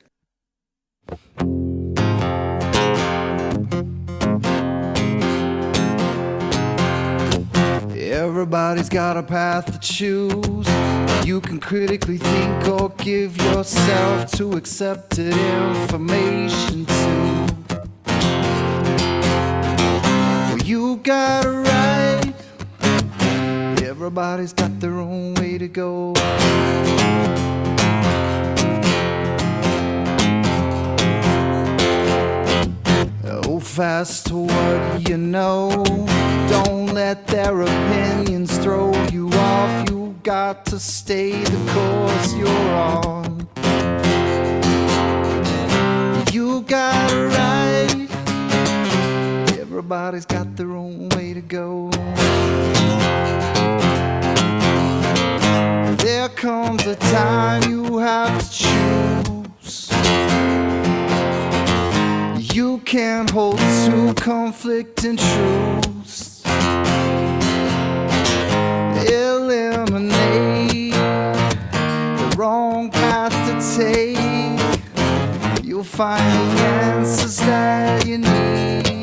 Everybody's got a path to choose. You can critically think or give yourself to accepted information too. Well, you got it right. Everybody's got their own way to go. Hold fast to what you know. Don't let their opinions throw you off. You got to stay the course you're on. You got it right. Everybody's got their own way to go. There comes a time you have to choose. You can't hold two conflicting truths. Eliminate the wrong path to take. You'll find the answers that you need.